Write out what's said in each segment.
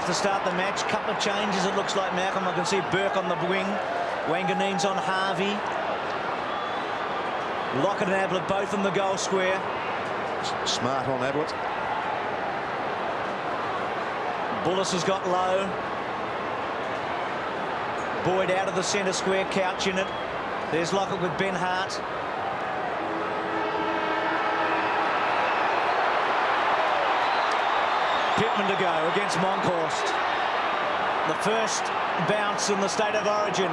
to start the match. Couple of changes, it looks like, Malcolm. I can see Burke on the wing. Wanganeen's on Harvey. Lockett and Ablett both in the goal square. Smart on Ablett. Bullis has got low. Boyd out of the centre square, Couch in it. There's Lockett with Ben Hart. Pittman to go against Monkhorst. The first bounce in the State of Origin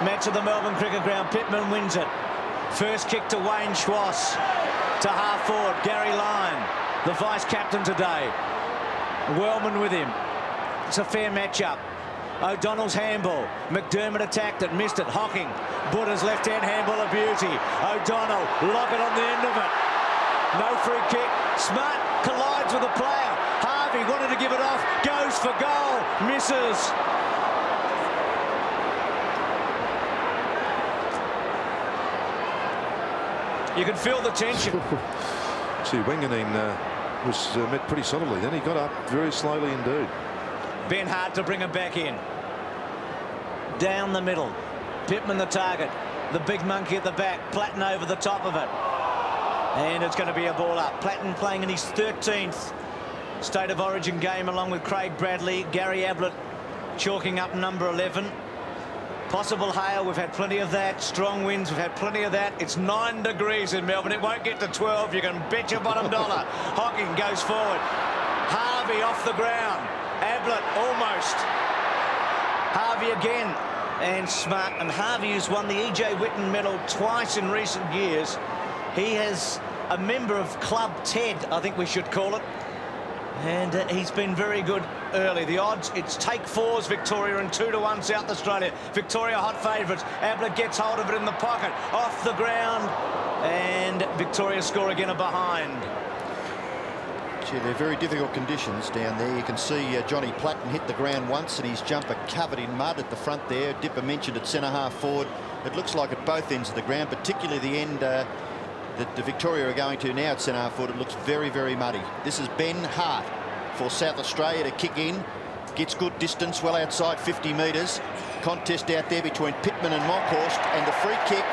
match at the Melbourne Cricket Ground. Pittman wins it. First kick to Wayne Schwass. To half forward, Gary Lyon, the vice-captain today. Wellman with him. It's a fair matchup. O'Donnell's handball. McDermott attacked it, missed it. Hocking. Buddha's left-hand handball, a beauty. O'Donnell, Lockett on the end of it. No free kick. Smart collides with a player. Harvey wanted to give it off. Goes for goal. Misses. You can feel the tension. See, Wanganeen was met pretty solidly. Then he got up very slowly indeed. Ben Hart to bring him back in. Down the middle. Pittman the target. The big monkey at the back. Platten over the top of it. And it's going to be a ball up. Platten playing in his 13th State of Origin game along with Craig Bradley. Gary Ablett chalking up number 11. Possible hail, we've had plenty of that. Strong winds, we've had plenty of that. It's 9 degrees in Melbourne. It won't get to 12. You can bet your bottom dollar. Hocking goes forward. Harvey off the ground. Ablett almost. Harvey again. And Smart. And Harvey has won the E.J. Whitten medal twice in recent years. He has a member of Club Ted, I think we should call it. And he's been very good early. The odds, it's take 4s Victoria and 2-1 South Australia. Victoria hot favourites. Ablett gets hold of it in the pocket. Off the ground. And Victoria score again a behind. Gee, they're very difficult conditions down there. You can see Johnny Platten hit the ground once and his jumper covered in mud at the front there. Dipper mentioned at centre half forward. It looks like at both ends of the ground, particularly the end that the Victoria are going to now at centre half forward. It looks very, very muddy. This is Ben Hart for South Australia to kick in. Gets good distance, well outside 50 metres. Contest out there between Pittman and Monkhorst, and the free kick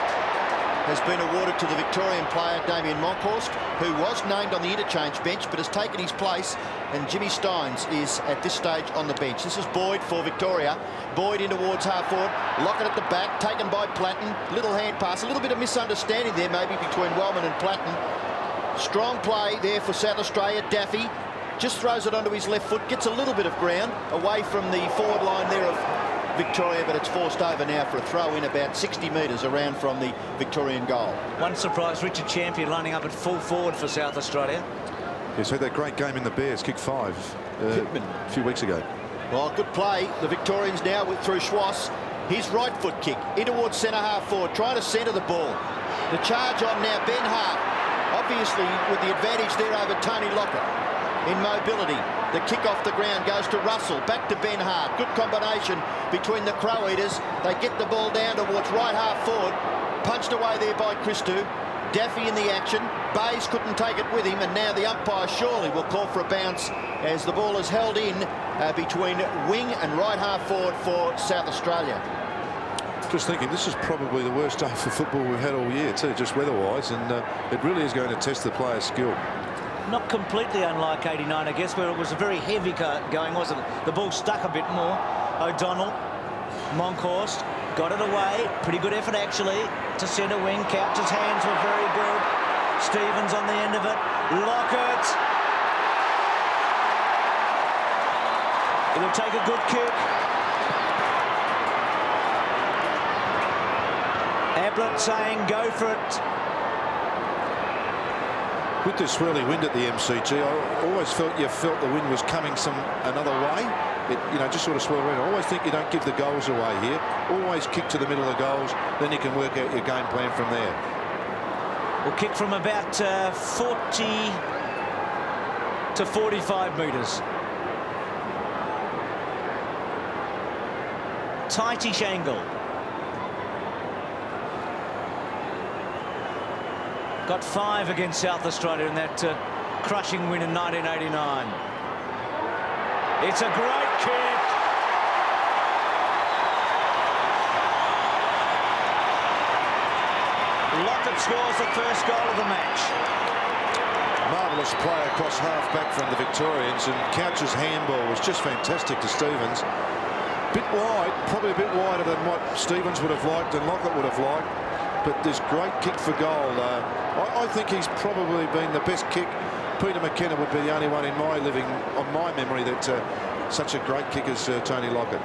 has been awarded to the Victorian player Damien Monkhorst, who was named on the interchange bench but has taken his place, and Jimmy Steins is at this stage on the bench. This is Boyd for Victoria. Boyd in towards half forward. Lockett at the back, taken by Platten. Little hand pass, a little bit of misunderstanding there maybe between Wellman and Platten. Strong play there for South Australia. Daffy just throws it onto his left foot, gets a little bit of ground away from the forward line there of Victoria, but it's forced over now for a throw in about 60 metres around from the Victorian goal. One surprise, Richard Champion lining up at full forward for South Australia. Yes, had that great game in the Bears, kick 5 a few weeks ago. Well, good play. The Victorians now through Schwass. His right foot kick in towards centre half forward, trying to centre the ball. The charge on now, Ben Hart, obviously with the advantage there over Tony Lockett in mobility. The kick off the ground goes to Russell, back to Ben Hart. Good combination between the Crow Eaters. They get the ball down towards right half forward. Punched away there by Christou. Daffy in the action. Bayes couldn't take it with him, and now the umpire surely will call for a bounce as the ball is held in between wing and right half forward for South Australia. Just thinking, this is probably the worst day for football we've had all year too, just weather-wise, and it really is going to test the player's skill. Not completely unlike 89, I guess, where it was a very heavy going, wasn't it? The ball stuck a bit more. O'Donnell, Monkhorst, got it away. Pretty good effort, actually, to centre wing. Couch's hands were very good. Stevens on the end of it. Lockett. It'll take a good kick. Ablett saying, go for it. With the swirly wind at the MCG, I always felt the wind was coming another way. It, just sort of swirl around. I always think you don't give the goals away here. Always kick to the middle of the goals, then you can work out your game plan from there. We'll kick from about 40 to 45 metres. Tightish angle. Got 5 against South Australia in that crushing win in 1989. It's a great kick. Lockett scores the first goal of the match. Marvellous play across half-back from the Victorians, and Couch's handball was just fantastic to Stevens. Bit wide, probably a bit wider than what Stevens would have liked and Lockett would have liked, but this great kick for goal. I think he's probably been the best kick. Peter McKenna would be the only one in my memory that such a great kick as Tony Lockett.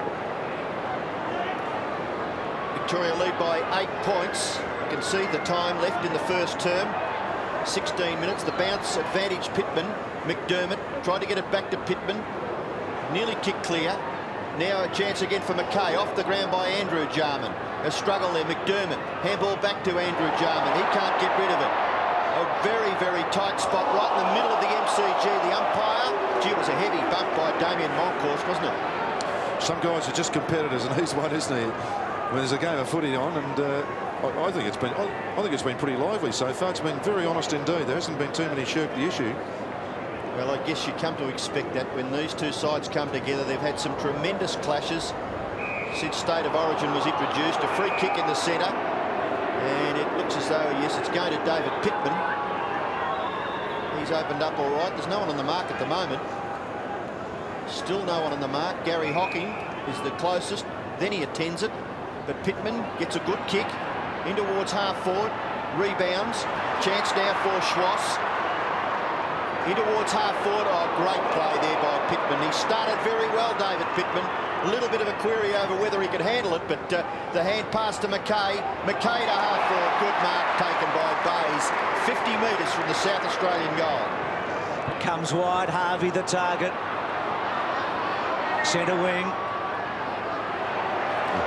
Victoria lead by 8 points. You can see the time left in the first term. 16 minutes. The bounce advantage Pittman. McDermott tried to get it back to Pittman. Nearly kicked clear. Now a chance again for McKay. Off the ground by Andrew Jarman. A struggle there. McDermott. Handball back to Andrew Jarman. He can't get rid of it. A very, very tight spot right in the middle of the MCG. The umpire. Gee, it was a heavy bump by Damien Moncourse, wasn't it? Some guys are just competitors, and he's one, isn't he? When there's a game of footy on, and I think it's been pretty lively so far. It's been very honest indeed. There hasn't been too many shirk the issue. Well, I guess you come to expect that when these two sides come together. They've had some tremendous clashes since State of Origin was introduced. A free kick in the centre, and it looks as though, yes, it's going to David Pittman. He's opened up all right. There's no one on the mark at the moment. Still no one on the mark. Gary Hocking is the closest. Then he attends it. But Pittman gets a good kick in towards half forward. Rebounds. Chance now for Schwass. In towards half forward. Oh, great play there by Pittman. He started very well, David Pittman. A little bit of a query over whether he could handle it, but the hand pass to McKay. McKay to half forward. Good mark taken by Bayes. 50 metres from the South Australian goal. Comes wide. Harvey the target. Centre wing.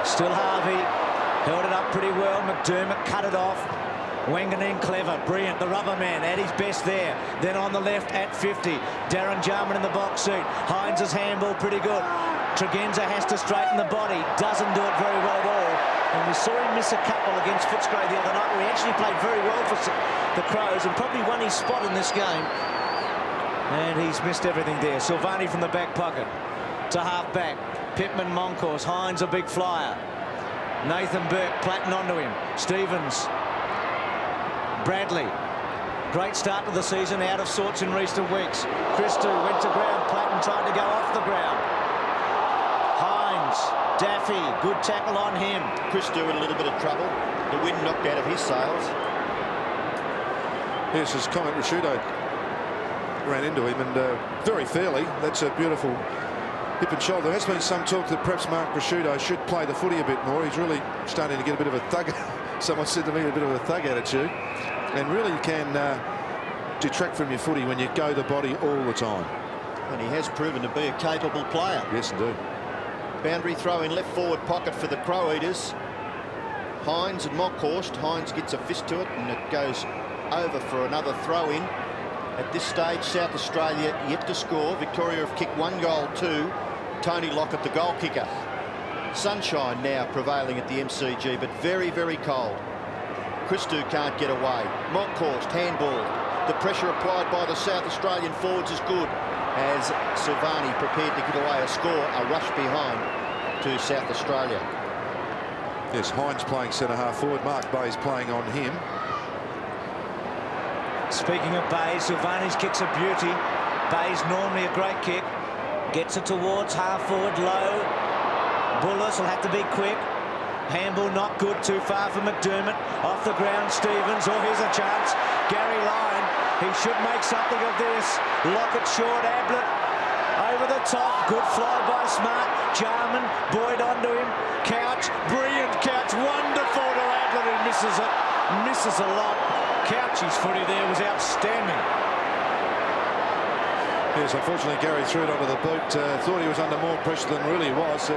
Still Harvey. Held it up pretty well. McDermott cut it off. Wanganeen clever, brilliant. The rubber man at his best there. Then on the left at 50. Darren Jarman in the box seat. Hines' handball pretty good. Tregenza has to straighten the body. Doesn't do it very well at all. And we saw him miss a couple against Footscray the other night, where he actually played very well for the Crows and probably won his spot in this game. And he's missed everything there. Silvani from the back pocket to half back. Pittman, Moncourse. Hines a big flyer. Nathan Burke platting onto him. Stevens. Bradley. Great start to the season, out of sorts in recent weeks. Christou went to ground. Platten tried to go off the ground. Hines, Daffy, good tackle on him. Christou in a little bit of trouble. The wind knocked out of his sails. Yes, as Comet Rashudo ran into him, and very fairly. That's a beautiful hip and shoulder. There has been some talk that perhaps Mark Rashudo should play the footy a bit more. He's really starting to get a bit of a thug. Someone said to me, a bit of a thug attitude, and really can detract from your footy when you go the body all the time. And he has proven to be a capable player. Yes, indeed. Boundary throw in left forward pocket for the Crow Eaters. Hines and Moncourse. Hines gets a fist to it, and it goes over for another throw in. At this stage, South Australia yet to score. Victoria have kicked 1 goal, 2. Tony Lockett, the goal kicker. Sunshine now prevailing at the MCG, but very, very cold. Christou can't get away. Moncourse handball. The pressure applied by the South Australian forwards is good, as Silvani prepared to give away a score, a rush behind to South Australia. Yes, Hines playing centre half forward. Mark Bayes playing on him. Speaking of Bayes, Silvani's kick's a beauty. Bayes normally a great kick. Gets it towards half forward, low. Bullis will have to be quick. Handball not good, too far for McDermott. Off the ground, Stevens. Oh, here's a chance. Gary Lyon, he should make something of this. Lockett short, Ablett over the top. Good fly by Smart. Jarman, Boyd onto him. Couch, brilliant Couch. Wonderful to Ablett, who misses it. Misses a lot. Couch's footy there was outstanding. Yes, unfortunately Gary threw it onto the boot. Thought he was under more pressure than really was.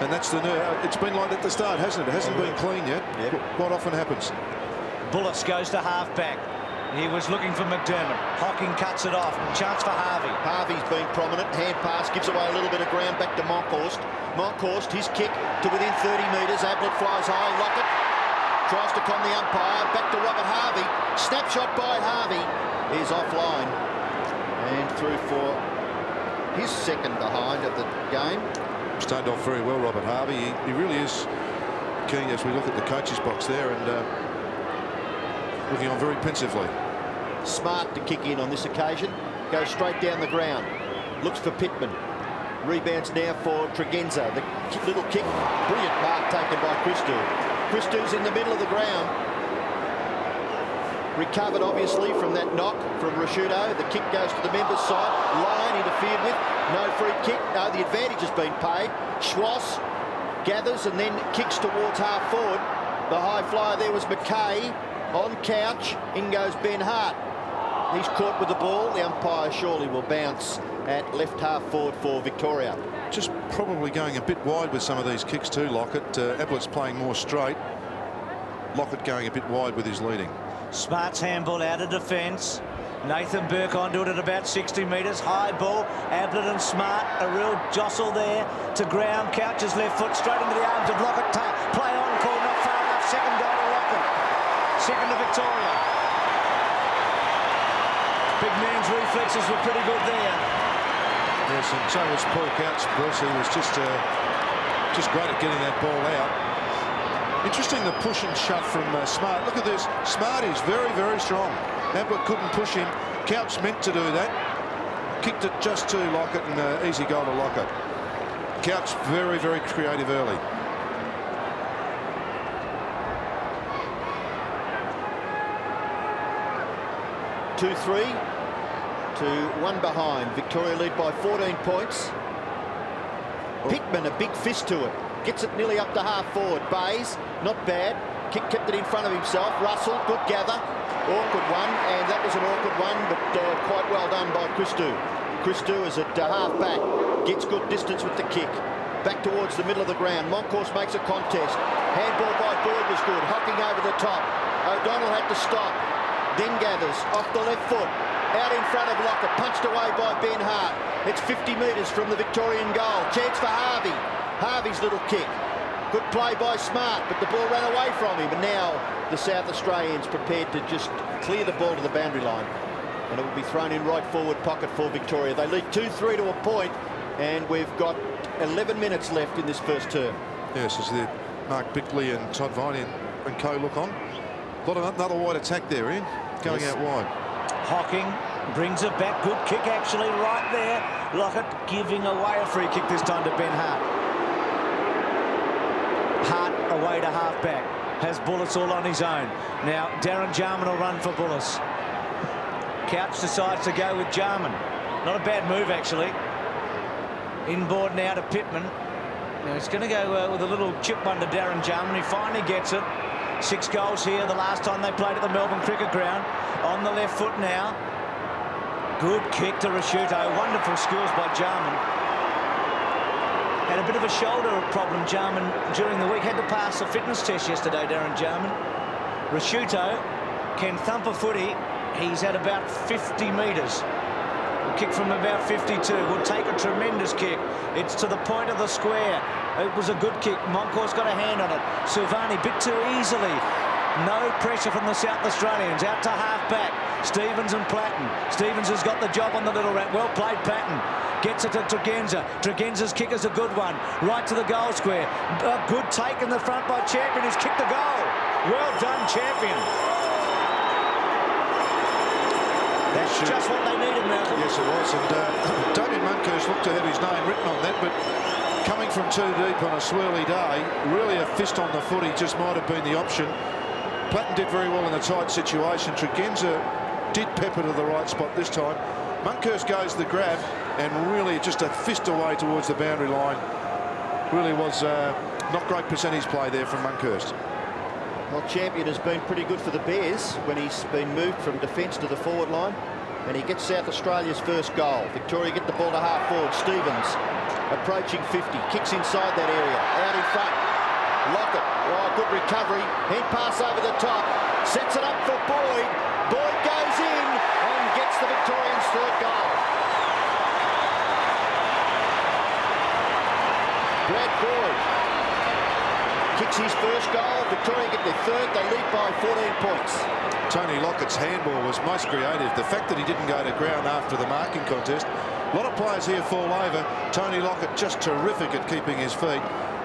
And that's the nerve. It's been like that at the start, hasn't it? It hasn't been clean yet. Yep. What often happens. Bullis goes to half-back. He was looking for McDermott. Hocking cuts it off. Chance for Harvey. Harvey's been prominent. Hand pass gives away a little bit of ground back to Moncourse. Moncourse, his kick to within 30 metres. Ablett flies high. Lockett tries to con the umpire. Back to Robert Harvey. Snapshot by Harvey is offline. And through for his second behind of the game. Started off very well, Robert Harvey. He really is keen as we look at the coach's box there and looking on very pensively. Smart to kick in on this occasion. Goes straight down the ground. Looks for Pittman. Rebounds now for Tregenza. The little kick. Brilliant mark taken by Christou. Christou's in the middle of the ground. Recovered, obviously, from that knock from Rashuto. The kick goes to the members' side. Line interfered with. No free kick. No, the advantage has been paid. Schwass gathers and then kicks towards half forward. The high flyer there was McKay. On Couch. In goes Ben Hart. He's caught with the ball. The umpire surely will bounce at left half forward for Victoria. Just probably going a bit wide with some of these kicks too, Lockett. Ablett's playing more straight. Lockett going a bit wide with his leading. Smart's handball out of defence. Nathan Burke onto it at about 60 metres. High ball. Ablett and Smart. A real jostle there to ground. Couch's left foot straight into the arms of Lockett. Play on call, not far enough. Second goal to Lockett. Second to Victoria. Big man's reflexes were pretty good there. Yes, and so was Paul Couch. Bruce, he was just great at getting that ball out. Interesting, the push and shove from Smart. Look at this. Smart is very, very strong. Ablett couldn't push him. Couch meant to do that. Kicked it just to Lockett and easy goal to Lockett. Couch very, very creative early. Two-3 to 1 behind. Victoria lead by 14 points. Pittman, a big fist to it. Gets it nearly up to half forward. Bays, not bad. Kept it in front of himself. Russell, good gather. Awkward one, and that was an awkward one, but quite well done by Christou. Christou is at half back. Gets good distance with the kick. Back towards the middle of the ground. Moncourse makes a contest. Handball by Boyd was good. Hocking over the top. O'Donnell had to stop. Then gathers off the left foot. Out in front of Lockett. Punched away by Ben Hart. It's 50 metres from the Victorian goal. Chance for Harvey. Harvey's little kick. Good play by Smart, but the ball ran away from him. And now the South Australians prepared to just clear the ball to the boundary line. And it will be thrown in right forward pocket for Victoria. They lead 2-3 to a point, and we've got 11 minutes left in this first term. Yes, as the Mark Bickley and Todd Vine and co look on. Got another wide attack there, Ian. Going out wide. Hocking brings it back. Good kick, actually, right there. Lockett giving away a free kick this time to Ben Hart. Hart away to half-back. Has Bullis all on his own. Now, Darren Jarman will run for Bullis. Couch decides to go with Jarman. Not a bad move, actually. Inboard now to Pittman. Now, he's going to go with a little chip one to Darren Jarman. He finally gets it. 6 goals here the last time they played at the Melbourne Cricket Ground. On the left foot now. Good kick to Rashuto. Wonderful skills by Jarman. Had a bit of a shoulder problem, Jarman, during the week. Had to pass a fitness test yesterday, Darren Jarman. Rashuto can thump a footy. He's at about 50 metres. A kick from about 52. Will take a tremendous kick. It's to the point of the square. It was a good kick. Moncourse got a hand on it. Silvani bit too easily. No pressure from the South Australians. Out to half-back. Stevens and Platten. Stevens has got the job on the little rat. Well played, Platten. Gets it to Tregenza. Tregenza's kick is a good one. Right to the goal square. A good take in the front by Champion, who's kicked the goal. Well done, Champion. That's just what they needed, Malcolm. Yes, it was. And Damien Moncourse looked to have his name written on that, but coming from too deep on a swirly day, really a fist on the footy just might have been the option. Platten did very well in a tight situation. Tregenza did pepper to the right spot this time. Moncourse goes the grab, and really just a fist away towards the boundary line. Really was not great percentage play there from Moncourse. Well, Champion has been pretty good for the Bears when he's been moved from defence to the forward line, and he gets South Australia's first goal. Victoria get the ball to half forward. Stevens approaching 50, kicks inside that area, out in front. Lockett, oh, good recovery, hand pass over the top, sets it up for Boyd. Boyd goes in and gets the Victorians' third goal. Brad Boyd. kicks his first goal. Victoria get their third. They lead by 14 points. Tony Lockett's handball was most creative. The fact that he didn't go to ground after the marking contest. A lot of players here fall over. Tony Lockett just terrific at keeping his feet.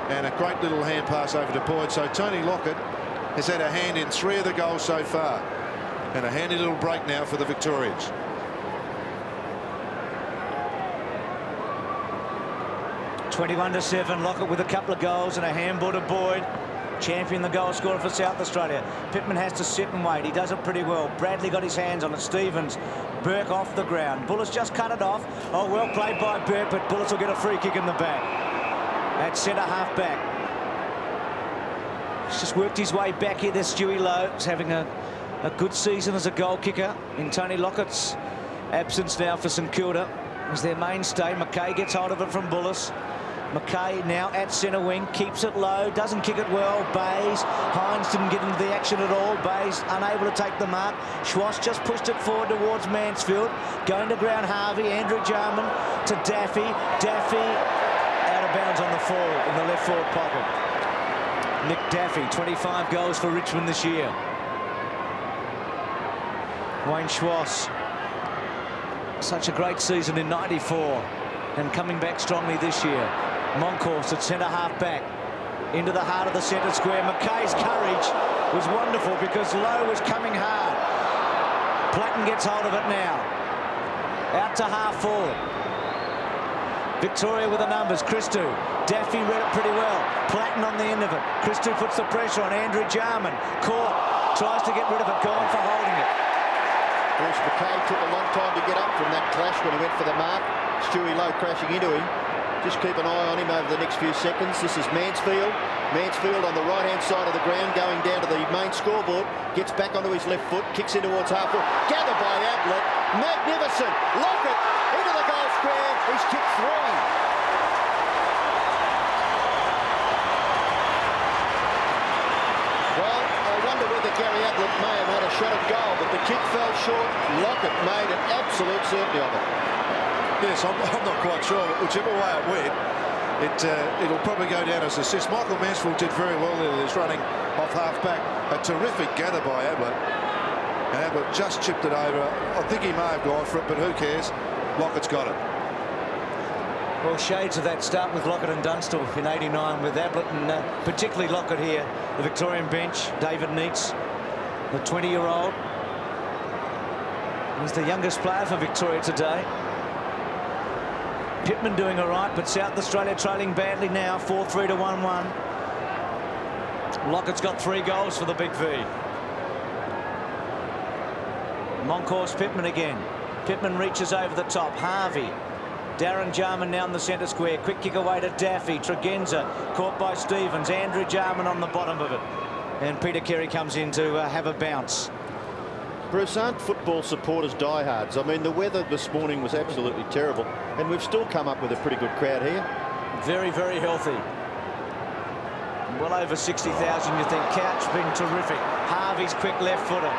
And a great little hand pass over to Boyd. So Tony Lockett has had a hand in 3 of the goals so far. And a handy little break now for the Victorians. (21-7). Lockett with a couple of goals and a handball to Boyd. Champion the goal scorer for South Australia. Pittman has to sit and wait. He does it pretty well. Bradley got his hands on it. Stevens. Burke off the ground. Bullis just cut it off. Oh, well played by Burke, but Bullis will get a free kick in the back. At centre half back. He's just worked his way back here. There's Stewie Lowe. He's having a good season as a goal kicker in Tony Lockett's absence now for St Kilda. He's their mainstay. McKay gets hold of it from Bullis. McKay now at centre wing, keeps it low, doesn't kick it well. Bays, Hines didn't get into the action at all. Bays unable to take the mark. Schwass just pushed it forward towards Mansfield. Going to ground Harvey, Andrew Jarman to Daffy. Daffy out of bounds on the fall in the left forward pocket. Nick Daffy, 25 goals for Richmond this year. Wayne Schwass, such a great season in '94 and coming back strongly this year. Moncourse at centre half back into the heart of the centre square. McKay's courage was wonderful because Lowe was coming hard. Platten gets hold of it now. Out to half forward. Victoria with the numbers. Christou. Daffy read it pretty well. Platten on the end of it. Christou puts the pressure on Andrew Jarman. Caught. Tries to get rid of it. Gone for holding it. Bruce McKay took a long time to get up from that clash when he went for the mark. Stewie Lowe crashing into him. Just keep an eye on him over the next few seconds. This is Mansfield. Mansfield on the right-hand side of the ground, going down to the main scoreboard. Gets back onto his left foot, kicks in towards half-foot. Gathered by Ablett. Magnificent. Lockett into the goal square. He's kicked 3. Well, I wonder whether Gary Ablett may have had a shot at goal, but the kick fell short. Lockett made an absolute certainty of it. Yes, I'm not quite sure. Whichever way it went, it'll probably go down as assist. Michael Mansfield did very well there. He's running off half-back. A terrific gather by Ablett. And Ablett just chipped it over. I think he may have gone for it, but who cares? Lockett's got it. Well, shades of that start with Lockett and Dunstall in '89 with Ablett and particularly Lockett here. The Victorian bench, David Neitz, the 20-year-old. He's the youngest player for Victoria today. Pittman doing all right, but South Australia trailing badly now, 4-3 to 1-1. Lockett's got 3 goals for the Big V. Moncourse, Pittman again. Pittman reaches over the top. Harvey. Darren Jarman now in the centre square. Quick kick away to Daffy. Tregenza caught by Stevens. Andrew Jarman on the bottom of it. And Peter Carey comes in to have a bounce. Bruce, aren't football supporters diehards? I mean, the weather this morning was absolutely terrible, and we've still come up with a pretty good crowd here. Very, very healthy. Well over 60,000, you think. Couch being terrific. Harvey's quick left footer.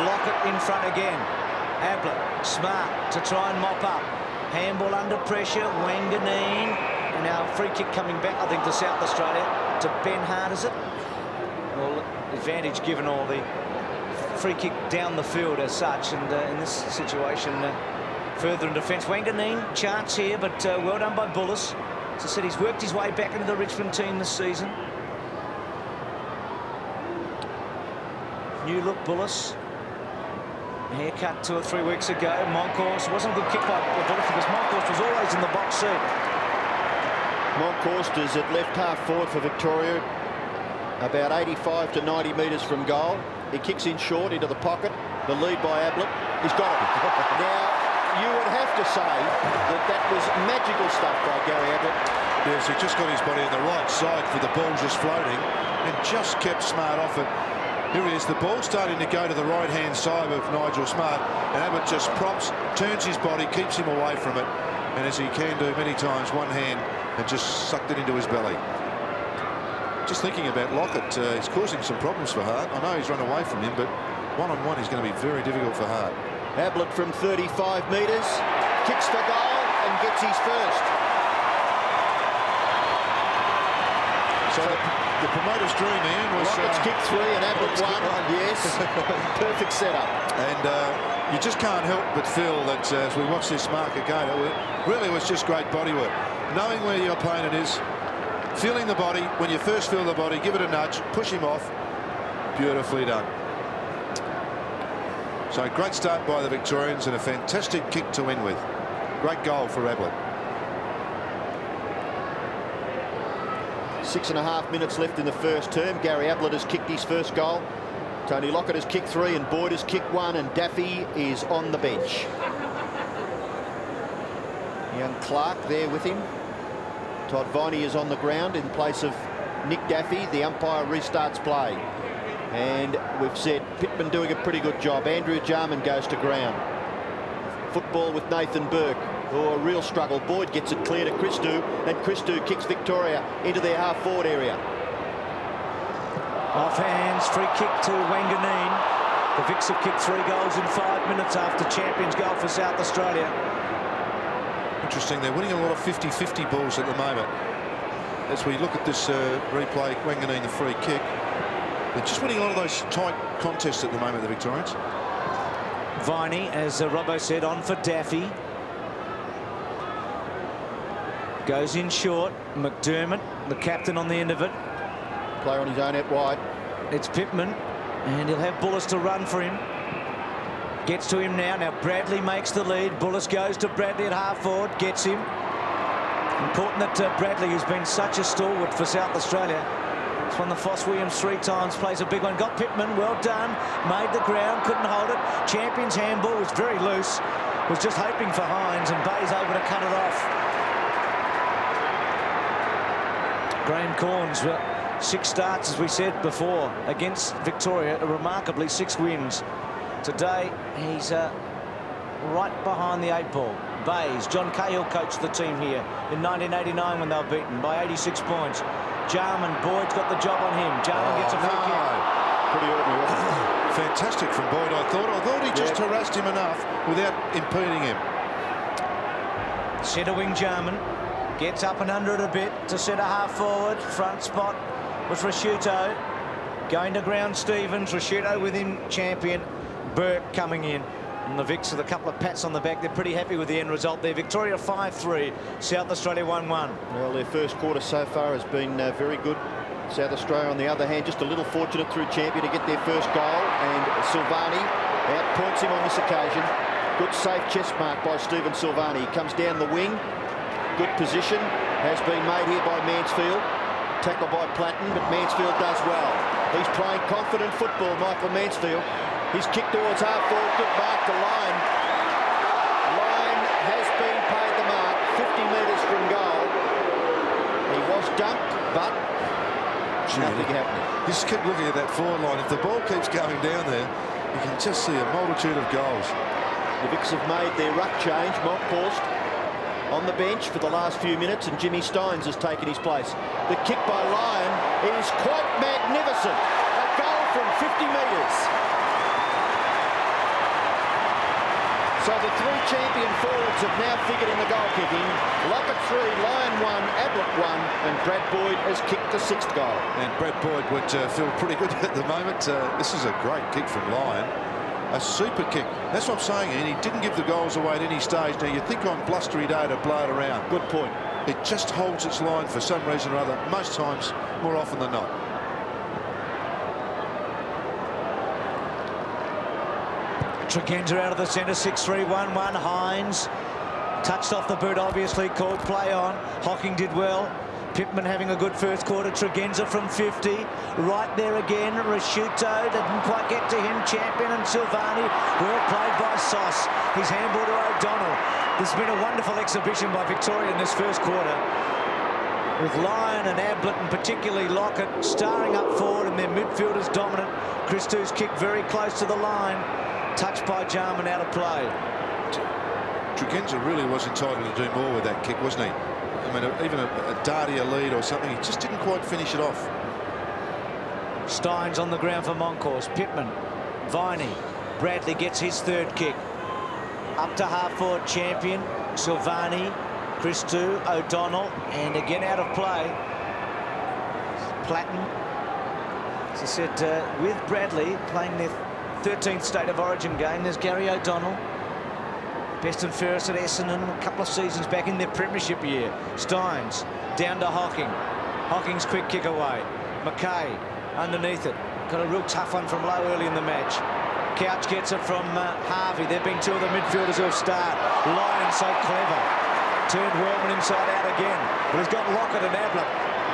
Lockett in front again. Ablett, smart to try and mop up. Handball under pressure. Wanganeen. And now free kick coming back, I think, to South Australia. To Ben Hart, is it? Well, advantage given all the free kick down the field as such, and in this situation further in defence. Wanganeen, chance here, but well done by Bullis. As I said, he's worked his way back into the Richmond team this season. New look Bullis. Haircut 2 or 3 weeks ago. Moncourse wasn't a good kick by Bullis because Moncourse was always in the box seat. Moncourse is at left half forward for Victoria, about 85 to 90 metres from goal. He kicks in short into the pocket. The lead by Ablett. He's got it. Now, you would have to say that that was magical stuff by Gary Ablett. Yes, he just got his body on the right side for the ball just floating and just kept Smart off it. Here he is. The ball starting to go to the right-hand side of Nigel Smart, and Ablett just props, turns his body, keeps him away from it, and as he can do many times, one hand and just sucked it into his belly. Just thinking about Lockett, he's causing some problems for Hart. I know he's run away from him, but one-on-one is going to be very difficult for Hart. Ablett from 35 metres, kicks for goal and gets his first. So The promoter's dream, Ian, was... Rockets kicked 3 and Ablett 1. Yes, perfect setup. And you just can't help but feel that as we watch this mark again, it really was just great body work. Knowing where your opponent is, feeling the body. When you first feel the body, give it a nudge, push him off. Beautifully done. So great start by the Victorians and a fantastic kick to win with. Great goal for Ablett. 6.5 minutes left in the first term. Gary Ablett has kicked his first goal. Tony Lockett has kicked 3 and Boyd has kicked 1, and Daffy is on the bench. Young Clark there with him. Todd Viney is on the ground in place of Nick Daffy. The umpire restarts play. And we've said Pittman doing a pretty good job. Andrew Jarman goes to ground. Football with Nathan Burke. Oh, a real struggle. Boyd gets it clear to Christou, and Christou kicks Victoria into their half-forward area. Off hands, free kick to Wanganeen. The Vics have kicked 3 goals in 5 minutes after Champions goal for South Australia. Interesting, they're winning a lot of 50-50 balls at the moment. As we look at this replay, Wanganeen the free kick. They're just winning a lot of those tight contests at the moment, the Victorians. Viney, as Robbo said, on for Daffy. Goes in short. McDermott, the captain, on the end of it. Player on his own out wide. It's Pittman, and he'll have Bullis to run for him. Gets to him now. Now Bradley makes the lead. Bullis goes to Bradley at half forward. Gets him. Important that Bradley, who's been such a stalwart for South Australia, it's won the Foss Williams 3 times, plays a big one. Got Pittman, well done. Made the ground, couldn't hold it. Champions handball was very loose. Was just hoping for Hines, and Bay's able to cut it off. Graham Corns, 6 starts, as we said before, against Victoria, remarkably 6 wins. Today, he's right behind the 8 ball. Bays, John Cahill coached the team here in 1989 when they were beaten by 86 points. Jarman, Boyd's got the job on him. Jarman gets a free kick. Pretty ordinary. Fantastic from Boyd, I thought he just harassed him enough without impeding him. Centre wing Jarman. Gets up and under it a bit to centre half forward. Front spot was Rasciuto. Going to ground Stevens. Rasciuto with him, Champion. Burke coming in. And the Vics with a couple of pats on the back. They're pretty happy with the end result there. Victoria 5-3. South Australia 1-1. Well, their first quarter so far has been very good. South Australia, on the other hand, just a little fortunate through Champion to get their first goal. And Silvani outpoints him on this occasion. Good safe chest mark by Stephen Silvani. He comes down the wing. Good position has been made here by Mansfield. Tackle by Platten, but Mansfield does well. He's playing confident football, Michael Mansfield. He's kicked towards half forward. Good mark to Lyon. Lyon has been paid the mark, 50 metres from goal. He was dumped, but nothing happening. Just keep looking at that forward line. If the ball keeps going down there, you can just see a multitude of goals. The Vics have made their ruck change. Montpost on the bench for the last few minutes, and Jimmy Steins has taken his place. The kick by Lyon is quite magnificent. A goal from 50 metres. So the 3 Champion forwards have now figured in the goal kicking. Lockett 3, Lyon 1, Ablett 1, and Brad Boyd has kicked the 6th goal. And Brad Boyd would feel pretty good at the moment. This is a great kick from Lyon. A super kick. That's what I'm saying, and he didn't give the goals away at any stage. Now, you'd think on blustery day to blow it around. Good point. It just holds its line for some reason or other, most times, more often than not. Tregenza out of the centre, 6-3-1-1. Hines touched off the boot, obviously, called play on. Hocking did well. Pittman having a good first quarter. Tregenza from 50. Right there again. Rasciuto didn't quite get to him. Champion and Silvani. Well played by Sauce. His handball to O'Donnell. This has been a wonderful exhibition by Victoria in this first quarter, with Lyon and Ablett, and particularly Lockett, starring up forward, and their midfielders dominant. Christou's kick very close to the line. Touched by Jarman, out of play. Tregenza really was entitled to do more with that kick, wasn't he? I mean, even a Dardia lead or something, he just didn't quite finish it off. Steins on the ground for Moncourse. Pittman, Viney, Bradley gets his 3rd kick. Up to half forward, Champion, Silvani, Christou, O'Donnell, and again out of play. Platten. As I said, with Bradley playing their 13th State of Origin game, there's Gary O'Donnell. Best and fairest at Essendon a couple of seasons back in their premiership year. Steins down to Hocking. Hocking's quick kick away. McKay underneath it. Got a real tough one from low early in the match. Couch gets it from Harvey. They've been two of the midfielders who'll start. Lyon so clever. Turned Wellman inside out again. But he's got Lockett and Ablett.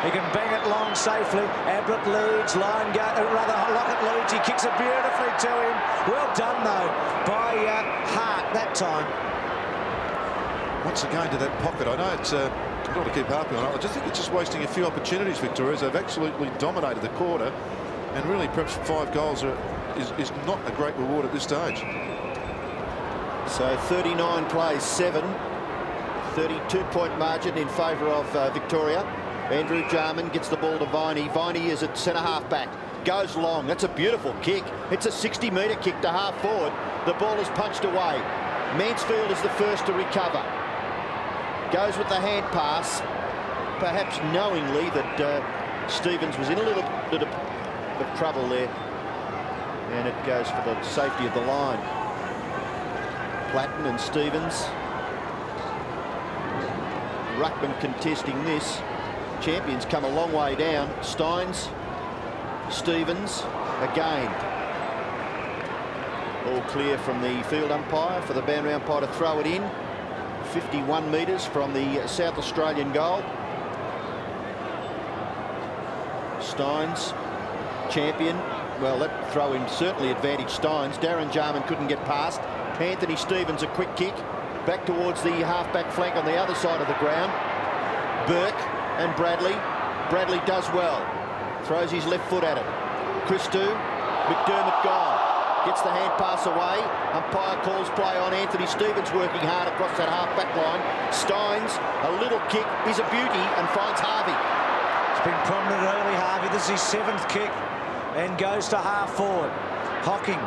He can bang it long safely. Ablett leads. Lockett leads. He kicks it beautifully to him. Well done, though, by Hart that time. Once again to that pocket. I know it's I don't want to keep harping on it. I just think it's just wasting a few opportunities, Victoria. They've absolutely dominated the quarter, and really perhaps 5 goals is not a great reward at this stage. So 39 plays 7. 32-point margin in favour of Victoria. Andrew Jarman gets the ball to Viney. Viney is at centre-half back. Goes long. That's a beautiful kick. It's a 60-metre kick to half-forward. The ball is punched away. Mansfield is the first to recover. Goes with the hand pass, perhaps knowingly that Stevens was in a little bit of trouble there. And it goes for the safety of the line. Platten and Stevens. Ruckman contesting this. Champions come a long way down. Steins, Stevens again. All clear from the field umpire for the boundary umpire to throw it in. 51 metres from the South Australian goal. Steins, Champion. Well, that throw in certainly advantaged Steins. Darren Jarman couldn't get past. Anthony Stevens a quick kick back towards the half-back flank on the other side of the ground. Burke and Bradley. Bradley does well. Throws his left foot at it. Christou. McDermott gone. Gets the hand pass away. Umpire calls play on. Anthony Stevens working hard across that half-back line. Steins, a little kick. He's a beauty and finds Harvey. It's been prominent early, Harvey. This is his 7th kick and goes to half-forward. Hocking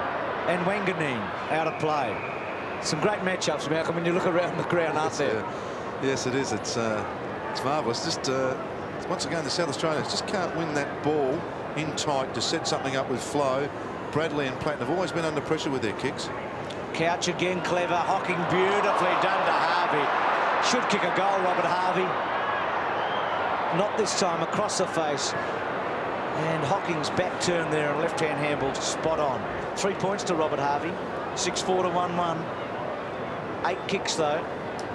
and Wanganeen out of play. Some great matchups, Malcolm, when you look around the ground, aren't there? Yes, it is. It's marvellous. Just once again, the South Australians just can't win that ball in tight to set something up with flow. Bradley and Platten have always been under pressure with their kicks. Couch again, clever. Hocking beautifully done to Harvey. Should kick a goal, Robert Harvey. Not this time, across the face. And Hocking's back turn there and left-hand handball spot on. 3 points to Robert Harvey. 6-4 to 1-1. 8 kicks, though.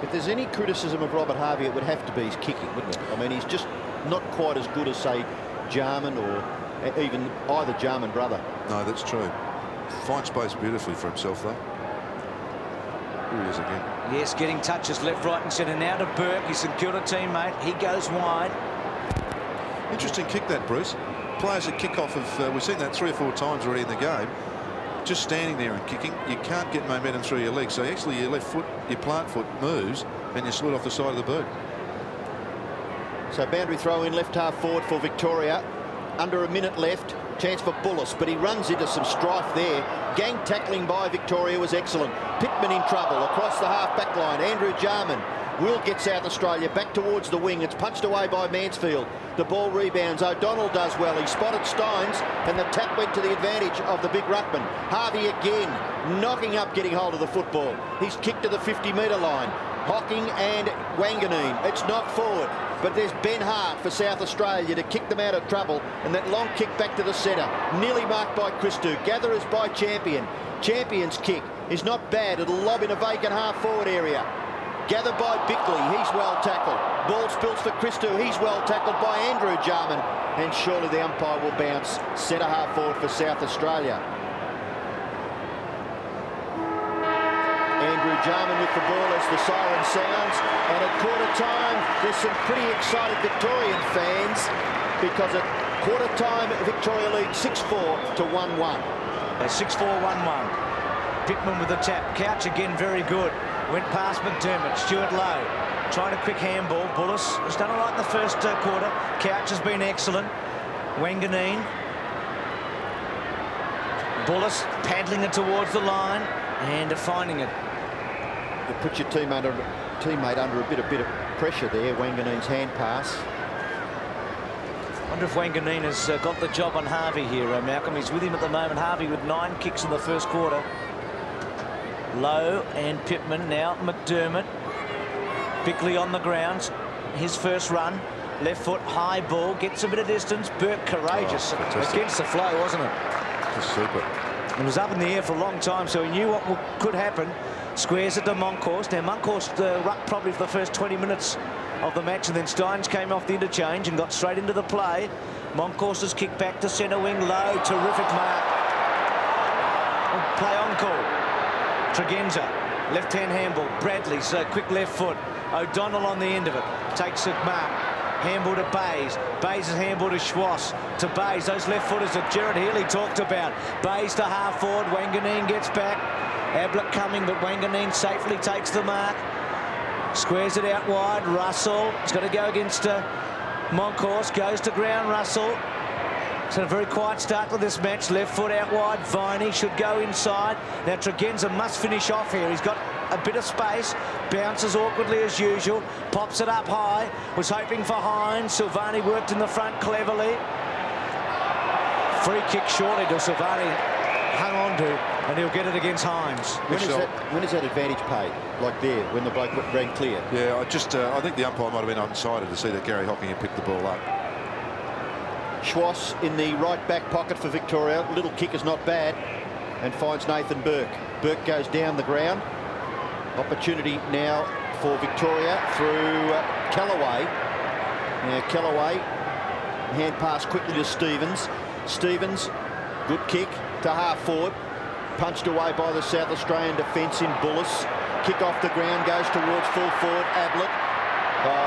If there's any criticism of Robert Harvey, it would have to be his kicking, wouldn't it? I mean, he's just not quite as good as, say, Jarman or even either Jarman brother. No, that's true. Finds space beautifully for himself, though. Here he is again. Yes, getting touches left, right and centre. Now to Burke, his St Kilda teammate. He goes wide. Interesting kick that, Bruce. Players at kick-off we've seen that 3 or 4 times already in the game. Just standing there and kicking, you can't get momentum through your legs. So actually your left foot, your plant foot moves and you slid off the side of the boot. So boundary throw in left half forward for Victoria. Under a minute left. Chance for Bullis, but he runs into some strife there. Gang tackling by Victoria was excellent. Pittman in trouble across the half-back line. Andrew Jarman will get South Australia back towards the wing. It's punched away by Mansfield. The ball rebounds. O'Donnell does well. He spotted Steins, and the tap went to the advantage of the big ruckman. Harvey again, knocking up, getting hold of the football. He's kicked to the 50-metre line. Hocking and Wanganeen. It's knocked forward, but there's Ben Hart for South Australia to kick them out of trouble, and that long kick back to the centre. Nearly marked by Christou. Gatherers by Champion. Champion's kick is not bad. It'll lob in a vacant half-forward area. Gathered by Bickley. He's well tackled. Ball spills for Christou. He's well tackled by Andrew Jarman. And surely the umpire will bounce. Centre half forward for South Australia. Andrew Jarman with the ball as the siren sounds. And at quarter time, there's some pretty excited Victorian fans because at quarter time, Victoria leads 6-4 to 1-1. 6-4-1-1. Pittman with the tap. Couch again very good. Went past McDermott. Stuart Lowe trying a quick handball. Bullis has done all right in the first quarter. Couch has been excellent. Wanganeen. Bullis paddling it towards the line and finding it. You put your teammate under a bit of pressure there. Wanganeen's hand pass. wonder if Wanganeen has got the job on Harvey here, Malcolm. He's with him at the moment. Harvey with 9 kicks in the first quarter. Lowe and Pittman, now McDermott. Bickley on the ground. His first run. Left foot, high ball, gets a bit of distance. Burke courageous against the flow, wasn't it? That's super. It was up in the air for a long time, so he knew what could happen. Squares it to Monkhorst. Now Monkhorst rucked probably for the first 20 minutes of the match, and then Steins came off the interchange and got straight into the play. Monkhorst has kicked back to centre wing. Low, terrific mark. Play on call. Tregenza, left-hand handball. Bradley's quick left foot. O'Donnell on the end of it. Takes a mark. Handball to Bayes. Bayes' handball to Schwass. To Bayes. Those left footers that Gerard Healy talked about. Bayes to half forward. Wanganeen gets back. Ablett coming, but Wanganeen safely takes the mark. Squares it out wide. Russell. He's got to go against Monkhorst. Goes to ground. Russell. It's had a very quiet start to this match. Left foot out wide. Viney should go inside. Now Tregenza must finish off here. He's got a bit of space. Bounces awkwardly as usual. Pops it up high. Was hoping for Hines. Silvani worked in the front cleverly. Free kick shortly to Silvani. Hung on to, and he'll get it against Hines. When is that advantage paid? Like there, when the bloke ran clear? Yeah, I think the umpire might have been undecided to see that Gary Hocking had picked the ball up. Schwass in the right back pocket for Victoria. Little kick is not bad, and finds Nathan Burke. Burke goes down the ground. Opportunity now for Victoria through Kellaway. Now Kellaway, hand pass quickly to Stevens. Stevens, good kick to half forward. Punched away by the South Australian defence in Bullis. Kick off the ground, goes towards full forward, Ablett.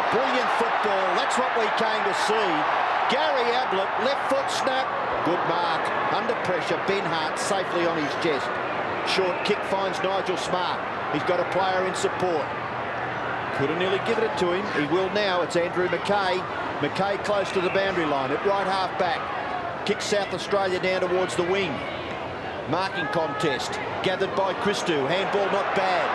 Brilliant football, that's what we came to see. Gary Ablett, left foot snap. Good mark, under pressure, Ben Hart safely on his chest. Short kick finds Nigel Smart. He's got a player in support. Could have nearly given it to him. He will now. It's Andrew McKay. McKay close to the boundary line at right half back. Kicks South Australia down towards the wing. Marking contest gathered by Christou. Handball not bad.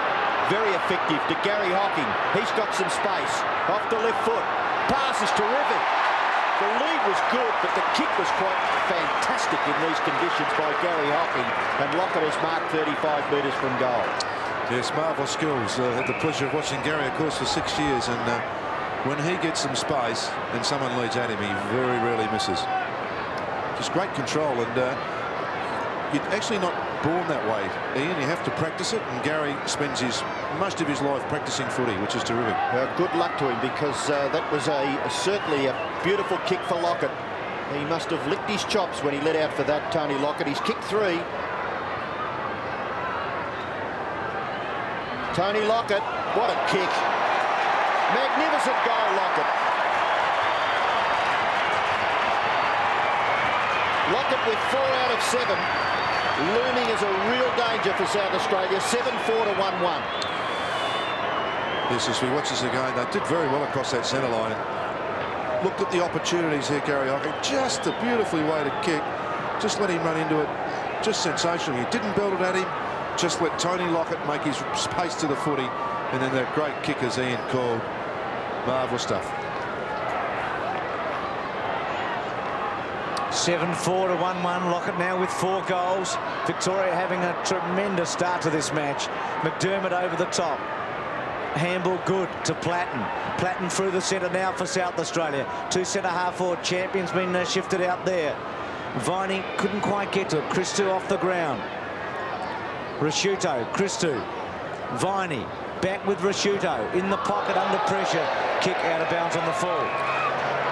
Very effective to Gary Hocking. He's got some space. Off the left foot. Pass is terrific. The lead was good, but the kick was quite fantastic in these conditions by Gary Hocking. And Lockett has marked 35 metres from goal. Yes, marvellous skills. Had the pleasure of watching Gary, of course, for 6 years, and when he gets some space and someone leads at him, he very rarely misses. Just great control, and you're actually not born that way, Ian. You have to practice it, and Gary spends most of his life practicing footy, which is terrific. Good luck to him, because that was certainly a beautiful kick for Lockett. He must have licked his chops when he let out for that, Tony Lockett. He's kicked 3. Tony Lockett, what a kick. Magnificent goal, Lockett. Lockett with 4 out of 7. Looming as a real danger for South Australia. 7-4 to 1-1. Yes, as we watch this again, they did very well across that centre line. Looked at the opportunities here, Gary Hocking. Just a beautifully weighted kick. Just let him run into it. Just sensational. He didn't belt it at him. Just let Tony Lockett make his pace to the footy, and then that great kick, as Ian called. Marvellous stuff. 7-4 to 1-1. Lockett now with 4 goals. Victoria having a tremendous start to this match. McDermott over the top. Handball good to Platten. Platten through the centre now for South Australia. 2 centre half forward. Champion's been shifted out there. Viney couldn't quite get to it. Christou off the ground. Rasciuto, Christou, Viney, back with Rasciuto, in the pocket under pressure, kick out of bounds on the full.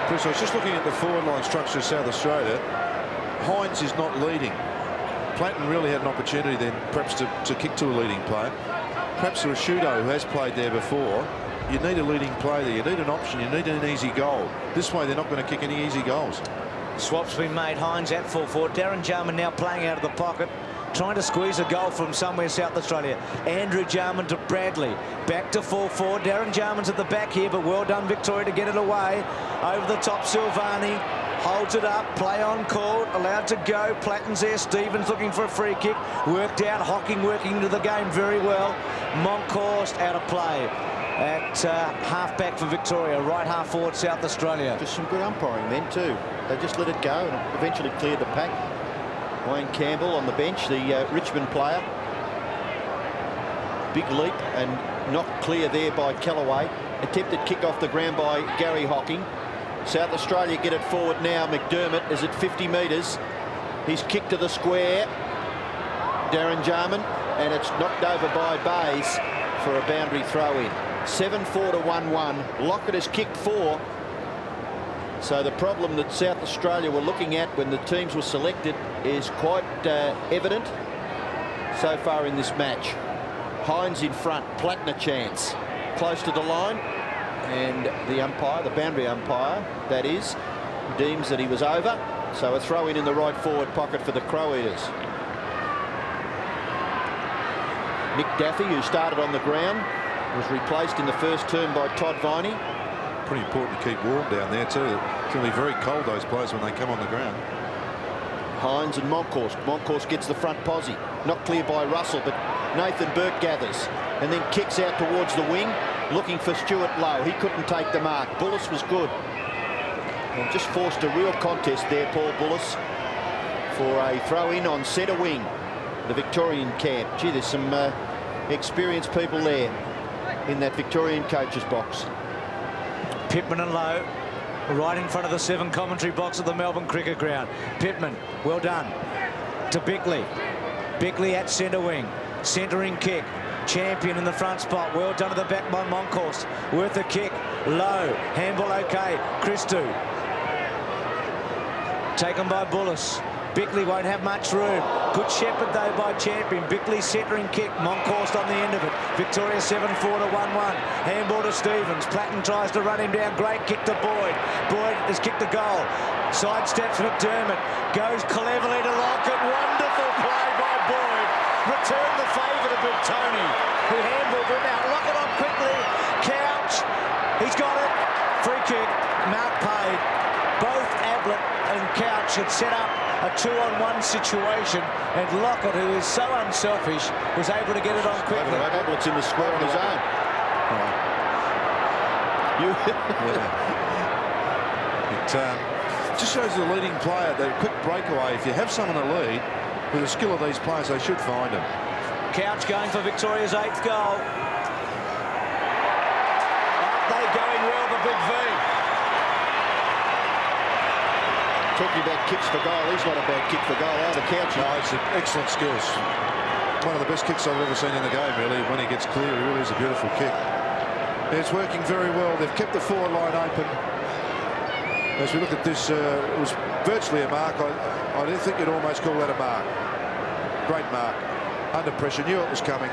Chris, I was just looking at the forward line structure of South Australia. Hines is not leading. Platten really had an opportunity then perhaps to kick to a leading player. Perhaps Rasciuto, who has played there before, you need a leading player there. You need an option. You need an easy goal. This way they're not going to kick any easy goals. Swap's been made. Hines at full forward. Darren Jarman now playing out of the pocket, trying to squeeze a goal from somewhere South Australia. Andrew Jarman to Bradley. Back to full forward. Darren Jarman's at the back here, but well done, Victoria, to get it away. Over the top, Silvani holds it up. Play on call. Allowed to go. Platten's there. Stevens looking for a free kick. Worked out. Hocking working into the game very well. Monkhorst out of play. at half-back for Victoria, right half forward South Australia. Just some good umpiring then too. They just let it go and eventually cleared the pack. Wayne Campbell on the bench, the Richmond player. Big leap and knocked clear there by Kellaway. Attempted kick off the ground by Gary Hocking. South Australia get it forward now. McDermott is at 50 metres. He's kicked to the square. Darren Jarman, and it's knocked over by Bays for a boundary throw in. 7-4 to 1-1. Lockett has kicked 4. So the problem that South Australia were looking at when the teams were selected is quite evident so far in this match. Hines in front, Platten a chance. Close to the line, and the umpire, the boundary umpire, that is, deems that he was over. So a throw in the right forward pocket for the Crow Eaters. Nick Daffy, who started on the ground, was replaced in the first term by Todd Viney. Pretty important to keep warm down there too. It's going to be very cold, those players, when they come on the ground. Hines and Monkhorst. Monkhorst gets the front posse. Not clear by Russell, but Nathan Burke gathers and then kicks out towards the wing, looking for Stuart Lowe. He couldn't take the mark. Bullis was good. And just forced a real contest there, Paul Bullis, for a throw-in on centre wing, the Victorian camp. Gee, there's some experienced people there in that Victorian coach's box. Pittman and Lowe right in front of the 7 commentary box at the Melbourne Cricket Ground. Pittman, well done. To Bickley. Bickley at centre wing. Centering kick. Champion in the front spot. Well done to the back by Monkhorst. Worth a kick. Low. Handball okay. Christou. Taken by Bullis. Bickley won't have much room. Good shepherd though by Champion. Bickley centering kick. Monkhorst on the end of it. Victoria 7-4 to 1-1. Handball to Stevens. Platten tries to run him down. Great kick to Boyd. Boyd has kicked the goal. Sidesteps McDermott. Goes cleverly to Lockett. Wonderful play by Boyd. Return the favour to Bill Tony, who handballed it out. Lockett on quickly. Couch. He's got it. Free kick. Mark paid. Both Ablett and Couch had set up a 2-on-1 situation, and Lockett, who is so unselfish, was able to get it on quickly. Ablett's in the square on his own. It just shows the leading player that a quick breakaway. If you have someone to lead, with the skill of these players, they should find him. Couch going for Victoria's 8th goal. Aren't they going well, the Big V? Talking about kicks for goal, he's not a bad kick for goal either, Couch. No, it's excellent skills. One of the best kicks I've ever seen in the game, really. When he gets clear, it really is a beautiful kick. It's working very well. They've kept the forward line open. As we look at this, it was virtually a mark. I didn't think you'd almost call that a mark. Great mark. Under pressure, knew it was coming.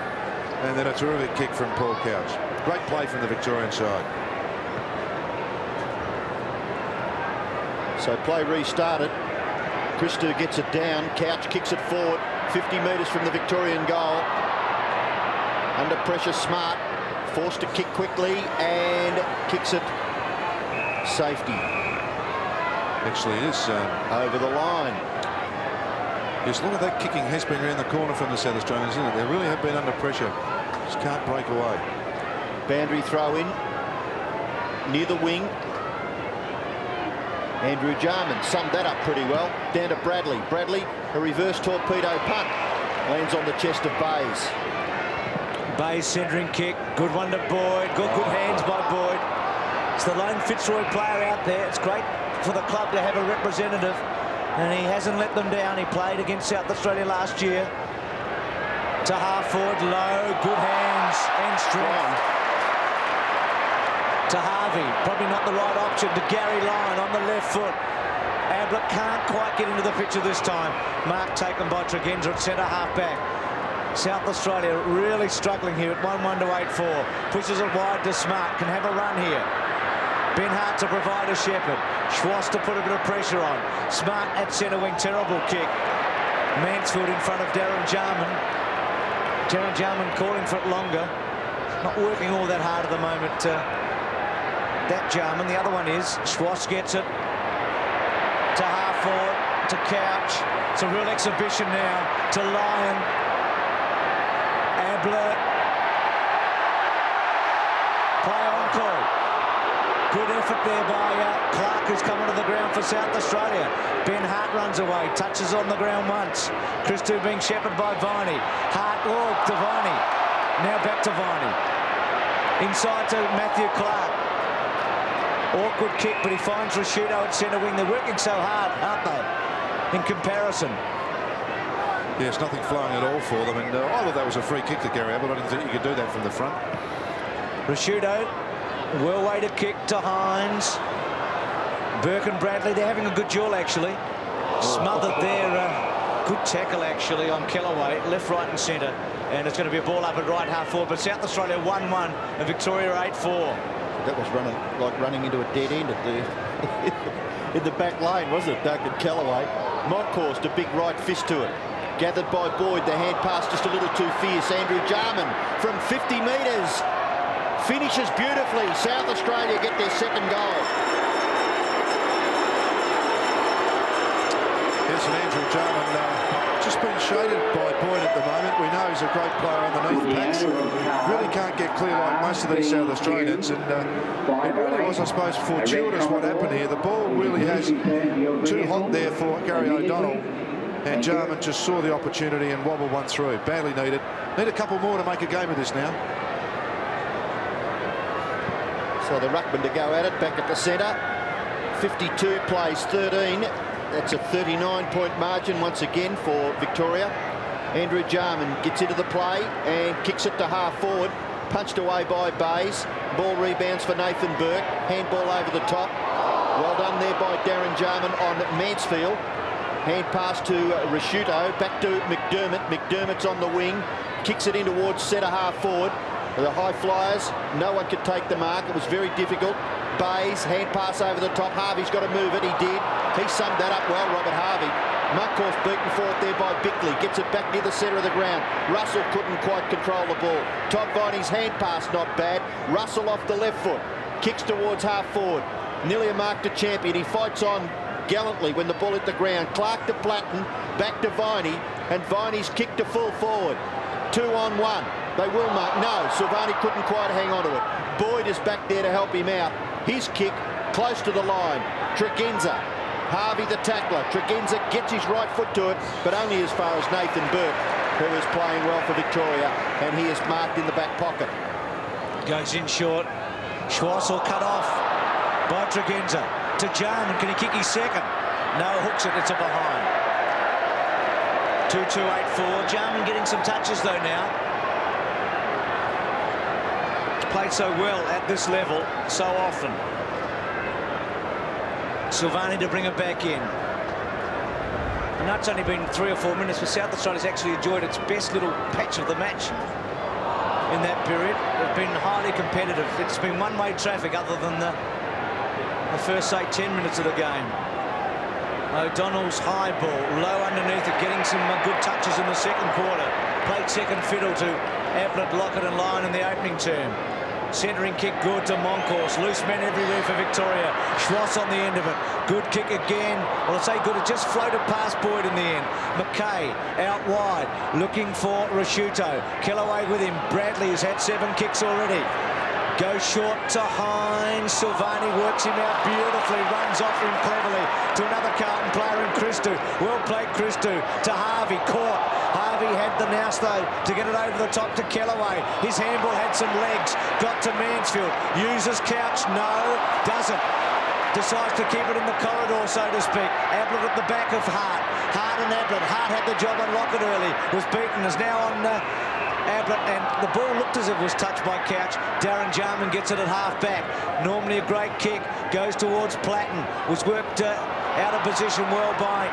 And then a terrific kick from Paul Couch. Great play from the Victorian side. So play restarted. Christou gets it down. Couch kicks it forward. 50 metres from the Victorian goal. Under pressure, Smart. Forced to kick quickly and kicks it. Safety. Actually, it is over the line. Yes, look at that kicking has been around the corner from the South Australians, isn't it? They really have been under pressure. Just can't break away. Boundary throw in. Near the wing. Andrew Jarman summed that up pretty well. Down to Bradley. Bradley, a reverse torpedo punt. Lands on the chest of Bays. Bays centering kick. Good one to Boyd. Good hands by Boyd. It's the lone Fitzroy player out there. It's great for the club to have a representative, and he hasn't let them down. He played against South Australia last year. To half forward, Low. Good hands and strength. To Harvey, probably not the right option. To Gary Lyon on the left foot. Ablett can't quite get into the picture this time. Mark taken by Tregenza at centre half back. South Australia really struggling here at 1-1 to 8-4. Pushes it wide to Smart. Can have a run here. Ben Hart to provide a shepherd. Schwartz to put a bit of pressure on. Smart at centre wing. Terrible kick. Mansfield in front of Darren Jarman. Darren Jarman calling for it longer. Not working all that hard at the moment. That Jarman. The other one is Schwartz gets it to half forward, to Couch. It's a real exhibition now to Lyon. Ablett. Play on call. Good effort there by Clark, who's come onto the ground for South Australia. Ben Hart runs away, touches on the ground once. Christou being shepherded by Viney. Hart, to Viney. Now back to Viney. Inside to Matthew Clark. Awkward kick, but he finds Ricciuto at centre wing. They're working so hard, aren't they, in comparison? Yes, nothing flowing at all for them. And I thought that was a free kick to Gary Ablett. I didn't think you could do that from the front. Ricciuto, well weighted kick to Hines. Burke and Bradley, they're having a good duel, actually. Smothered there. Good tackle, actually, on Kellaway. Left, right and centre. And it's going to be a ball up at right half forward. But South Australia 1-1 and Victoria 8-4. That was running into a dead end at the in the back lane, wasn't it, Duncan Kellaway? Monkhorst, a big right fist to it. Gathered by Boyd, the hand pass just a little too fierce. Andrew Jarman from 50 metres. Finishes beautifully. South Australia get their second goal. Yes, and Andrew Jarman just been shaded by Boyd at the moment. We know he's a great player underneath packs. Really can't get clear like most of these South Australians. And it really was, I suppose, fortuitous what happened here. The ball really has too hot there for Gary O'Donnell. And Jarman just saw the opportunity and wobbled one through. Badly needed. Need a couple more to make a game of this now. So the ruckman to go at it, back at the centre. 52 plays 13. That's a 39-point margin once again for Victoria. Andrew Jarman gets into the play and kicks it to half forward. Punched away by Bays. Ball rebounds for Nathan Burke. Handball over the top. Well done there by Darren Jarman on Mansfield. Hand pass to Ricciuto. Back to McDermott. McDermott's on the wing. Kicks it in towards centre half forward. The high flyers, no one could take the mark. It was very difficult. Bays, hand pass over the top. Harvey's got to move it. He did. He summed that up well, Robert Harvey. Monkhorst beaten for it there by Bickley. Gets it back near the centre of the ground. Russell couldn't quite control the ball. Todd Viney's hand pass not bad. Russell off the left foot. Kicks towards half forward. Nearly a mark to champion. He fights on gallantly when the ball hit the ground. Clark to Platten. Back to Viney. And Viney's kick to full forward. 2-on-1. They will mark. No, Silvani couldn't quite hang on to it. Boyd is back there to help him out. His kick close to the line. Tregenza. Harvey the tackler. Tregenza gets his right foot to it, but only as far as Nathan Burke, who is playing well for Victoria, and he is marked in the back pocket. Goes in short. Schwassel cut off by Tregenza. To Jarman. Can he kick his second? No, hooks it. It's a behind. 2-2-8-4. Jarman getting some touches though now. Played so well at this level so often. Silvani to bring it back in. And that's only been 3 or 4 minutes, but South Australia's actually enjoyed its best little patch of the match in that period. It's been highly competitive. It's been one-way traffic other than the first, say, 10 minutes of the game. O'Donnell's high ball, low underneath it, getting some good touches in the second quarter. Played second fiddle to Ablett, Lockett and Lyon in the opening term. Centering kick good to Monkhorst. Loose men everywhere for Victoria. Schwass on the end of it. Good kick again. Well, I say good. It just floated past Boyd in the end. McKay out wide. Looking for Ricciuto. Kellaway with him. Bradley has had 7 kicks already. Goes short to Hines. Silvani works him out beautifully. Runs off him cleverly to another Carlton player in Christou. Well played Christou to Harvey. Caught. Harvey had the nous though to get it over the top to Kellaway. His handball had some legs. Got to Mansfield. Uses Couch. No. Doesn't. Decides to keep it in the corridor, so to speak. Ablett at the back of Hart. Hart and Ablett. Hart had the job on Lockett early. Was beaten. Is now on Ablett, and the ball looked as if it was touched by Couch. Darren Jarman gets it at half back. Normally a great kick. Goes towards Platten. Was worked out of position well by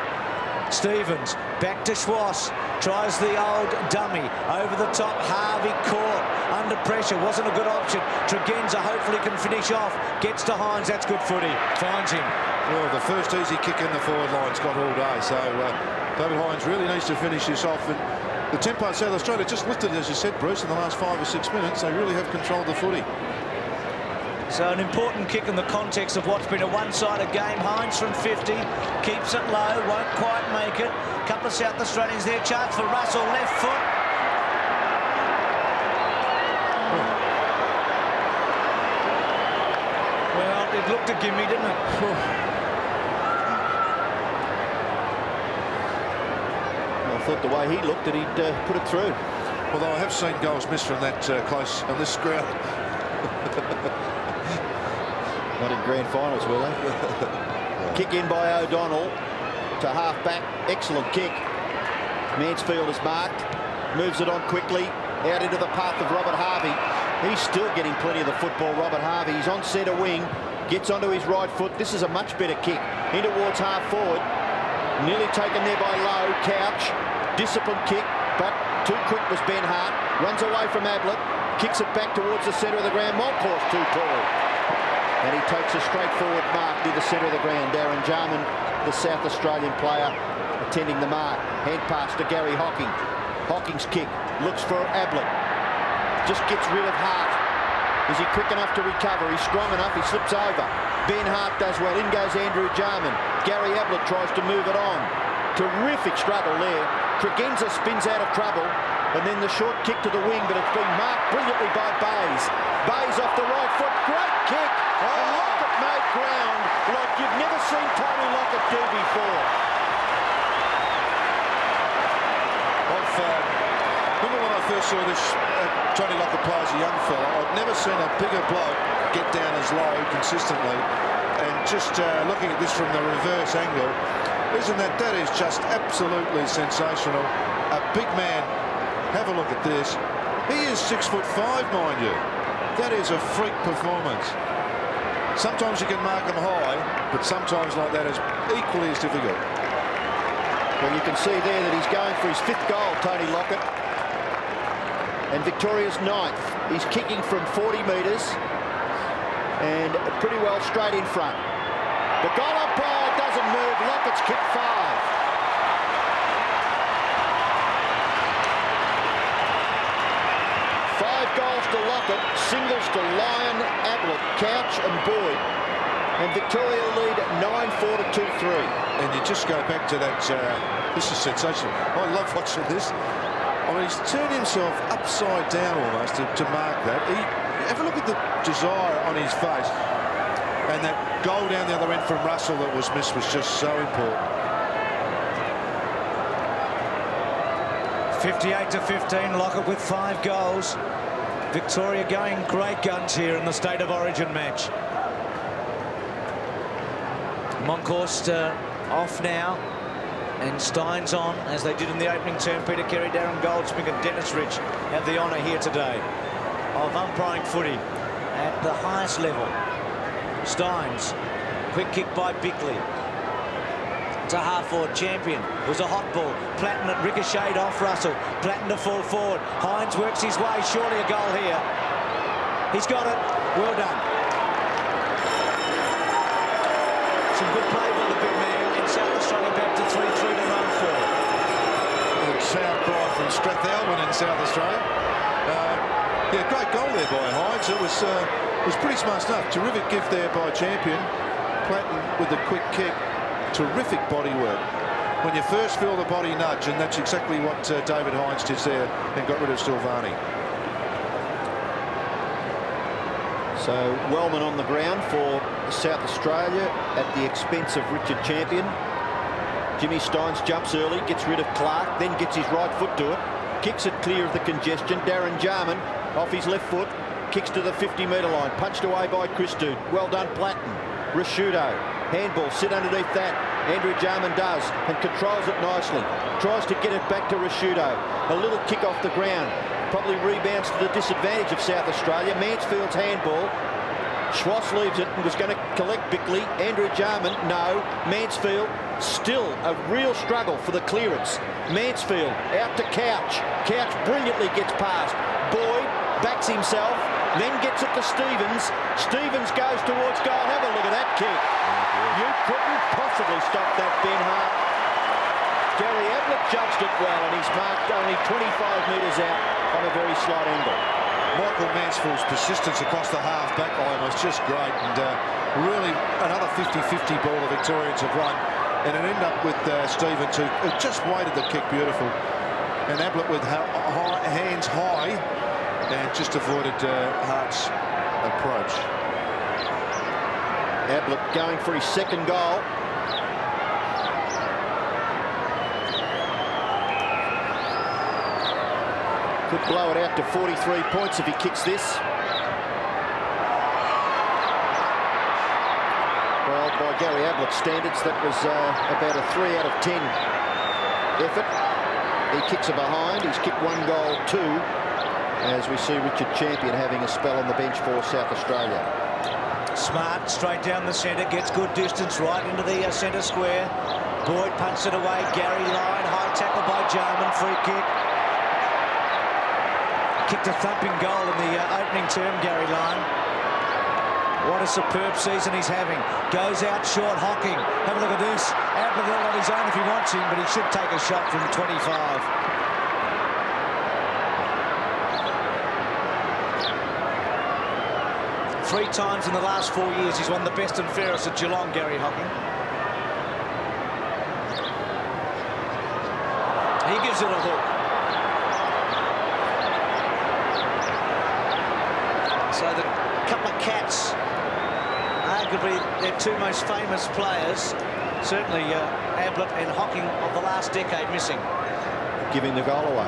Stevens. Back to Schwass. Tries the old dummy. Over the top. Harvey caught. Under pressure. Wasn't a good option. Tregenza hopefully can finish off. Gets to Hines. That's good footy. Finds him. Well, the first easy kick in the forward line's got all day. So David Hines really needs to finish this off. And the tempo of South Australia just lifted, as you said, Bruce, in the last 5 or 6 minutes. They really have controlled the footy. So an important kick in the context of what's been a one-sided game. Hines from 50, keeps it low, won't quite make it. A couple of South Australians there. Chance for Russell, left foot. It looked a gimme, didn't it? I thought the way he looked that he'd put it through. Although I have seen goals missed from that close on this ground. Not in grand finals, were they? Kick in by O'Donnell to half-back. Excellent kick. Mansfield is marked. Moves it on quickly. Out into the path of Robert Harvey. He's still getting plenty of the football, Robert Harvey. He's on centre wing. Gets onto his right foot. This is a much better kick. In towards half forward. Nearly taken there by Lowe. Couch. Disciplined kick. But too quick was Ben Hart. Runs away from Ablett. Kicks it back towards the centre of the ground. Moncourse too tall. And he takes a straightforward mark near the centre of the ground. Darren Jarman, the South Australian player, attending the mark. Hand pass to Gary Hocking. Hocking's kick. Looks for Ablett. Just gets rid of Hart. Is he quick enough to recover? He's strong enough. He slips over. Ben Hart does well. In goes Andrew Jarman. Gary Ablett tries to move it on. Terrific struggle there. Tregenza spins out of trouble. And then the short kick to the wing, but it's been marked brilliantly by Bayes. Bayes off the right foot. Great kick. And Lockett made ground like you've never seen Tony Lockett do before. Remember when I first saw this Tony Lockett play as a young fella, I'd never seen a bigger bloke get down as low consistently. And just looking at this from the reverse angle, that is just absolutely sensational. A big man. Have a look at this. He is 6'5", mind you. That is a freak performance. Sometimes you can mark him high, but sometimes like that is equally as difficult. Well, you can see there that he's going for his 5th goal, Tony Lockett. And Victoria's 9th. He's kicking from 40 metres and pretty well straight in front. The goal umpire doesn't move. Lockett's kicked 5. Goals to Lockett, singles to Lyon, Ablett, Couch and Boyd. And Victoria lead 9-4 to 2-3. And you just go back to that, this is sensational. I love watching this. I mean, he's turned himself upside down almost to mark that. Have a look at the desire on his face. And that goal down the other end from Russell that was missed was just so important. 58 to 15, Lockett with 5 goals. Victoria going great guns here in the State of Origin match. Moncourse off now, and Stein's on, as they did in the opening term. Peter Carey, Darren Goldsmith and Dennis Rich have the honour here today of umpiring footy at the highest level. Steins, quick kick by Bickley. It's a half-forward Champion. It was a hot ball. Platten it ricocheted off Russell. Platten to fall forward. Hines works his way. Surely a goal here. He's got it. Well done. Some good play by the big man. And South Australia back to 3-3 to run for. Good sound cry from Strathalbyn in South Australia. Yeah, great goal there by Hines. It was pretty smart stuff. Terrific gift there by Champion. Platten with the quick kick. Terrific body work. When you first feel the body nudge, and that's exactly what David Hines did there and got rid of Silvani. So Wellman on the ground for South Australia at the expense of Richard Champion. Jimmy Steins jumps early, gets rid of Clark, then gets his right foot to it, kicks it clear of the congestion. Darren Jarman off his left foot, kicks to the 50-metre line, punched away by Christou. Well done, Platten. Rashudo. Handball, sit underneath that. Andrew Jarman does and controls it nicely. Tries to get it back to Rashudo. A little kick off the ground. Probably rebounds to the disadvantage of South Australia. Mansfield's handball. Schwass leaves it and was going to collect Bickley. Andrew Jarman, no. Mansfield, still a real struggle for the clearance. Mansfield out to Couch. Couch brilliantly gets past. Boyd backs himself, then gets it to Stevens. Stevens goes towards goal. Have a look at that kick. You couldn't possibly stop that, Ben Hart. Gary Ablett judged it well, and he's marked only 25 metres out on a very slight angle. Michael Mansfield's persistence across the half-back line was just great, and really another 50-50 ball the Victorians have run, and it ended up with Stevens, who just weighted the kick beautiful, and Ablett with hands high and just avoided Hart's approach. Ablett going for his second goal. Could blow it out to 43 points if he kicks this. Well, by Gary Ablett's standards, that was about a 3 out of 10 effort. He kicks a behind. He's kicked 1 goal, 2, as we see Richard Champion having a spell on the bench for South Australia. Smart straight down the centre, gets good distance right into the centre square. Boyd punts it away. Gary Lyon, high tackle by Jarman, free kick. Kicked a thumping goal in the opening term, Gary Lyon. What a superb season he's having. Goes out short, Hocking. Have a look at this. Ablett on his own if he wants him, but he should take a shot from 25. Three times in the last 4 years he's won the best and fairest at Geelong, Gary Hocking. He gives it a hook. So the couple of Cats, arguably their 2 most famous players, certainly Ablett and Hocking of the last decade, missing. Giving the goal away.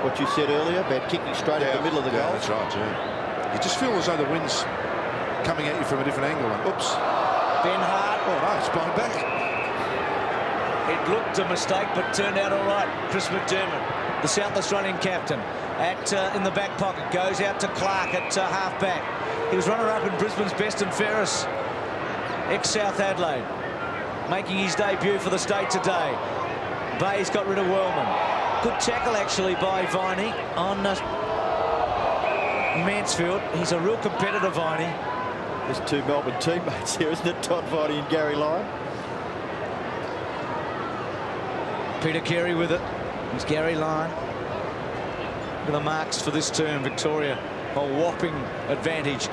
What you said earlier about kicking straight at the middle of the goal. That's right, yeah. You just feel as though the wind's coming at you from a different angle. Oops. Ben Hart. Oh, no, it's blown back. It looked a mistake, but turned out all right. Chris McDermott, the South Australian captain, in the back pocket, goes out to Clark at half-back. He was runner-up in Brisbane's best and fairest, ex-South Adelaide, making his debut for the state today. Bayes got rid of Wellman. Good tackle, actually, by Viney on Mansfield. He's a real competitor, Viney. There's 2 Melbourne teammates here, isn't it? Todd Viney and Gary Lyon. Peter Carey with it. It's Gary Lyon. Look at the marks for this term. Victoria, a whopping advantage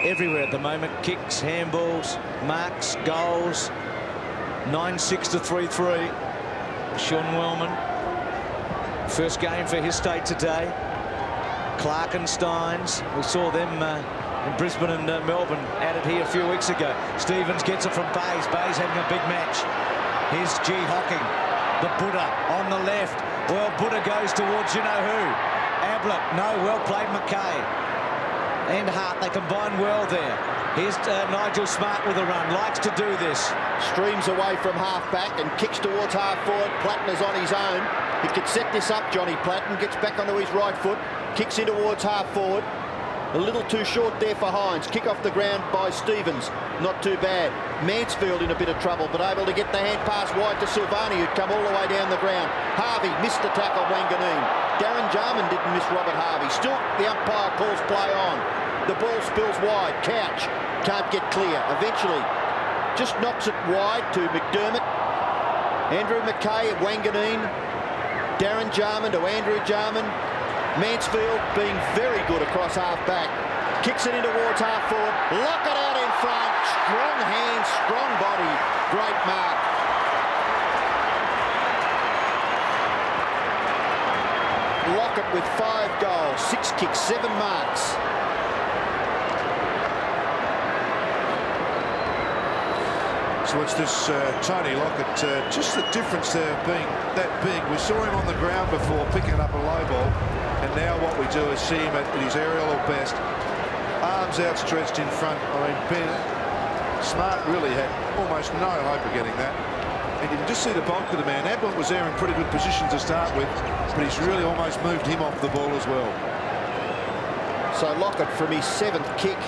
everywhere at the moment. Kicks, handballs, marks, goals. 9-6 to 3-3. Sean Wellman. First game for his state today. Clark and Steins. We saw them in Brisbane and Melbourne added here a few weeks ago. Stevens gets it from Bayes. Bayes having a big match. Here's G. Hocking. The Buddha on the left. Well, Buddha goes towards you-know-who. Ablett. No, well played McKay. And Hart, they combine well there. Here's Nigel Smart with a run. Likes to do this. Streams away from half-back and kicks towards half-forward. Platten is on his own. He could set this up, Johnny Platten. Gets back onto his right foot. Kicks in towards half-forward. A little too short there for Hines. Kick off the ground by Stevens. Not too bad. Mansfield in a bit of trouble, but able to get the hand pass wide to Silvani, who'd come all the way down the ground. Harvey missed the tackle, Wanganeen. Darren Jarman didn't miss Robert Harvey. Still, the umpire calls play on. The ball spills wide. Couch can't get clear. Eventually, just knocks it wide to McDermott. Andrew McKay at Wanganeen. Darren Jarman to Andrew Jarman. Mansfield being very good across half-back. Kicks it in towards half-forward. Lockett out in front. Strong hands, strong body. Great mark. Lockett with 5 goals, 6 kicks, 7 marks. So it's this Tony Lockett, just the difference there being that big. We saw him on the ground before picking up a low ball, and now what we do is see him at his aerial or best. Arms outstretched in front. I mean, Ben Smart really had almost no hope of getting that. And you can just see the bulk of the man. Ablett was there in pretty good position to start with, but he's really almost moved him off the ball as well. So Lockett, from his 7th kick,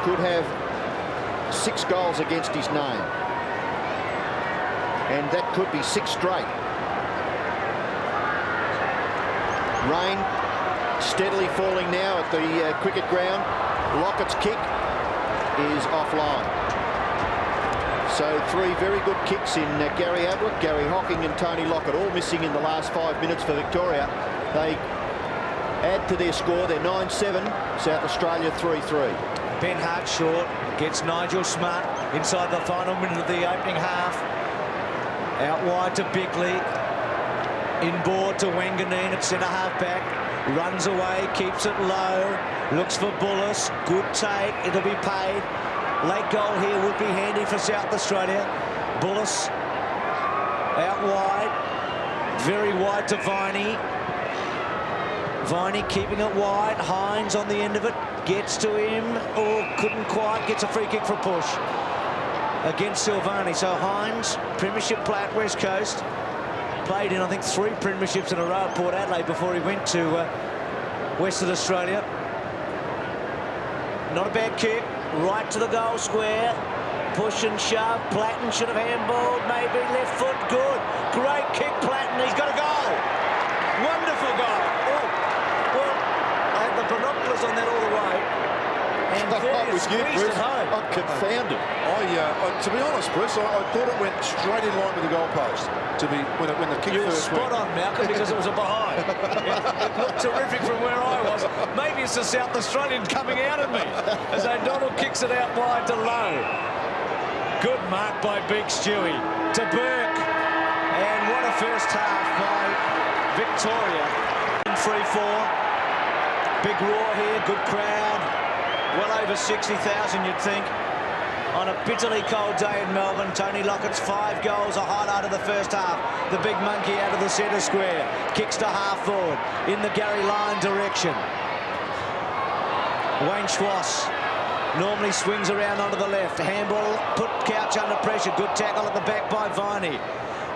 could have 6 goals against his name. And that could be 6 straight. Rain steadily falling now at the cricket ground. Lockett's kick is offline. So 3 very good kicks in Gary Ablett, Gary Hocking and Tony Lockett, all missing in the last 5 minutes for Victoria. They add to their score. They're 9-7, South Australia 3-3. Ben Hart short, gets Nigel Smart inside the final minute of the opening half. Out wide to Bickley. Inboard to Wanganeen at centre half-back. Runs away, keeps it low. Looks for Bullis. Good take, it'll be paid. Late goal here would be handy for South Australia. Bullis out wide, very wide to Viney. Viney keeping it wide. Hines on the end of it, gets to him, or couldn't quite, gets a free kick for a push against Silvani. So Hines, Premiership player at West Coast, played in I think 3 premierships in a row at Port Adelaide before he went to Western Australia. Not a bad kick, right to the goal square. Push and shove. Platten should have handballed, maybe left foot, good. Great kick, Platten, he's got a goal. Wonderful goal. Oh, well, I had the binoculars on that all the way. And there was you, squeezed it Bruce. home. I'm confounded. To be honest, Bruce, I thought it went straight in line with the goalpost. To be when the kick You were first spot went. on, Malcolm, because it was a behind. It looked terrific from where I was. Maybe it's the South Australian coming out at me as O'Donnell kicks it out wide to Lowe. Good mark by Big Stewie to Burke. And what a first half by Victoria. 3-4. Big roar here, good crowd. Well over 60,000, you'd think. On a bitterly cold day in Melbourne, Tony Lockett's 5 goals, a highlight of the first half. The big monkey out of the centre square, kicks to half forward in the Gary Lyon direction. Wayne Schwass normally swings around onto the left. Handball, put Couch under pressure. Good tackle at the back by Viney.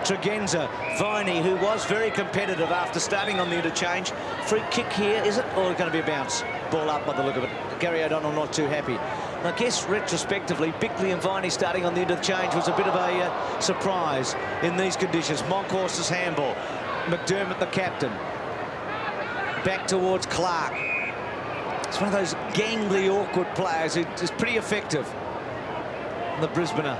Tregenza, Viney, who was very competitive after starting on the interchange. Free kick here, is it? Or going to be a bounce? Ball up by the look of it. Gary O'Donnell not too happy. I guess retrospectively, Bickley and Viney starting on the interchange was a bit of a surprise in these conditions. Monkhorst's handball. McDermott, the captain. Back towards Clark. It's one of those gangly, awkward players who is pretty effective. The Brisbaner,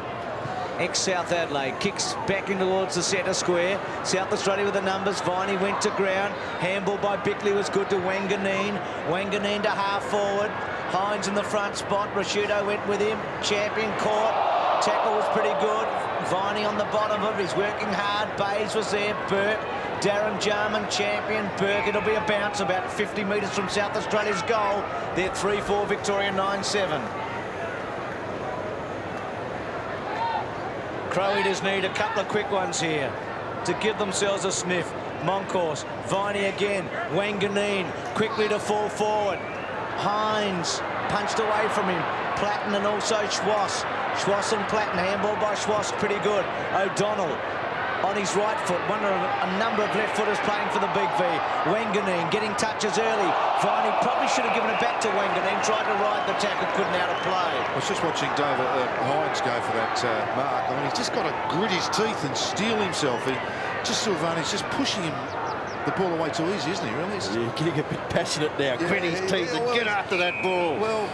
ex-South Adelaide, kicks back in towards the centre square. South Australia with the numbers. Viney went to ground. Handball by Bickley was good to Wanganeen. Wanganeen to half forward. Hines in the front spot. Rashudo went with him. Champion caught. Tackle was pretty good. Viney on the bottom of it. He's working hard. Bayes was there. Burke. Darren Jarman, Champion. Burke. It'll be a bounce about 50 metres from South Australia's goal. They're 3-4, Victoria 9-7. Crow Eaters need a couple of quick ones here to give themselves a sniff. Monkhorst, Viney again. Wanganeen quickly to fall forward. Hines punched away from him. Platten and also Schwass. Schwass and Platten. Handball by Schwass, pretty good. O'Donnell on his right foot. One of a number of left footers playing for the Big V. Wanganeen getting touches early. Viney probably should have given it back to Wanganeen. Tried to ride the tackle, couldn't out of play. I was just watching David Hines go for that mark. I mean, he's just got to grit his teeth and steel himself. Silvani's just pushing him the ball away too easy, isn't he, really? Yeah, getting a bit passionate now. Grit his teeth and get after that ball. Well,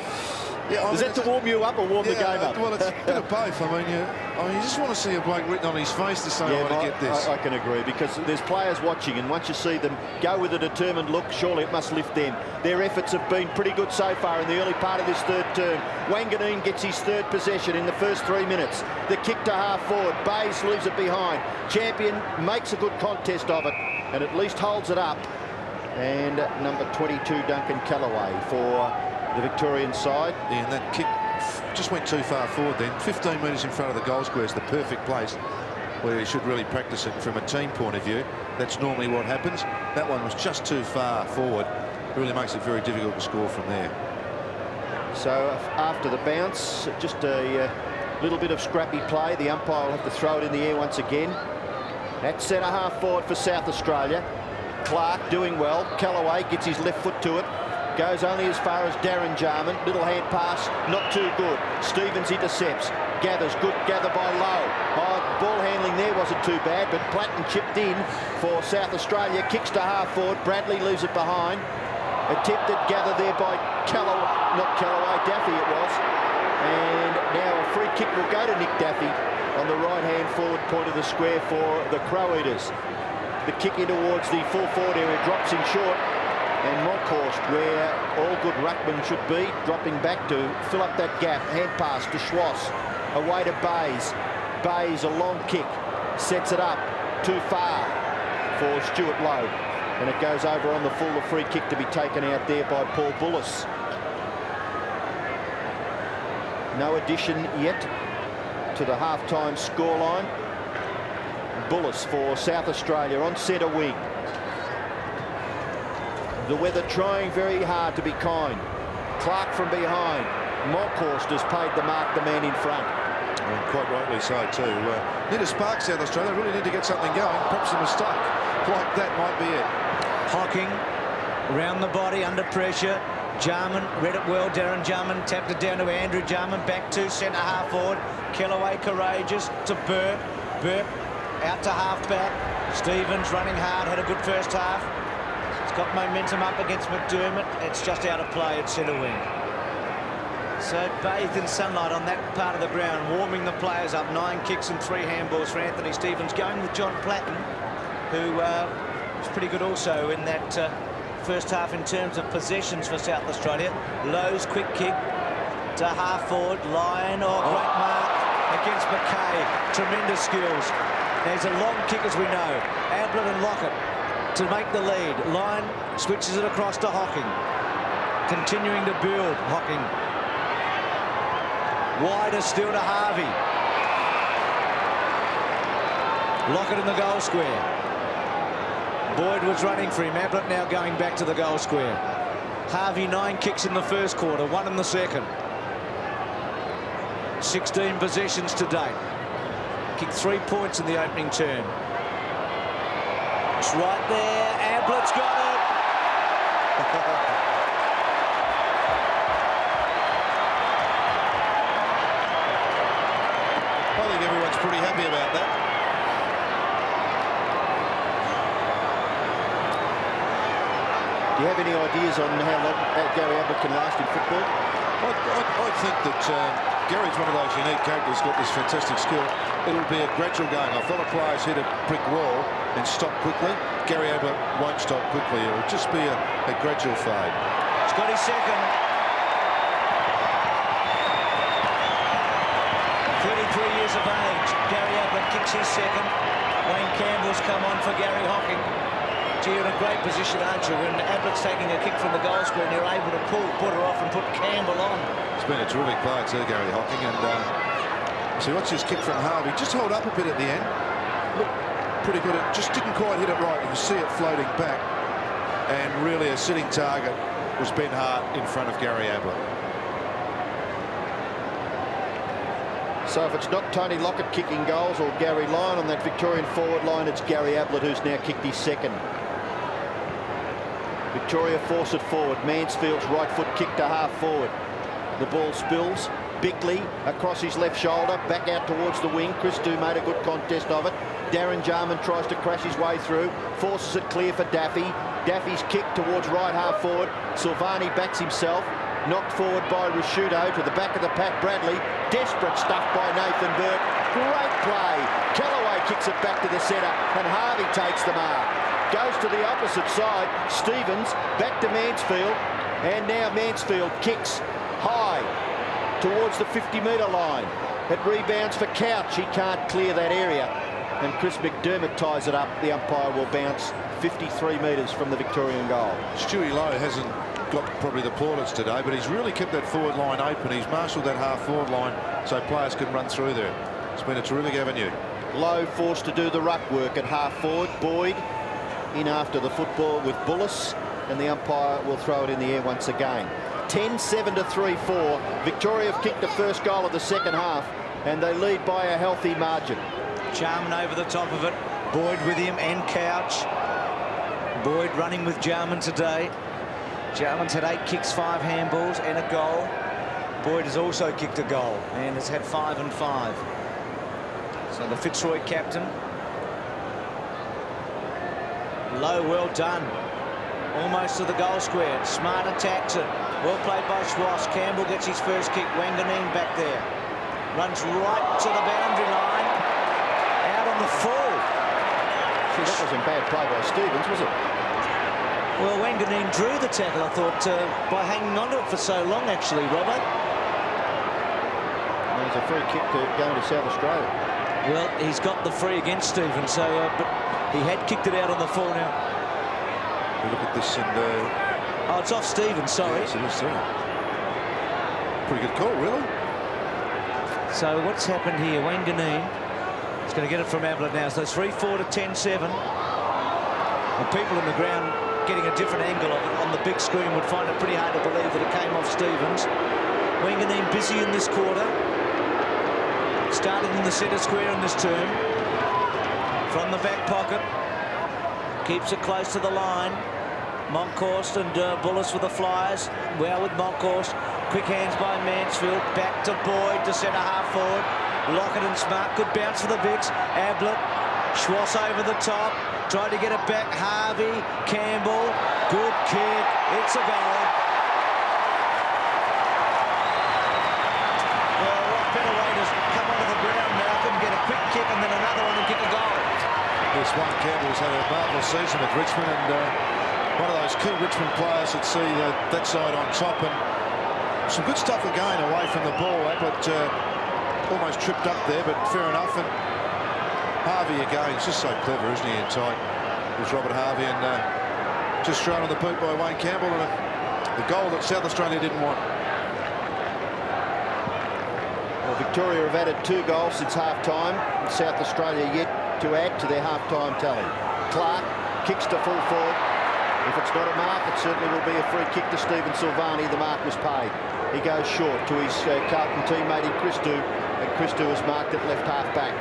yeah, is that to warm you up or warm the game up? Well, it's a bit of both. I mean, you just want to see a bloke written on his face to say, I want to get this. I can agree, because there's players watching, and once you see them go with a determined look, surely it must lift them. Their efforts have been pretty good so far in the early part of this third term. Wanganeen gets his 3rd possession in the first 3 minutes. The kick to half forward. Bayes leaves it behind. Champion makes a good contest of it and at least holds it up. And number 22, Duncan Callaway, for the Victorian side. Yeah, and that kick just went too far forward then. 15 metres in front of the goal square is the perfect place where you should really practice it from a team point of view. That's normally what happens. That one was just too far forward. It really makes it very difficult to score from there. So after the bounce, just a little bit of scrappy play. The umpire will have to throw it in the air once again. At centre half forward for South Australia. Clark doing well. Callaway gets his left foot to it. Goes only as far as Darren Jarman. Little hand pass, not too good. Stevens intercepts. Gathers, good gather by Lowe. Ball handling there wasn't too bad, but Platten chipped in for South Australia. Kicks to half forward. Bradley leaves it behind. Attempted gather there by Daffy it was. And now a free kick will go to Nick Daffy on the right-hand forward point of the square for the Crow Eaters. The kick in towards the full forward area drops in short. And Monkhorst, where all good ruckmen should be, dropping back to fill up that gap. Hand pass to Schwass. Away to Bayes. Bayes, a long kick. Sets it up. Too far for Stuart Lowe. And it goes over on the full. The free kick to be taken out there by Paul Bullis. No addition yet to the half-time scoreline. Bullis for South Australia on centre wing. The weather trying very hard to be kind. Clark from behind. Monkhorst has paid the mark, the man in front. And quite rightly so too. Need a spark, South Australia. Really need to get something going. Perhaps a mistake like that might be it. Hocking around the body under pressure. Jarman read it well. Darren Jarman tapped it down to Andrew Jarman. Back to centre half forward. Kellaway courageous to Burke. Burke out to half back. Stevens running hard. Had a good first half. He's got momentum up against McDermott. It's just out of play at centre wing. So bathed in sunlight on that part of the ground, warming the players up. 9 kicks and 3 handballs for Anthony Stevens. Going with John Platten, who was pretty good also in that first half in terms of possessions for South Australia. Lowe's quick kick to half forward. Lyon, great mark against McKay. Tremendous skills. There's a long kick, as we know. Ablett and Lockett to make the lead. Lyon switches it across to Hocking. Continuing to build, Hocking. Wider still to Harvey. Lockett in the goal square. Boyd was running for him. Ablett now going back to the goal square. Harvey 9 kicks in the first quarter, 1 in the second. 16 possessions to date. Kicked 3 points in the opening term. It's right there. Ablett's got it. I think everyone's pretty happy about that. Do you have any ideas on how long Gary Ablett can last in football? I think that Gary's one of those unique characters, got this fantastic skill. It'll be a gradual going off. A lot of players hit a brick wall and stop quickly. Gary Ablett won't stop quickly. It'll just be a gradual fade. He's got his second. 33 years of age. Gary Ablett kicks his second. Wayne Campbell's come on for Gary Hocking. Gee, you're in a great position, aren't you? When Ablett's taking a kick from the goal square and you're able to put her off and put Campbell on. It's been a terrific play too, Gary Hocking. And so watch this kick from Harvey. Just hold up a bit at the end. Look pretty good. It just didn't quite hit it right. You can see it floating back. And really a sitting target was Ben Hart in front of Gary Ablett. So if it's not Tony Lockett kicking goals or Gary Lyon on that Victorian forward line, it's Gary Ablett who's now kicked his second. Victoria force it forward. Mansfield's right foot kick to half forward. The ball spills. Bickley across his left shoulder, back out towards the wing. Chris Dew made a good contest of it. Darren Jarman tries to crash his way through, forces it clear for Daffy. Daffy's kick towards right half forward. Silvani backs himself. Knocked forward by Rashudo to the back of the pack. Bradley, desperate stuff by Nathan Burke. Great play. Kellaway kicks it back to the centre and Harvey takes the mark. Goes to the opposite side. Stevens back to Mansfield, and now Mansfield kicks high towards the 50-metre line. It rebounds for Couch. He can't clear that area, and Chris McDermott ties it up. The umpire will bounce 53 metres from the Victorian goal. Stewie Lowe hasn't got probably the plaudits today, but he's really kept that forward line open. He's marshalled that half forward line so players can run through there. It's been a terrific avenue. Lowe forced to do the ruck work at half forward. Boyd in after the football with Bullis, and the umpire will throw it in the air once again. 10-7 to 3-4. Victoria have kicked the first goal of the second half, and they lead by a healthy margin. Jarman over the top of it. Boyd with him and Couch. Boyd running with Jarman today. Jarman's had 8 kicks, 5 handballs and a goal. Boyd has also kicked a goal and has had 5 and 5. So the Fitzroy captain. Low, well done. Almost to the goal square. Smart attacks it. Well played by Schwass. Campbell gets his first kick. Wanganeen back there. Runs right to the boundary line. Out on the full. That wasn't bad play by Stevens, was it? Well, Wanganeen drew the tackle, I thought, by hanging on to it for so long, actually, Robert. There's a free kick going to South Australia. Well, he's got the free against Stevens, so but he had kicked it out on the full now. We look at this and... Oh, it's off Stevens, sorry. Yes, it is, sorry. Pretty good call, really. So what's happened here? Wanganeen is going to get it from Ablett now. So 3-4 to 10-7. The people in the ground getting a different angle of it on the big screen would find it pretty hard to believe that it came off Stevens. Wanganeen busy in this quarter. Started in the centre square in this term. From the back pocket. Keeps it close to the line. Monkhorst and Bullis with the flyers. Well with Monkhorst. Quick hands by Mansfield. Back to Boyd to centre half forward. Lockett and Smart. Good bounce for the Vicks. Ablett. Schwass over the top. Tried to get it back. Harvey. Campbell. Good kick. It's a goal. Well, what better way to come onto the ground, Malcolm, get a quick kick and then another one and kick a goal. Yes, Wayne Campbell's had a marvellous season with Richmond, and one of those key Richmond players that see that side on top, and some good stuff again away from the ball. Ablett almost tripped up there, but fair enough. And Harvey again, he's just so clever, isn't he, in tight? It was Robert Harvey, and just thrown on the boot by Wayne Campbell, and the goal that South Australia didn't want. Well, Victoria have added 2 goals since half-time. South Australia yet to add to their half-time tally. Clark kicks to full forward. If it's not a mark, it certainly will be a free kick to Stephen Silvani. The mark was paid. He goes short to his Carlton teammate in Christou, and Christou is marked at left half-back.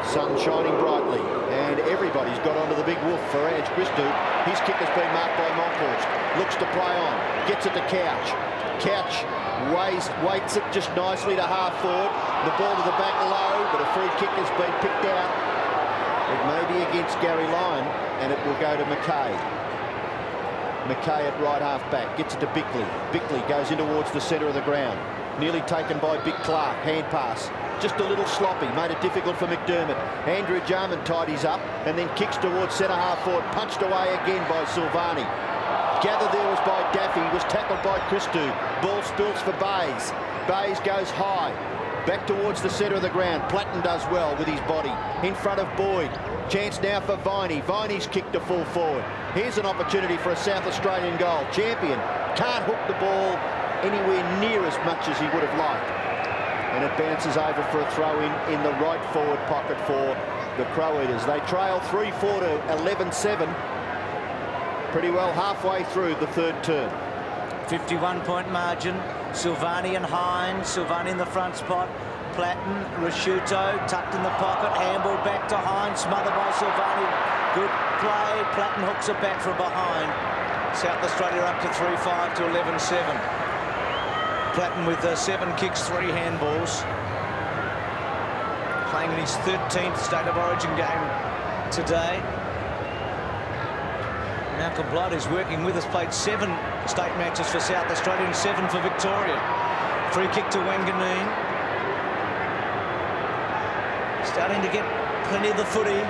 Sun shining brightly, and everybody's got onto the big wolf for Ange Christou. His kick has been marked by Monkhorst. Looks to play on. Gets it to Couch. Couch waits it just nicely to half forward. The ball to the back low, but a free kick has been picked out. It may be against Gary Lyon, and it will go to McKay. McKay at right half back. Gets it to Bickley. Bickley goes in towards the centre of the ground. Nearly taken by Big Clark. Hand pass. Just a little sloppy. Made it difficult for McDermott. Andrew Jarman tidies up and then kicks towards centre half forward. Punched away again by Silvani. Gathered there was by Daffy. Was tackled by Christou. Ball spills for Bayes. Bayes goes high. Back towards the centre of the ground. Platten does well with his body. In front of Boyd. Chance now for Viney. Viney's kick to full forward. Here's an opportunity for a South Australian goal. Champion can't hook the ball anywhere near as much as he would have liked. And it bounces over for a throw-in the right forward pocket for the Crow Eaters. They trail 3-4 to 11-7. Pretty well halfway through the third term. 51-point margin. Silvani and Hines. Silvani in the front spot. Platten, Rasciuto tucked in the pocket. Handball back to Hines. Smothered by Silvani. Good play. Platten hooks it back from behind. South Australia up to 3-5 to 11-7. Platten with 7 kicks, 3 handballs. Playing in his 13th State of Origin game today. Malcolm Blight, who's working with us, played 7 state matches for South Australia and 7 for Victoria. Free kick to Wanganeen. Starting to get plenty of the footy.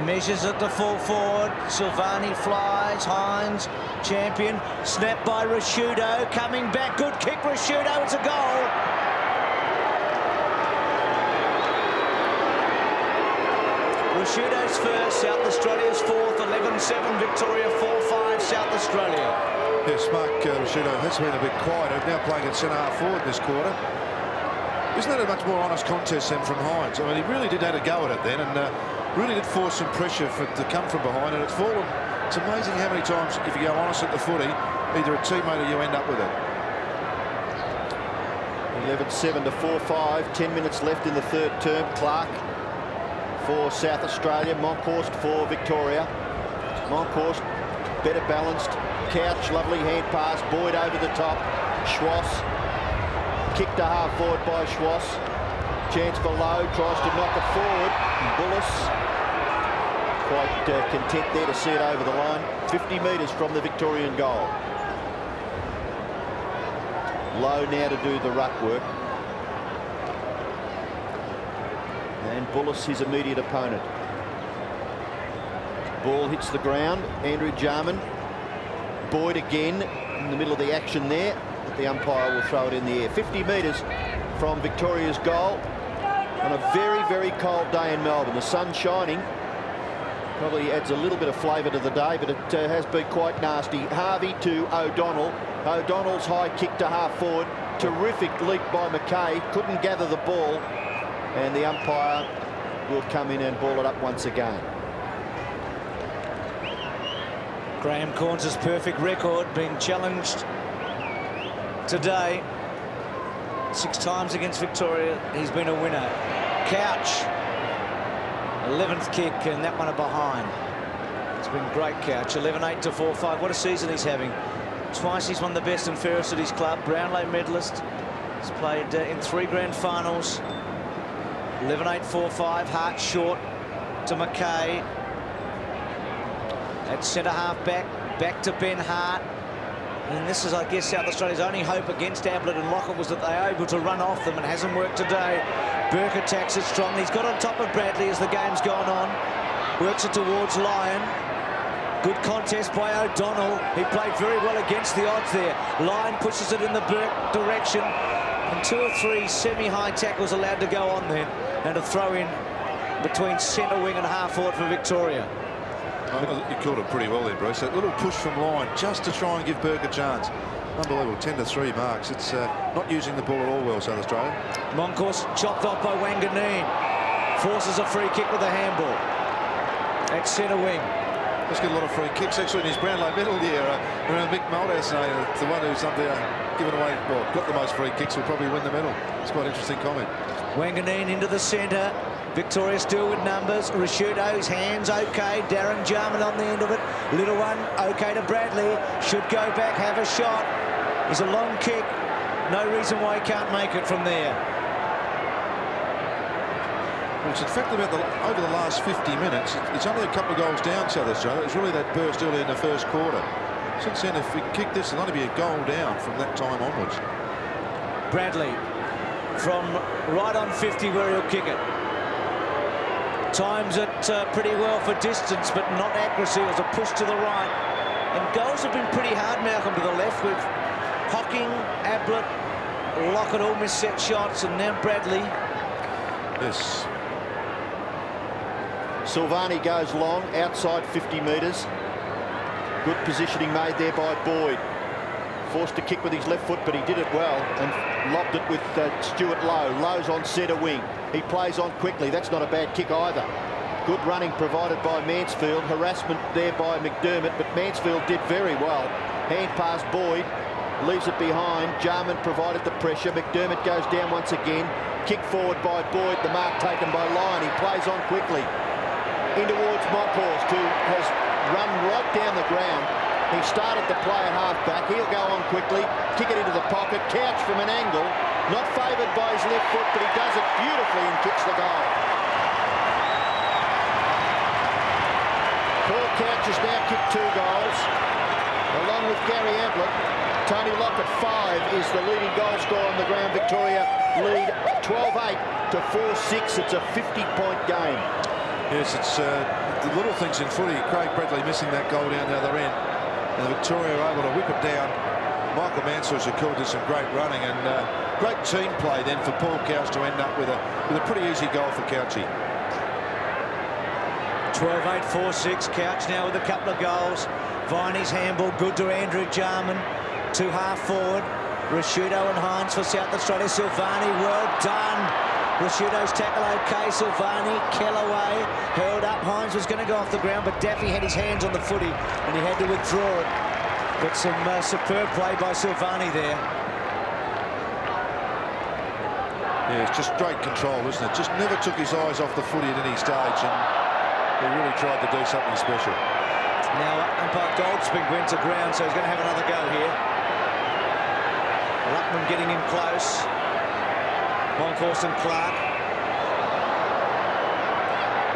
Measures it to full forward. Silvani flies. Hines, Champion. Snap by Rasciuto. Coming back. Good kick, Rasciuto. It's a goal. Rasciuto's first. South Australia's fourth. 11-7. Victoria 4-5. South Australia. Yes, Mark Rasciuto has been a bit quieter. Now playing at centre half forward this quarter. Isn't that a much more honest contest than from Hines? I mean, he really did have a go at it then, and really did force some pressure to come from behind, and it's fallen. It's amazing how many times, if you go honest at the footy, either a teammate or you end up with it. 11-7 to 4-5. 10 minutes left in the third term. Clark for South Australia. Monkhorst for Victoria. Monkhorst better balanced. Couch, lovely hand pass. Boyd over the top. Schwass. Kick to half forward by Schwass. Chance for Lowe. Tries to knock it forward. Bullis quite content there to see it over the line. 50 metres from the Victorian goal. Lowe now to do the ruck work. And Bullis his immediate opponent. Ball hits the ground. Andrew Jarman. Boyd again in the middle of the action there. But the umpire will throw it in the air. 50 metres from Victoria's goal on a very, very cold day in Melbourne. The sun shining. Probably adds a little bit of flavour to the day, but it has been quite nasty. Harvey to O'Donnell. O'Donnell's high kick to half forward. Terrific leap by McKay. Couldn't gather the ball. And the umpire will come in and ball it up once again. Graham Corns' perfect record being challenged today. 6 times against Victoria, he's been a winner. Couch, 11th kick, and that one a behind. It's been great, Couch. 11-8 to 4-5. What a season he's having. Twice he's won the best and fairest at his club. Brownlow medalist. He's played in 3 grand finals. 11-8, 4-5. Hart short to McKay. At centre half back to Ben Hart. And this is, I guess, South Australia's only hope against Ablett and Lockett was that they were able to run off them, and it hasn't worked today. Burke attacks it strongly. He's got on top of Bradley as the game's gone on. Works it towards Lyon. Good contest by O'Donnell. He played very well against the odds there. Lyon pushes it in the Burke direction. And 2 or 3 semi-high tackles allowed to go on then. And a throw in between centre wing and half forward for Victoria. You called it pretty well there, Bruce. That little push from Lyon just to try and give Burke a chance. Unbelievable, 10-3 marks. It's not using the ball at all well, South Australia. Moncourse chopped off by Wanganeen. Forces a free kick with a handball. At centre wing. Let's get a lot of free kicks actually in his Brownlow medal here. Around Mick Malthouse, the one who's up there giving away, well, got the most free kicks will probably win the medal. It's quite an interesting comment. Wanganeen into the centre. Victoria still with numbers. Rashuto's hands okay. Darren Jarman on the end of it. Little one okay to Bradley. Should go back, have a shot. It's a long kick. No reason why he can't make it from there. Well, it's in fact about over the last 50 minutes, it's only a couple of goals down, South Australia. It was really that burst early in the first quarter. Since then, if we kick this, it'll only be a goal down from that time onwards. Bradley from right on 50 where he'll kick it. Times it pretty well for distance, but not accuracy. It was a push to the right. And goals have been pretty hard, Malcolm, to the left with Hocking, Ablett, Lockett all missed set shots, and now Bradley. Yes. Silvani goes long, outside 50 metres. Good positioning made there by Boyd. Forced to kick with his left foot, but he did it well and lobbed it with Stuart Lowe. Lowe's on centre wing. He plays on quickly. That's not a bad kick either. Good running provided by Mansfield. Harassment there by McDermott, but Mansfield did very well. Hand pass Boyd. Leaves it behind. Jarman provided the pressure. McDermott goes down once again. Kick forward by Boyd. The mark taken by Lyon. He plays on quickly. In towards Moncourse, who has run right down the ground. He started to play at half-back. He'll go on quickly, kick it into the pocket. Couch from an angle. Not favoured by his left foot, but he does it beautifully and kicks the goal. Paul Couch has now kicked 2 goals, along with Gary Ablett. Tony Lockett, 5, is the leading goal scorer on the ground. Victoria lead 12-8 to 4-6. It's a 50-point game. Yes, it's the little things in footy. Craig Bradley missing that goal down the other end. And Victoria are able to whip it down. Michael Mansfield did some great running and great team play then for Paul Couch to end up with a pretty easy goal for Couchy. 12-8, 4-6. Couch now with a couple of goals. Viney's handball good to Andrew Jarman. 2 half forward. Rashuto and Hines for South Australia. Silvani, well done. Rashuto's tackle okay. Silvani, Kellaway held up. Hines was going to go off the ground, but Daffy had his hands on the footy and he had to withdraw it. But some superb play by Silvani there. Yeah, it's just great control, isn't it? Just never took his eyes off the footy at any stage, and he really tried to do something special. Now umpire Goldspink went to ground, so he's going to have another go here. Ruckman getting in close. Moncourse and Clark.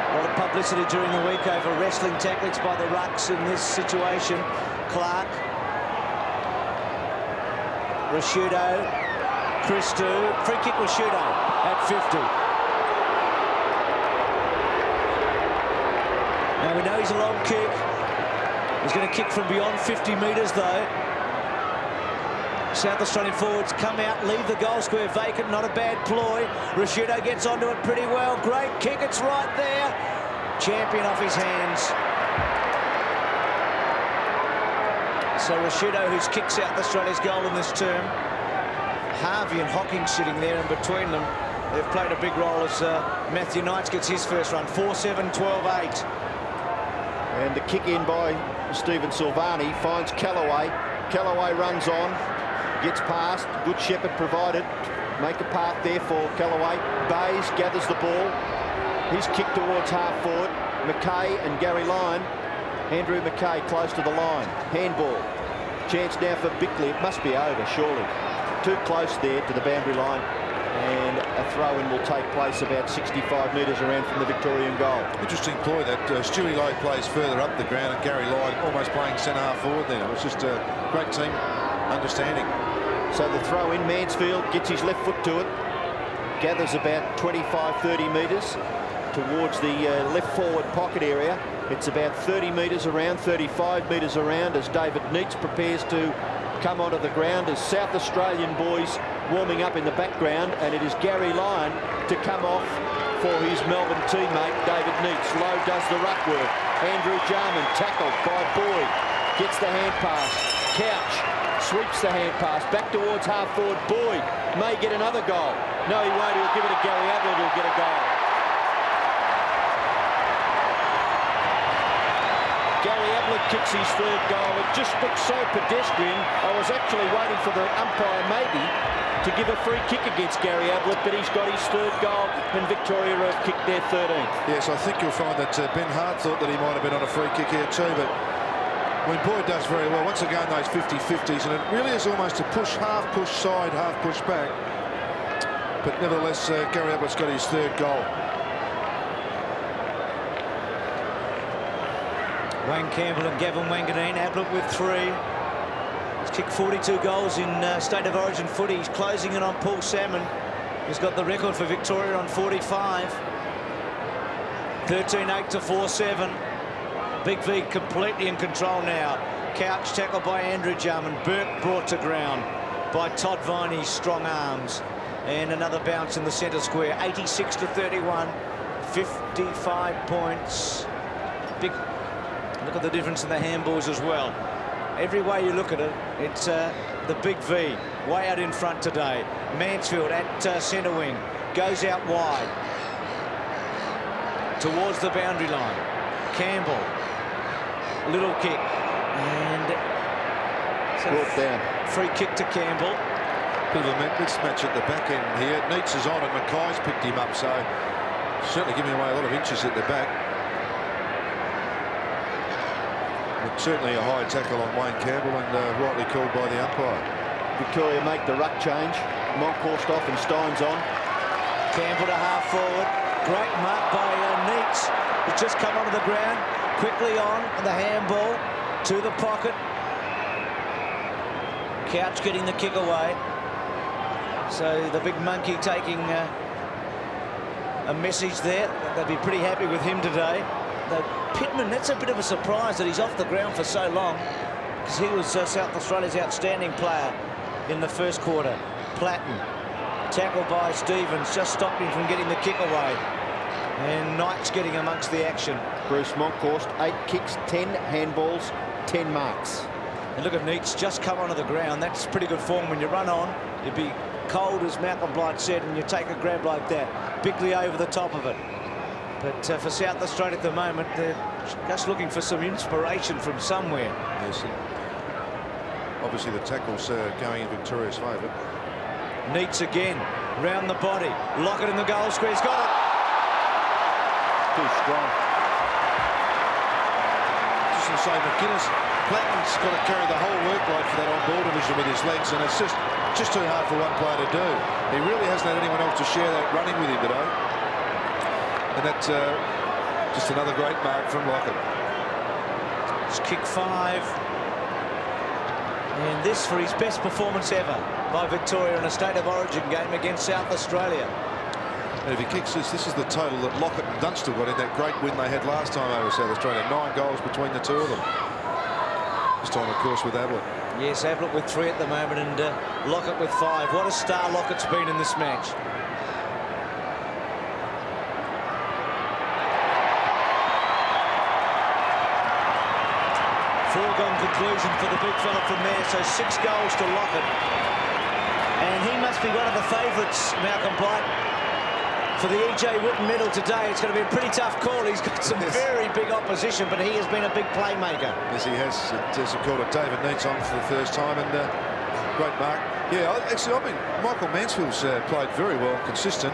A lot of publicity during the week over wrestling tactics by the Rucks in this situation. Clark. Rashuto. Christou. Free kick Rashuto at 50. Now we know he's a long kick. He's going to kick from beyond 50 metres though. South Australian forwards come out, leave the goal square vacant. Not a bad ploy. Rashuto gets onto it pretty well. Great kick, it's right there. champion off his hands. So Rashido, who's kicked South Australia's goal in this term. Harvey and Hocking sitting there, and between them, they've played a big role as Matthew Knights gets his first run. 4-7, 12-8. And the kick in by Stephen Silvani finds Callaway. Callaway runs on, gets past. Good Shepherd provided. Make a path there for Callaway. Bayes gathers the ball. He's kicked towards half forward. McKay and Gary Lyon. Andrew McKay close to the line. Handball. Chance now for Bickley. It must be over, surely. Too close there to the boundary line. And a throw-in will take place about 65 metres around from the Victorian goal. Interesting ploy that Stewie Lowe plays further up the ground and Gary Lyon almost playing centre-half forward there. It was just a great team understanding. So the throw-in, Mansfield gets his left foot to it. Gathers about 25-30 metres towards the left forward pocket area. It's about 30 metres around, 35 metres around as David Neitz prepares to come onto the ground as South Australian boys warming up in the background, and it is Gary Lyon to come off for his Melbourne teammate David Neitz. Lowe does the ruck work. Andrew Jarman tackled by Boyd. Gets the hand pass. Couch sweeps the hand pass back towards half forward. Boyd may get another goal. No, he won't. He'll give it to Gary Ablett, who'll get a goal. Gary Ablett kicks his third goal. It just looked so pedestrian. I was actually waiting for the umpire maybe to give a free kick against Gary Ablett, but he's got his third goal and Victoria have kicked their 13th. Yes, I think you'll find that Ben Hart thought that he might have been on a free kick here too, but when Boyd does very well, once again those 50-50s, and it really is almost a push, half push side, half push back. But nevertheless, Gary Ablett's got his third goal. Wayne Campbell and Gavin Wanganeen. Ablett with 3. He's kicked 42 goals in State of Origin footy. He's closing in on Paul Salmon. He's got the record for Victoria on 45. 13-8 to 4-7. Big V completely in control now. Couch tackled by Andrew Jarman. Burke brought to ground by Todd Viney's strong arms. And another bounce in the centre square. 86 to 31. 55 points. Big. Look at the difference in the handballs as well. Every way you look at it, it's the big V way out in front today. Mansfield at centre wing goes out wide towards the boundary line. Campbell, little kick, and brought down. Free kick to Campbell. Bit of a mismatch at the back end here. Neitz is on and Mackay's picked him up, so certainly giving away a lot of inches at the back. But certainly a high tackle on Wayne Campbell and rightly called by the umpire. Victoria make the ruck change. Monkhorst off and Steins on. Campbell to half forward. Great mark by Neitz. He's just come onto the ground. Quickly on the handball to the pocket. Couch getting the kick away. So the big monkey taking a message there. They'll be pretty happy with him today. Pittman, that's a bit of a surprise that he's off the ground for so long, because he was South Australia's outstanding player in the first quarter. Platten, tackled by Stevens, just stopped him from getting the kick away. And Knights getting amongst the action. Bruce Monkhorst, 8 kicks, 10 handballs, 10 marks. And look at Neitz just come onto the ground. That's pretty good form. When you run on, you'd be cold, as Malcolm Blight said, and you take a grab like that. Bickley over the top of it. But for South Australia at the moment, they're just looking for some inspiration from somewhere. Yes. Obviously, the tackle's going in Victoria's favour. Neitz again, round the body. Lockett in the goal square. He's got it. Too strong. Just to say, McGuinness, Platten's got to carry the whole workload for that on-ball division with his legs, and it's just too hard for one player to do. He really hasn't had anyone else to share that running with him today. And that's just another great mark from Lockett. It's kick 5. And this for his best performance ever by Victoria in a State of Origin game against South Australia. And if he kicks this is the total that Lockett and Dunstall got in that great win they had last time over South Australia. 9 goals between the two of them. This time, of course, with Ablett. Yes, Ablett with 3 at the moment, and Lockett with 5. What a star Lockett's been in this match. Foregone conclusion for the big fella from there. So 6 goals to Lockett. And he must be one of the favourites, Malcolm Blight, for the E.J. Whitten medal today. It's going to be a pretty tough call. He's got some very big opposition, but he has been a big playmaker. Yes, he has. As called it, David Neitz on for the first time, and great mark. Yeah, actually, Michael Mansfield's played very well, consistent.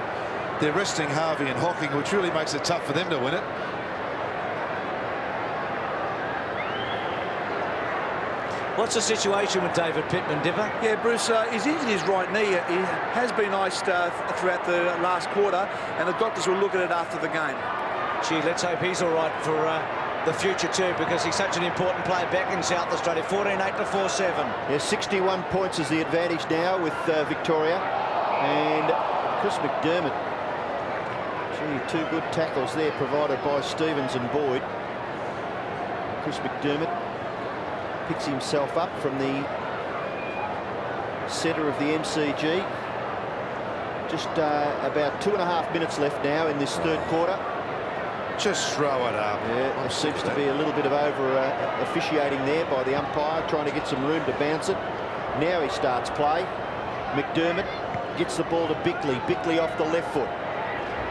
They're resting Harvey and Hocking, which really makes it tough for them to win it. What's the situation with David Pittman, Dipper? Yeah, Bruce, he's injured his right knee. He has been iced throughout the last quarter, and the doctors will look at it after the game. Gee, let's hope he's all right for the future too, because he's such an important player back in South Australia. 14-8 to 4-7. Yeah, 61 points is the advantage now with Victoria. And Chris McDermott. Gee, 2 good tackles there provided by Stevens and Boyd. Chris McDermott picks himself up from the centre of the MCG. Just about 2.5 minutes left now in this third quarter. Just throw it up. Yeah, there seems to be a little bit of officiating there by the umpire, trying to get some room to bounce it. Now he starts play. McDermott gets the ball to Bickley. Bickley off the left foot.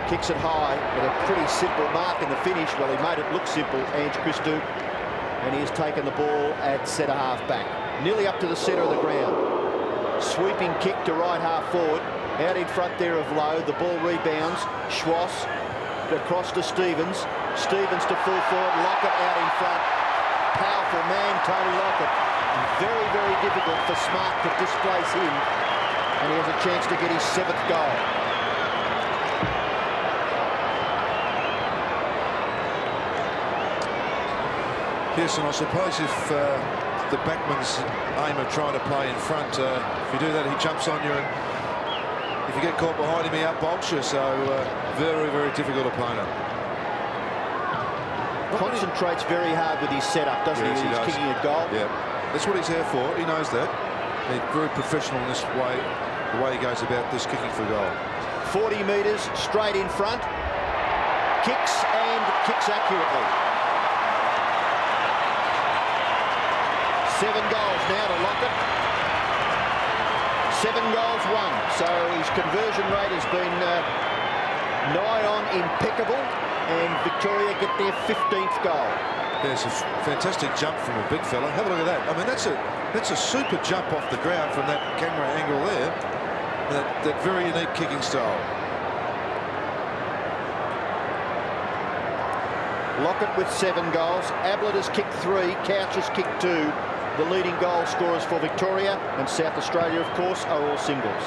Kicks it high with a pretty simple mark in the finish. Well, he made it look simple, Ange Christou. And he has taken the ball at centre half back. Nearly up to the centre of the ground. Sweeping kick to right half forward. Out in front there of Lowe. The ball rebounds. Schwass across to Stevens. Stevens to full forward. Lockett out in front. Powerful man, Tony Lockett. Very, very difficult for Smart to displace him. And he has a chance to get his 7th goal. Yes, and I suppose if the backman's aim of trying to play in front, if you do that, he jumps on you, and if you get caught behind him, he outbolts you. So very, very difficult opponent. Concentrates very hard with his setup, doesn't Yes, he? he He's does. kicking a goal. Yeah, that's what he's here for. He knows that. He's very professional in this way, the way he goes about this kicking for goal. 40 metres straight in front. Kicks and kicks accurately. 7 goals now to Lockett. 7 goals, 1. So his conversion rate has been nigh on impeccable, and Victoria get their 15th goal. There's a fantastic jump from a big fella. Have a look at that. I mean, that's a super jump off the ground from that camera angle there. That very unique kicking style. Lockett with 7 goals. Ablett has kicked 3. Couch has kicked 2. The leading goal scorers for Victoria and South Australia, of course, are all singles.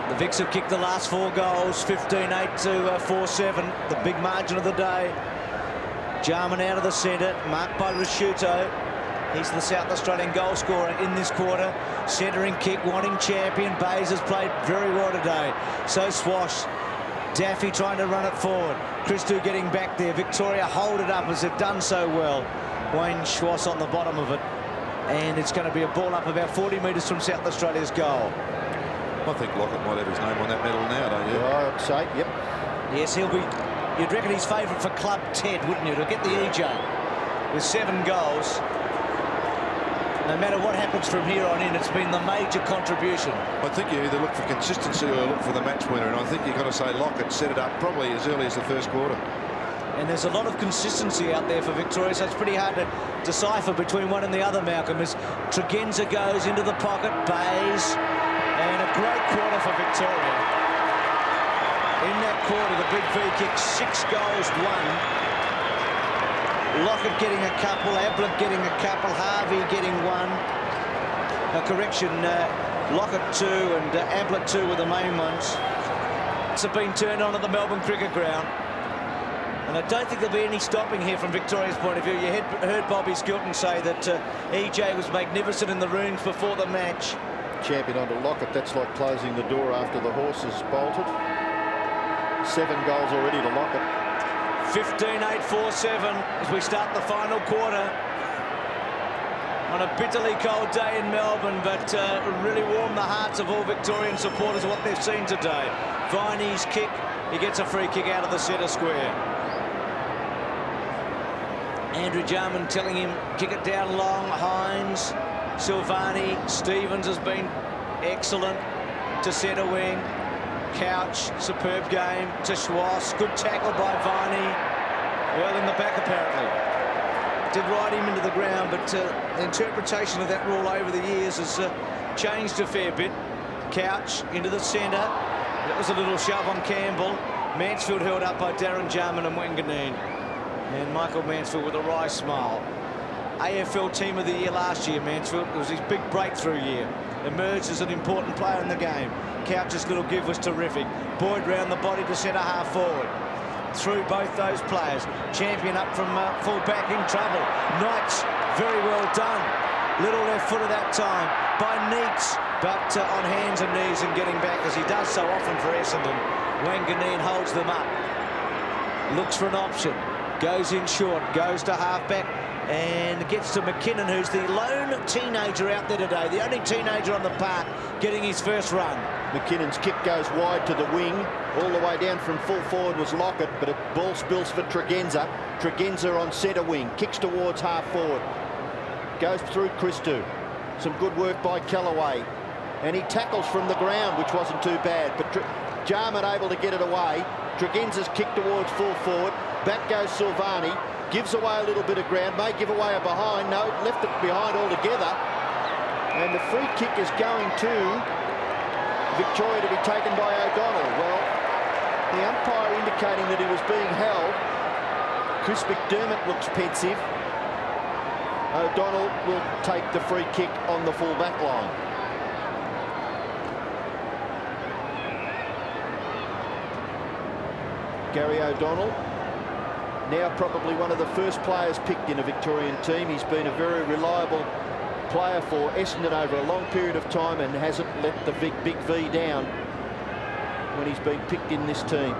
The Vics have kicked the last 4 goals, 15-8 to 4-7. The big margin of the day. Jarman out of the centre, marked by Rasciuto. He's the South Australian goal scorer in this quarter. Centering kick, wanting champion. Bayes has played very well today. So Swash. Daffy trying to run it forward. Christou getting back there. Victoria hold it up as they've done so well. Wayne Schwass on the bottom of it. And it's going to be a ball up about 40 metres from South Australia's goal. I think Lockett might have his name on that medal now, don't you? Yeah, I'd say, yep. Yes, he'll be, you'd reckon he's favourite for Club Ted, wouldn't you, to get the EJ with 7 goals. No matter what happens from here on in, it's been the major contribution. I think you either look for consistency or look for the match winner, and I think you've got to say Lockett set it up probably as early as the first quarter. And there's a lot of consistency out there for Victoria, so it's pretty hard to decipher between one and the other, Malcolm, as Tregenza goes into the pocket, Bayes, and a great quarter for Victoria. In that quarter, the big V kick, 6 goals, 1. Lockett getting a couple, Ablett getting a couple, Harvey getting 1. A correction, Lockett 2 and Ablett 2 were the main ones. It's been turned on at the Melbourne Cricket Ground. And I don't think there'll be any stopping here from Victoria's point of view. You heard Bobby Skilton say that EJ was magnificent in the rooms before the match. Champion onto Lockett. That's like closing the door after the horse is bolted. 7 goals already to Lockett. 15-8, 4-7 as we start the final quarter. On a bitterly cold day in Melbourne, but really warmed the hearts of all Victorian supporters what they've seen today. Viney's kick, he gets a free kick out of the centre square. Andrew Jarman telling him, kick it down long. Hines, Silvani, Stevens has been excellent to centre wing. Couch, superb game to Schwass. Good tackle by Viney. Well in the back, apparently. Did ride him into the ground, but the interpretation of that rule over the years has changed a fair bit. Couch into the centre. That was a little shove on Campbell. Mansfield held up by Darren Jarman and Wanganeen. And Michael Mansfield with a wry smile. AFL Team of the Year last year, Mansfield. It was his big breakthrough year. Emerged as an important player in the game. Couch's little give was terrific. Boyd round the body to centre half forward. Through both those players. Champion up from full back in trouble. Knights, very well done. Little left foot at that time by Neitz, but on hands and knees and getting back as he does so often for Essendon. Wanganeen holds them up. Looks for an option. Goes in short. Goes to half-back. And gets to McKinnon, who's the lone teenager out there today. The only teenager on the park getting his first run. McKinnon's kick goes wide to the wing. All the way down from full forward was Lockett, but a ball spills for Tregenza. Tregenza on centre wing. Kicks towards half forward. Goes through Christou. Some good work by Callaway. And he tackles from the ground, which wasn't too bad. But Jarman able to get it away. Tregenza's kick towards full forward. Back goes Silvani. Gives away a little bit of ground, may give away a behind. No, left it behind altogether. And the free kick is going to Victoria to be taken by O'Donnell. Well, the umpire indicating that he was being held. Chris McDermott looks pensive. O'Donnell will take the free kick on the full back line. Gary O'Donnell. Now probably one of the first players picked in a Victorian team. He's been a very reliable player for Essendon over a long period of time and hasn't let the big V down when he's been picked in this team.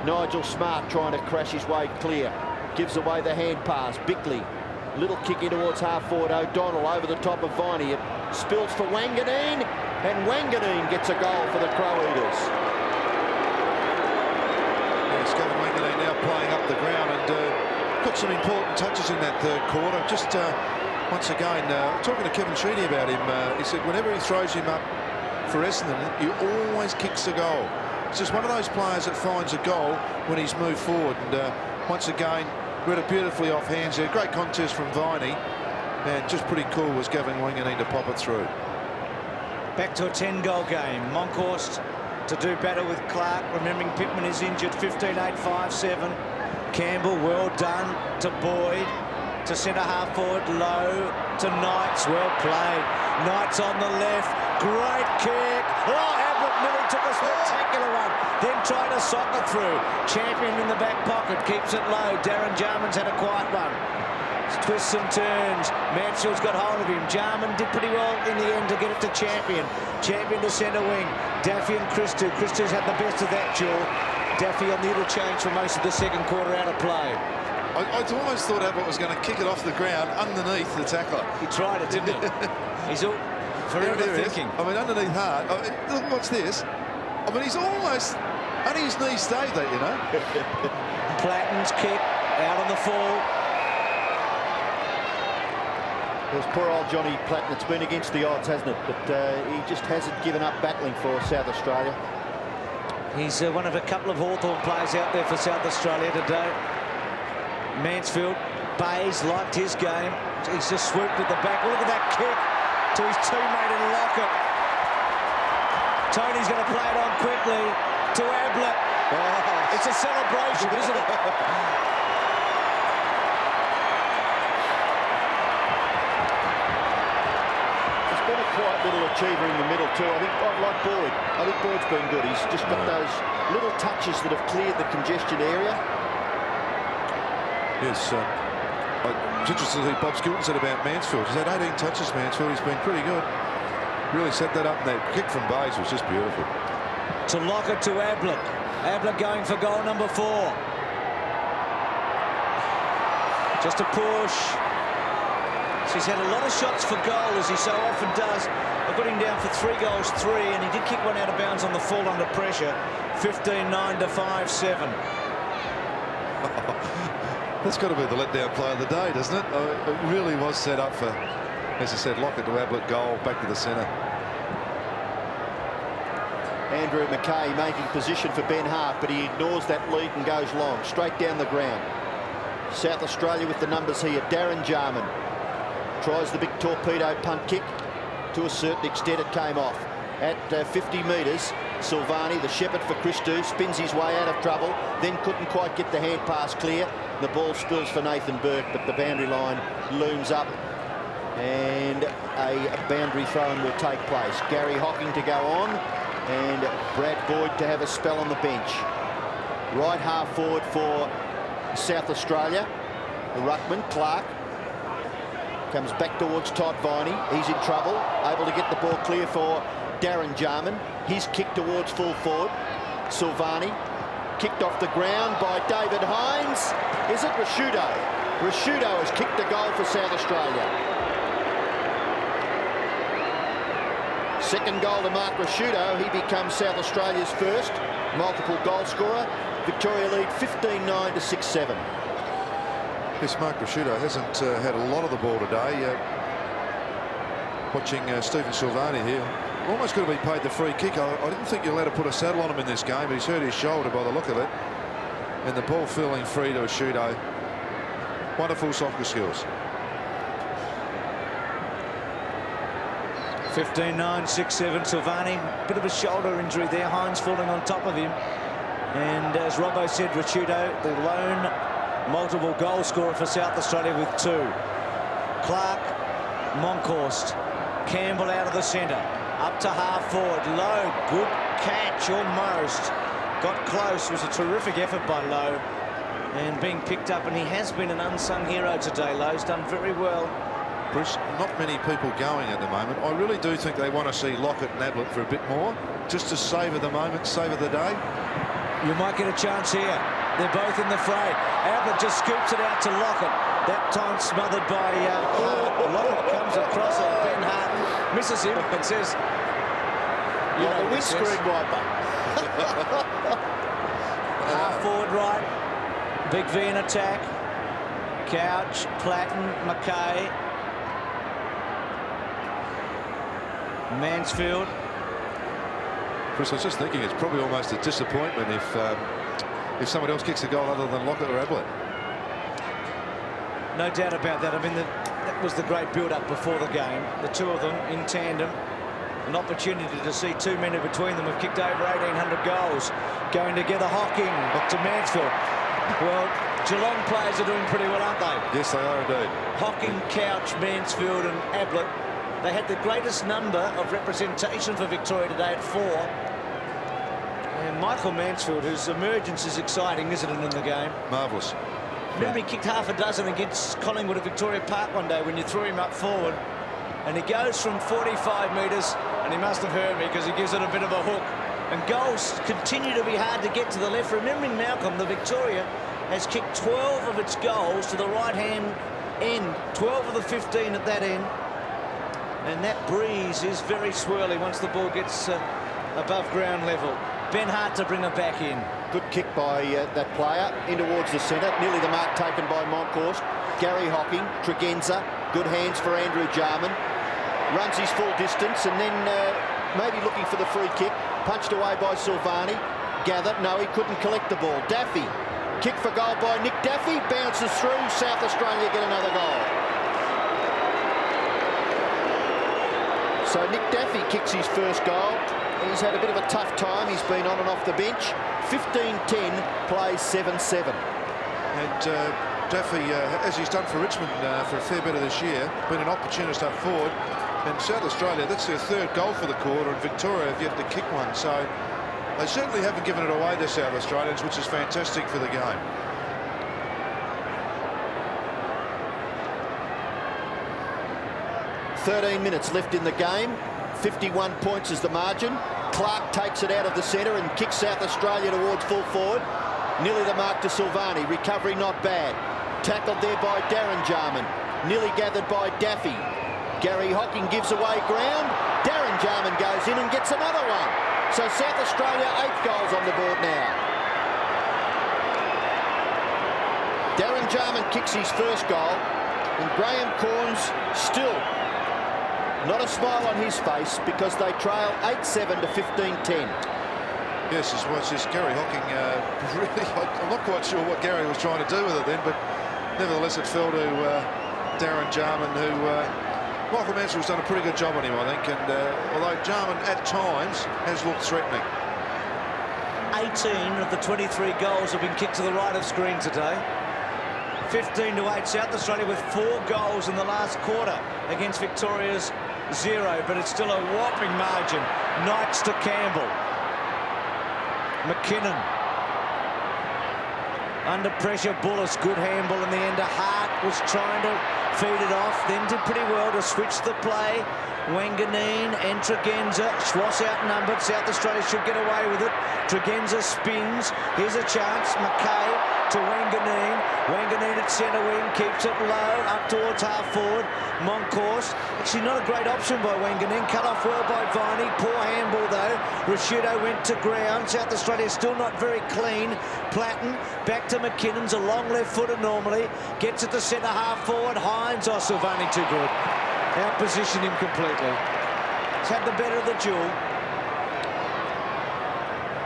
Nigel Smart trying to crash his way clear. Gives away the hand pass. Bickley. Little kick in towards half forward. O'Donnell over the top of Viney. It spills for Wanganeen, and Wanganeen gets a goal for the Crow Eaters. Kevin Wanganeen now playing up the ground and got some important touches in that third quarter. Just once again, talking to Kevin Sheedy about him, he said whenever he throws him up for Essendon, he always kicks a goal. It's just one of those players that finds a goal when he's moved forward. And once again, read it beautifully off hands there. Great contest from Viney, and just pretty cool was Gavin Wanganeen to pop it through. Back to a 10-goal game. Monkhorst to do battle with Clark, remembering Pittman is injured. 15-8, 5-7. Campbell, well done to Boyd, to centre half forward, low to Knights, well played. Knights on the left, great kick. Oh, Ablett nearly took a spectacular one, then tried to sock it through. Champion in the back pocket, keeps it low. Darren Jarman's had a quiet one. Twists and turns. Mansfield's got hold of him. Jarman did pretty well in the end to get it to Champion. Champion to centre wing. Daffy and Christou. Christou's had the best of that duel. Daffy on the interchange for most of the second quarter out of play. I almost thought Ablett was going to kick it off the ground underneath the tackler. He tried it, didn't he? He's all forever thinking. I mean, underneath hard. I mean, look, watch this. I mean, he's almost... Only his knees stayed that, you know. Platten's kick out on the fall. There's poor old Johnny Platten. It's been against the odds, hasn't it? But he just hasn't given up battling for South Australia. He's one of a couple of Hawthorn players out there for South Australia today. Mansfield, Bays liked his game. He's just swooped at the back. Look at that kick to his teammate in Lockett. Tony's going to play it on quickly to Ablett. Oh, it's a celebration, isn't it? Quite little achiever in the middle too. I think I like Boyd. I think Boyd's been good. He's just got those little touches that have cleared the congestion area. Yes, it's interesting to see Bob Skilton said about Mansfield. He's had 18 touches, Mansfield. He's been pretty good. Really set that up, and that kick from Bays was just beautiful. To Lockett to Ablett. Ablett going for goal number 4. Just a push. He's had a lot of shots for goal, as he so often does. I've got him down for 3 goals, 3, and he did kick one out of bounds on the fall under pressure. 15-9 to 5-7. That's got to be the letdown play of the day, doesn't it? It really was set up for, as I said, Lockett to Ablett goal, back to the centre. Andrew McKay making position for Ben Hart, but he ignores that lead and goes long, straight down the ground. South Australia with the numbers here. Darren Jarman tries the big torpedo punt kick. To a certain extent, it came off. At 50 metres, Silvani, the shepherd for Christou, spins his way out of trouble, then couldn't quite get the hand pass clear. The ball spills for Nathan Burke, but the boundary line looms up, and a boundary throw-in will take place. Gary Hocking to go on, and Brad Boyd to have a spell on the bench. Right half forward for South Australia, the ruckman, Clark. Comes back towards Todd Viney. He's in trouble. Able to get the ball clear for Darren Jarman. His kick towards full forward. Silvani. Kicked off the ground by David Hines. Is it Rashudo? Rashudo has kicked a goal for South Australia. Second goal to Mark Rashudo. He becomes South Australia's first multiple goal scorer. Victoria lead 15-9 to 6-7. This Mark Rashudo hasn't had a lot of the ball today. Watching Stephen Silvani here, almost got to be paid the free kick. I didn't think you're allowed to put a saddle on him in this game, but he's hurt his shoulder by the look of it. And the ball feeling free to Rashudo. Wonderful soccer skills. 15-9, 6-7. Silvani, bit of a shoulder injury there. Hines falling on top of him. And as Robbo said, Rashudo, the lone multiple goal scorer for South Australia with 2. Clark, Monkhorst, Campbell out of the centre, up to half forward. Lowe, good catch almost. Got close, was a terrific effort by Lowe. And being picked up, and he has been an unsung hero today. Lowe's done very well. Bruce, not many people going at the moment. I really do think they want to see Lockett and Ablett for a bit more, just to savour the moment, savour the day. You might get a chance here. They're both in the fray. Ablett just scoops it out to Lockett. That time smothered by Hart. Lockett comes across it. Ben Hart misses him and says, "You know, the windscreen wiper." Half forward right. Big V in attack. Couch, Platten, McKay, Mansfield. Chris, I was just thinking it's probably almost a disappointment if someone else kicks a goal other than Lockett or Ablett. No doubt about that. I mean, that was the great build-up before the game. The two of them in tandem. An opportunity to see two men in between them have kicked over 1,800 goals. Going together, Hocking to Mansfield. Well, Geelong players are doing pretty well, aren't they? Yes, they are indeed. Hocking, Couch, Mansfield and Ablett. They had the greatest number of representation for Victoria today at 4. And Michael Mansfield, whose emergence is exciting, isn't it, in the game? Marvellous. Remember, he kicked half a dozen against Collingwood at Victoria Park one day when you threw him up forward. And he goes from 45 metres, and he must have heard me because he gives it a bit of a hook. And goals continue to be hard to get to the left. Remembering Malcolm, the Victoria has kicked 12 of its goals to the right-hand end. 12 of the 15 at that end. And that breeze is very swirly once the ball gets above ground level. Ben Hart to bring it back in. Good kick by that player in towards the centre. Nearly the mark taken by Monkhorst. Gary Hocking, Tregenza. Good hands for Andrew Jarman. Runs his full distance and then maybe looking for the free kick. Punched away by Silvani. Gathered. No, he couldn't collect the ball. Daffy. Kick for goal by Nick Daffy. Bounces through. South Australia get another goal. So Nick Daffy kicks his first goal. He's had a bit of a tough time. He's been on and off the bench. 15-10, plays 7-7. And Daffy, as he's done for Richmond for a fair bit of this year, been an opportunist up forward. And South Australia, that's their third goal for the quarter, and Victoria have yet to kick one. So they certainly haven't given it away to South Australians, which is fantastic for the game. .13 minutes left in the game. 51 points is the margin. Clark takes it out of the centre and kicks South Australia towards full forward. Nearly the mark to Silvani. Recovery not bad. Tackled there by Darren Jarman. Nearly gathered by Daffy. Gary Hocking gives away ground. Darren Jarman goes in and gets another one. So South Australia 8 goals on the board now. Darren Jarman kicks his first goal, and Graham Corns still not a smile on his face because they trail 8-7 to 15-10. Yes, as much as Gary Hocking, really, I'm not quite sure what Gary was trying to do with it then, but nevertheless it fell to Darren Jarman, who Michael Mansell's done a pretty good job on him, I think, and although Jarman at times has looked threatening. 18 of the 23 goals have been kicked to the right of screen today. 15-8 South Australia with 4 goals in the last quarter against Victoria's 0, but it's still a whopping margin. Knights to Campbell. McKinnon. Under pressure, Bullis, good handball in the end. Hart was trying to feed it off, then did pretty well to switch the play. Wanganeen and Tregenza. Schwass outnumbered. South Australia should get away with it. Tregenza spins. Here's a chance. McKay to Wanganeen. Wanganeen at centre wing. Keeps it low. Up towards half forward. Moncourse. Actually not a great option by Wanganeen. Cut off well by Viney. Poor handball though. Rashido went to ground. South Australia still not very clean. Platten back to McKinnon's. A long left footer normally. Gets it to centre half forward. Hines. Oh, Silvani too good. Outpositioned him completely. He's had the better of the duel.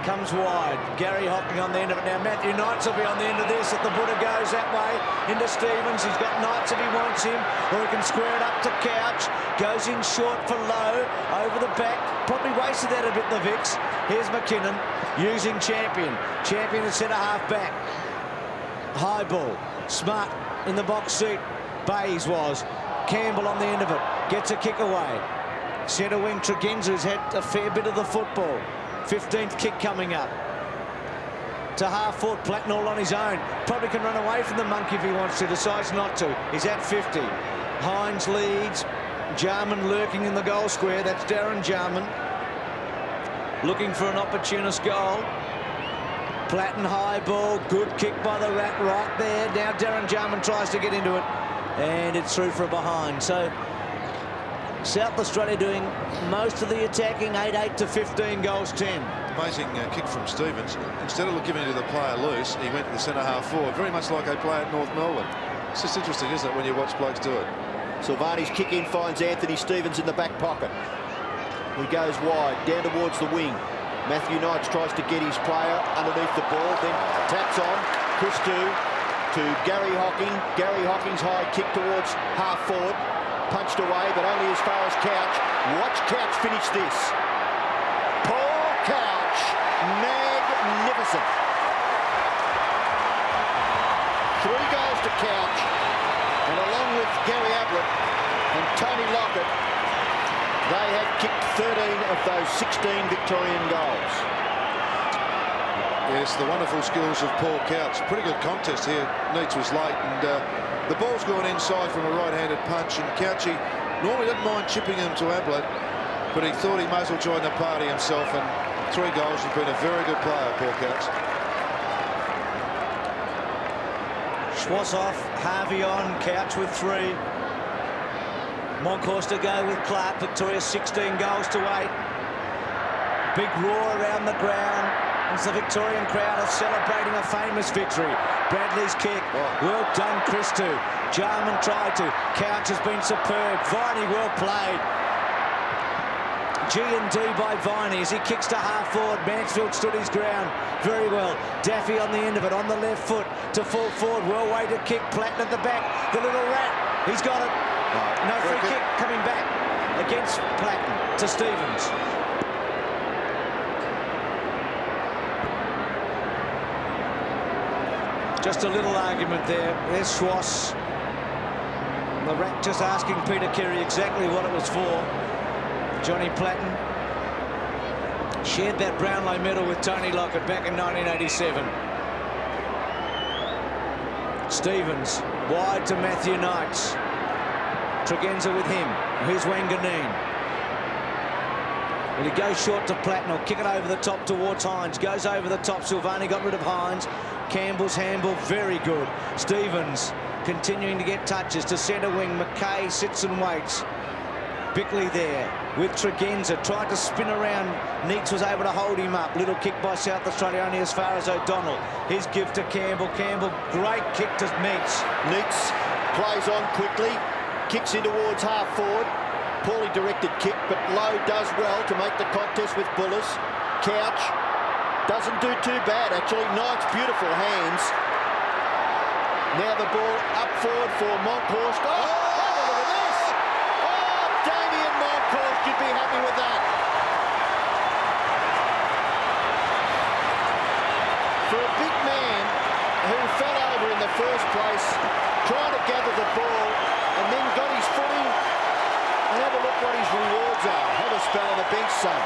Comes wide. Gary Hocking on the end of it now. Matthew Knights will be on the end of this. If the Buddha goes that way into Stevens, he's got Knights if he wants him, or he can square it up to Couch. Goes in short for Lowe. Over the back. Probably wasted that a bit, the Vicks. Here's McKinnon using Champion. Champion at centre half back. High ball. Smart in the box seat. Bayes was. Campbell on the end of it. Gets a kick away. Centre wing Tregenza has had a fair bit of the football. 15th kick coming up. To half forward, Platten all on his own. Probably can run away from the monkey if he wants to. Decides not to. He's at 50. Hines leads. Jarman lurking in the goal square. That's Darren Jarman. Looking for an opportunist goal. Platten high ball. Good kick by the Rat right there. Now Darren Jarman tries to get into it. And it's through for a behind. So South Australia doing most of the attacking. 8-8 to 15 goals 10. Amazing kick from Stevens. Instead of giving it to the player loose, he went to the centre half forward, very much like they play at North Melbourne. It's just interesting, isn't it, when you watch blokes do it. Silvani's kick in finds Anthony Stevens in the back pocket. He goes wide, down towards the wing. Matthew Knights tries to get his player underneath the ball, then taps on. Christou to Gary Hocking. Gary Hocking's high kick towards half forward. Punched away, but only as far as Couch. Watch Couch finish this. Paul Couch. Magnificent. 3 goals to Couch. And along with Gary Ablett and Tony Lockett, they have kicked 13 of those 16 Victorian goals. Yes, the wonderful skills of Paul Couch. Pretty good contest here. Neitz was late, and the ball's gone inside from a right-handed punch, and Couchy normally didn't mind chipping him to Ablett, but he thought he may as well join the party himself, and 3 goals. Has been a very good player, Paul Couch. Schwass off, Harvey on, Couch with 3. Moncourse to go with Clark. Victoria 16 goals to 8. Big roar around the ground as the Victorian crowd are celebrating a famous victory. Bradley's kick. Well done, Christou. Jarman tried to. Couch has been superb. Viney well played. G&D by Viney as he kicks to half forward. Mansfield stood his ground very well. Daffy on the end of it, on the left foot to fall forward. Well way to kick. Platten at the back. The little rat. He's got it. No free kick coming back against Platten to Stevens. Just a little argument there. There's Schwass. The Rat just asking Peter Keary exactly what it was for. Johnny Platten shared that Brownlow medal with Tony Lockett back in 1987. Stevens wide to Matthew Knights. Tregenza with him. Here's Wanganeen. Well, he goes short to Platten. Or kick it over the top towards Hines. Goes over the top. Silvani got rid of Hines. Campbell's handball very good. Stevens continuing to get touches to centre wing. McKay sits and waits. Bickley there. with Tregenza. Tried to spin around. Neitz was able to hold him up. Little kick by South Australia, only as far as O'Donnell. His give to Campbell. Campbell, great kick to Neitz. Neitz plays on quickly, kicks in towards half forward. Poorly directed kick, but Lowe does well to make the contest with Bullers. Couch doesn't do too bad, actually. Knight's beautiful hands. Now the ball up forward for Monkhorst. Oh, have a look at this! Oh, Damien Monkhorst, you'd be happy with that. For a big man who fell over in the first place, trying to gather the ball, and then got his footing. And have a look what his rewards are. Have a spell on the bench, son.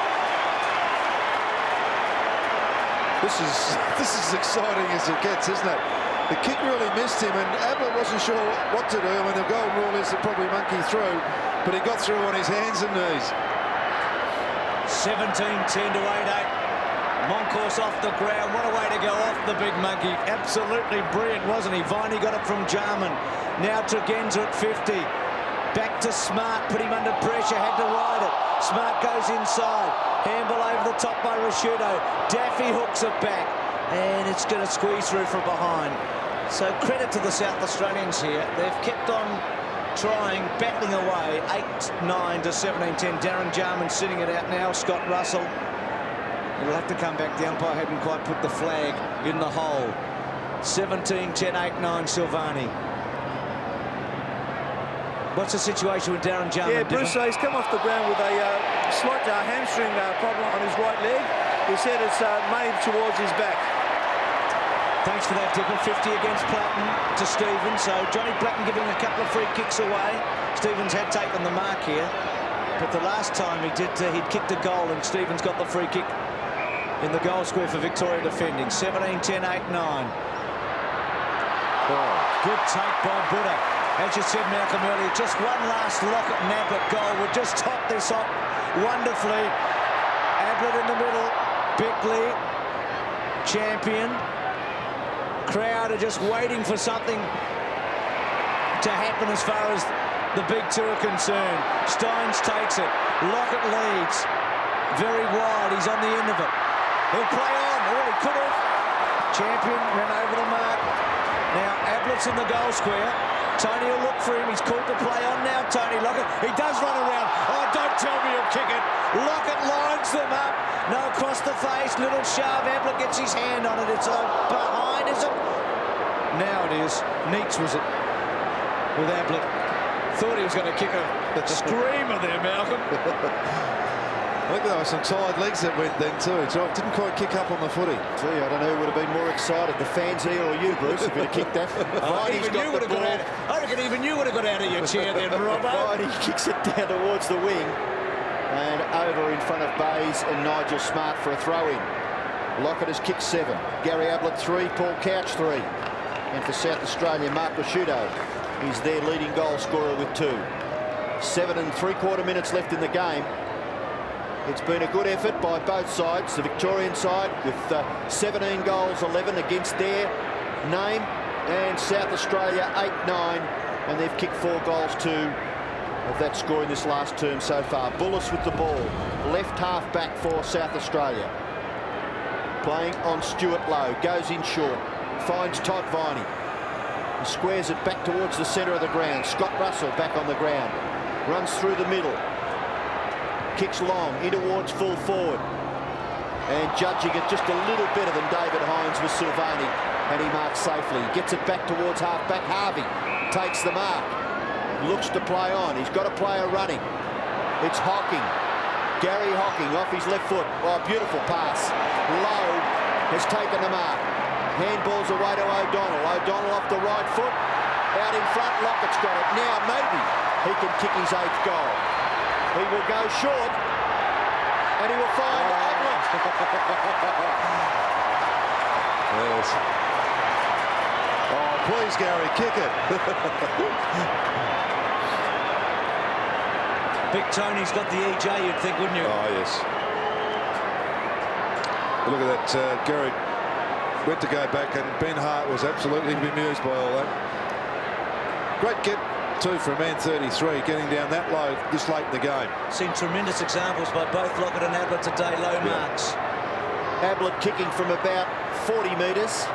This is as exciting as it gets, isn't it? The kick really missed him, and Ablett wasn't sure what to do. I mean, the golden rule is to probably monkey through, but he got through on his hands and knees. 17-10 to 8-8. Monkhorst off the ground. What a way to go off the big monkey. Absolutely brilliant, wasn't he? Viney got it from Jarman. Now Tregenza at 50. Back to Smart. Put him under pressure. Had to ride it. Smart goes inside. Handball over the top by Rashudo. Daffy hooks it back. And it's going to squeeze through from behind. So credit to the South Australians here. They've kept on trying, battling away. 8-9 to 17-10. Darren Jarman sitting it out now. Scott Russell. It'll have to come back. The umpire hadn't quite put the flag in the hole. 17-10, 8-9 Silvani. What's the situation with Darren Jarman? Yeah, Bruce, he's come off the ground with a slight hamstring problem on his right leg. He said it's made towards his back. Thanks for that, Dipper. 50 against Platten to Stevens. So Johnny Platten giving a couple of free kicks away. Stevens had taken the mark here. But the last time he did, he'd kicked a goal and Stevens got the free kick in the goal square for Victoria defending. 17-10, 8-9. Oh, good take by Buddha. As you said, Malcolm, earlier, just one last Lockett and Ablett goal would just top this off wonderfully. Ablett in the middle. Bickley, champion. Crowd are just waiting for something to happen as far as the big two are concerned. Steins takes it. Lockett leads. Very wide. He's on the end of it. He'll play on. Oh, he could have. Champion ran over the mark. Now Ablett's in the goal square. Tony will look for him. He's called to play on now, Tony Lockett. He does run around. Oh, don't tell me he'll kick it. Lockett lines them up. No, across the face. Little shove. Ablett gets his hand on it. It's behind, is it? Now it is. Neitz was it with Ablett. Thought he was going to kick a screamer there, Malcolm. I think there were some tired legs that went then too. Didn't quite kick up on the footy. Gee, I don't know who would have been more excited, the fans here or you, Bruce, if you'd have kicked that. Even you would have got out. I reckon even you would have got out of your chair then, Robbo. He kicks it down towards the wing and over in front of Bays and Nigel Smart for a throw-in. Lockett has kicked 7. Gary Ablett 3, Paul Couch 3. And for South Australia, Mark Rashudo is their leading goal scorer with 2. 7 3/4 minutes left in the game. It's been a good effort by both sides. The Victorian side with 17 goals, 11 against their name, and South Australia 8-9, and they've kicked 4 goals, 2 of that score in this last term so far. Bullis with the ball, left half back for South Australia. Playing on Stuart Lowe, goes in short, finds Todd Viney, and squares it back towards the centre of the ground. Scott Russell back on the ground, runs through the middle. Kicks long, in towards full forward. And judging it just a little better than David Hines was Silvani. And he marks safely. Gets it back towards half-back. Harvey takes the mark. Looks to play on. He's got a player running. It's Hocking. Gary Hocking off his left foot. Oh, beautiful pass. Lowe has taken the mark. Handballs away to O'Donnell. O'Donnell off the right foot. Out in front, Lockett's got it. Now maybe he can kick his 8th goal. He will go short, and he will find Ablett. Yes. Oh, please, Gary, kick it. Big Tony's got the EJ, you'd think, wouldn't you? Oh, yes. Look at that. Gary went to go back, and Ben Hart was absolutely bemused by all that. Great get. too, for a man 33, getting down that low this late in the game. Seen tremendous examples by both Lockett and Ablett today, low marks. Ablett kicking from about 40 metres.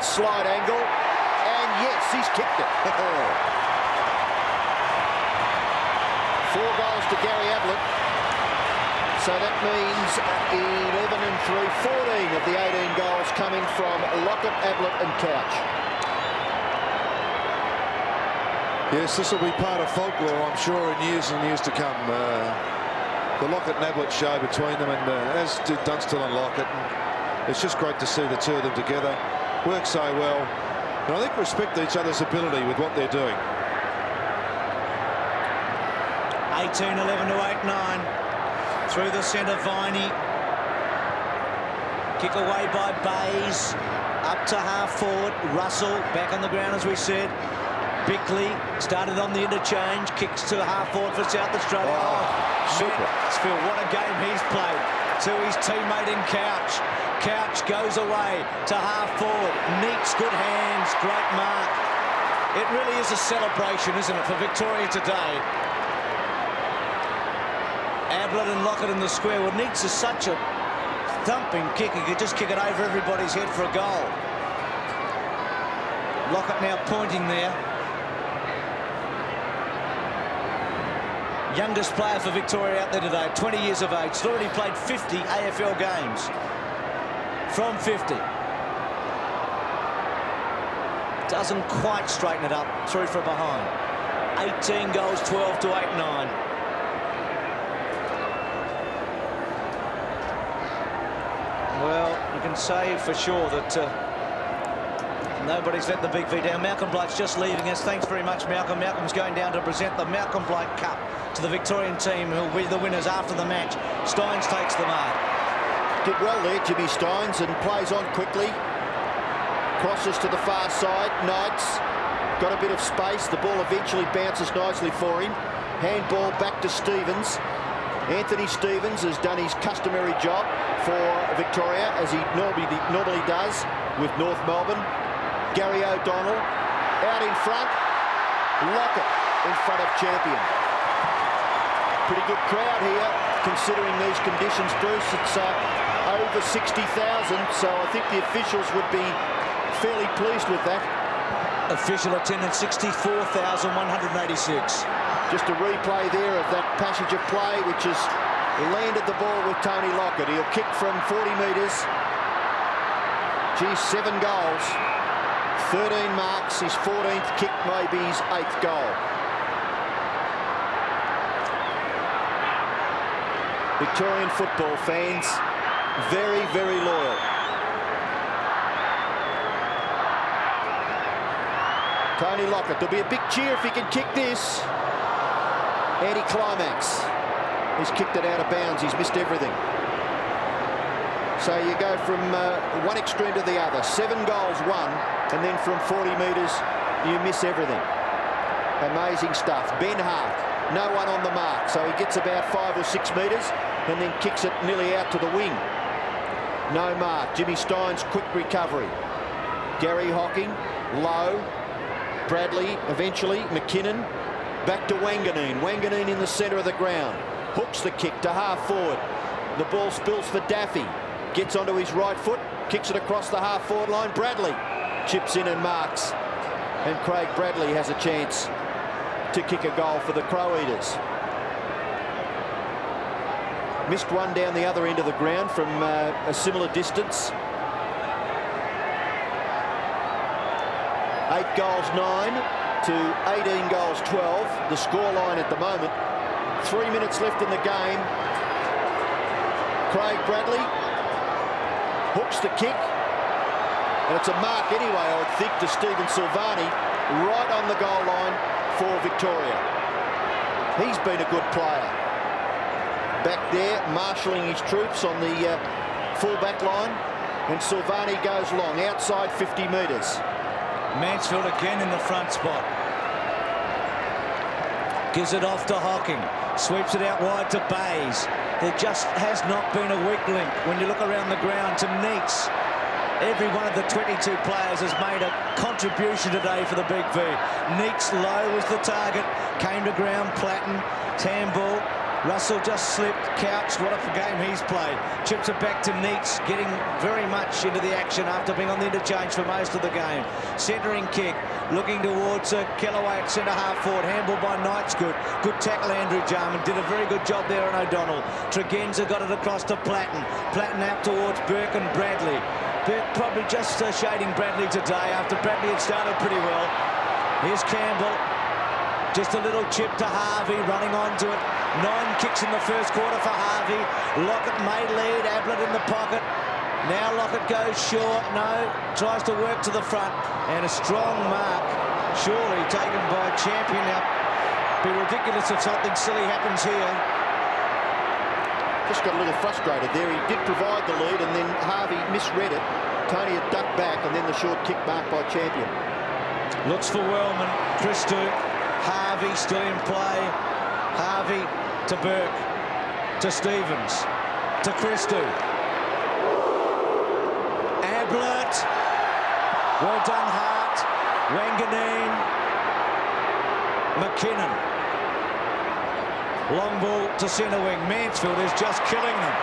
Slide angle. And yes, he's kicked it. 4 goals to Gary Ablett. So that means 11 and 3, 14 of the 18 goals coming from Lockett, Ablett and Couch. Yes, this will be part of folklore, I'm sure, in years and years to come. The Lockett and Ablett show between them, and as did Dunstall and Lockett. And it's just great to see the two of them together. Work so well. And I think respect each other's ability with what they're doing. 18-11 to 8-9. Through the centre, Viney. Kick away by Bays. Up to half forward. Russell back on the ground, as we said. Bickley started on the interchange. Kicks to half forward for South Australia. Super. Mansfield, what a game he's played. To his teammate in Couch. Couch goes away to half forward. Neats, good hands, great mark. It really is a celebration, isn't it, for Victoria today? Ablett and Lockett in the square. Well, Neats is such a thumping kick. He could just kick it over everybody's head for a goal. Lockett now pointing there. Youngest player for Victoria out there today, 20 years of age. He's already played 50 AFL games. From 50. Doesn't quite straighten it up. Through from behind. 18 goals, 12 to 8-9. Well, you can say for sure that nobody's let the Big V down. Malcolm Blake's just leaving us. Thanks very much, Malcolm. Malcolm's going down to present the Malcolm Blake Cup to the Victorian team, who'll be the winners after the match. Steins takes the mark. Did well there, Jimmy Steins, and plays on quickly. Crosses to the far side. Knights got a bit of space. The ball eventually bounces nicely for him. Handball back to Stevens. Anthony Stevens has done his customary job for Victoria, as he normally does with North Melbourne. Gary O'Donnell out in front. Lockett in front of Champion. Pretty good crowd here, considering these conditions, Bruce. It's over 60,000, so I think the officials would be fairly pleased with that. Official attendance 64,186. Just a replay there of that passage of play, which has landed the ball with Tony Lockett. He'll kick from 40 metres. Geez, 7 goals, 13 marks. His 14th kick, maybe his 8th goal. Victorian football fans, very, very loyal. Tony Lockett, there'll be a big cheer if he can kick this. Anti-climax. He's kicked it out of bounds. He's missed everything. So you go from one extreme to the other. 7 goals, 1, and then from 40 metres, you miss everything. Amazing stuff. Ben Hart, no one on the mark, so he gets about 5 or 6 metres and then kicks it nearly out to the wing. No mark. Jimmy Steins, quick recovery. Gary Hocking, low. Bradley, eventually. McKinnon, back to Wanganeen. Wanganeen in the centre of the ground. Hooks the kick to half forward. The ball spills for Daffy. Gets onto his right foot, kicks it across the half forward line. Bradley chips in and marks. And Craig Bradley has a chance to kick a goal for the Crow Eaters. Missed one down the other end of the ground from a similar distance. 8 goals 9 to 18 goals 12. The scoreline at the moment. 3 minutes left in the game. Craig Bradley hooks the kick. And it's a mark anyway, I would think, to Stephen Silvani, right on the goal line for Victoria. He's been a good player. Back there, marshalling his troops on the full back line. And Silvani goes long, outside 50 metres. Mansfield again in the front spot. Gives it off to Hocking. Sweeps it out wide to Bays. There just has not been a weak link when you look around the ground to Neats. Every one of the 22 players has made a contribution today for the Big V. Neats low was the target. Came to ground, Platten, handball. Russell just slipped. Couch, what a game he's played. Chips it back to Neats, getting very much into the action after being on the interchange for most of the game. Centering kick, looking towards Kellaway at centre-half forward. Handball by Knights, good. Good tackle, Andrew Jarman. Did a very good job there on O'Donnell. Tregenza got it across to Platten. Platten out towards Burke and Bradley. Burke probably just shading Bradley today after Bradley had started pretty well. Here's Campbell. Just a little chip to Harvey, running onto it. 9 kicks in the first quarter for Harvey. Lockett may lead, Ablett in the pocket. Now Lockett goes short, no, tries to work to the front. And a strong mark, surely taken by Champion. Now, be ridiculous if something silly happens here. Just got a little frustrated there. He did provide the lead, and then Harvey misread it. Tony had ducked back, and then the short kick marked by Champion. Looks for Wellman, Christou, Harvey still in play. Harvey to Burke, to Stevens, to Christou. Ablett, well done Hart, Wanganeen, McKinnon. Long ball to centre wing. Mansfield is just killing them.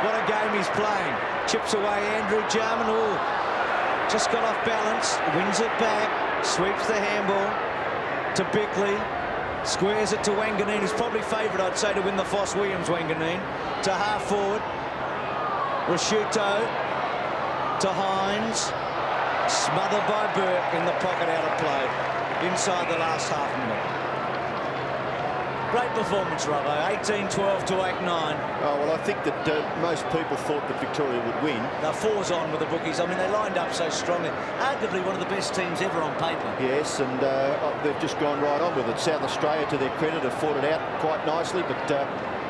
What a game he's playing. Chips away Andrew Jarman. Ooh, just got off balance. Wins it back. Sweeps the handball to Bickley. Squares it to Wanganeen. He's probably favourite, I'd say, to win the Foss Williams. Wanganeen to half forward. Rasciuto to Hines. Smothered by Burke in the pocket, out of play. Inside the last half minute. Great performance, Robbo. 18-12 to 8-9. Oh, well, I think that most people thought that Victoria would win. Now, 4's on with the bookies. I mean, they lined up so strongly. Arguably one of the best teams ever on paper. Yes, and they've just gone right on with it. South Australia, to their credit, have fought it out quite nicely, but,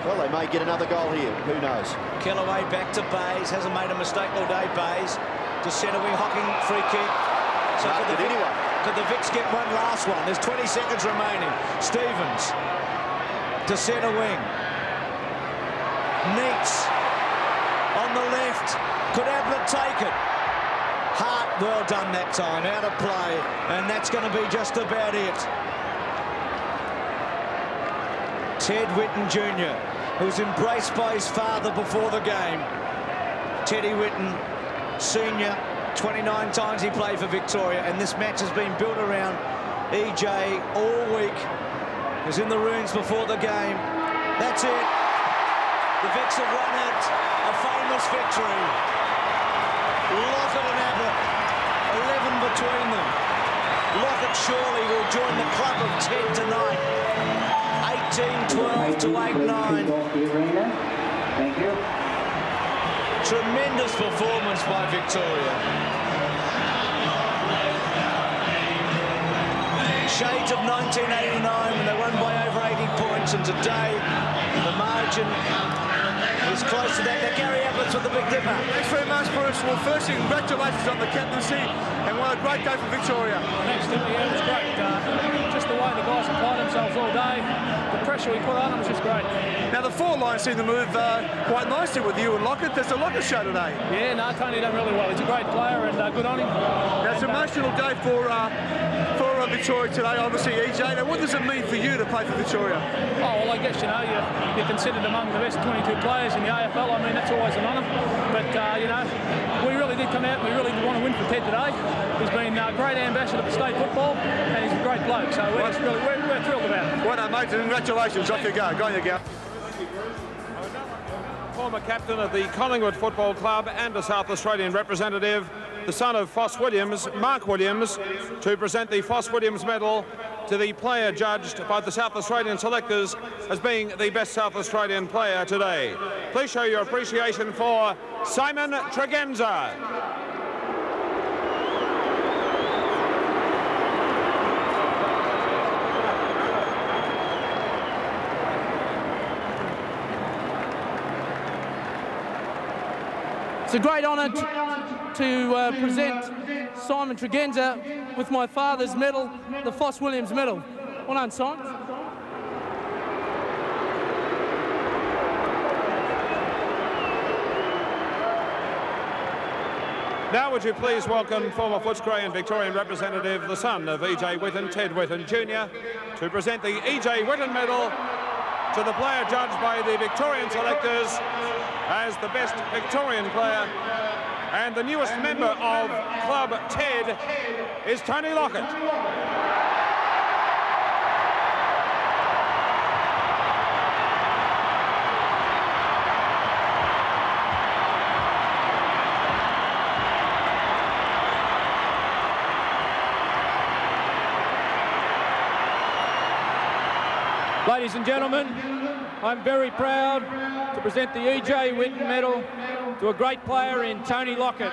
well, they may get another goal here. Who knows? Kellaway back to Bays. Hasn't made a mistake all day, Bays. To centre wing, Hocking, free kick. So could the Vicks get one last one? There's 20 seconds remaining. Stevens to centre wing. Neats on the left. Could Ablett take it? Hart, well done that time, out of play, and that's going to be just about it. Ted Whitten Jr., who was embraced by his father before the game. Teddy Whitten Senior, 29 times he played for Victoria, and this match has been built around EJ all week. He was in the ruins before the game. That's it. The Vicks have won it. A famous victory. Lockett and Ablett, 11 between them. Lockett surely will join the club of 10 tonight. 18-12 to 8-9. Thank you. Tremendous performance by Victoria. Shades of 1989 when they won by over 80 points, and today the margin is close to that. Now Gary Ablett's with the Big Dipper. Thanks very much, Bruce. Well, firstly, congratulations on the captaincy, and what a great day for Victoria. Thanks, Timmy. Yeah, it was great. Just the way the guys applied themselves all day, the pressure we put on them was just great. Now the forward line seemed to move quite nicely with you and Lockett. There's a Lockett show today. Yeah, no, Tony done really well. He's a great player, and good on him. Now it's an emotional day for Victoria today, obviously, EJ. Now, what does it mean for you to play for Victoria? Oh, well, I guess, you know, you're considered among the best 22 players in the AFL. I mean, that's always an honour. But, you know, we really did come out and we really did want to win for Ted today. He's been a great ambassador for state football, and he's a great bloke. So we're thrilled about it. Well done, mate. Congratulations. Off you go. Go on, you go. Former captain of the Collingwood Football Club and a South Australian representative, the son of Foss Williams, Mark Williams, to present the Foss Williams medal to the player judged by the South Australian selectors as being the best South Australian player today. Please show your appreciation for Simon Tregenza. It's a great honour to present Simon Tregenza with my father's medal, the Foss Williams medal. Well done, Simon. Now would you please welcome former Footscray and Victorian representative, the son of E.J. Whitten, Ted Whitten Jr., to present the E.J. Whitten Medal to the player judged by the Victorian selectors as the best Victorian player. And the newest member of Club TED is Tony Lockett. Ladies and gentlemen, I'm very proud to present the E.J. Whitten Medal to a great player in Tony Lockett.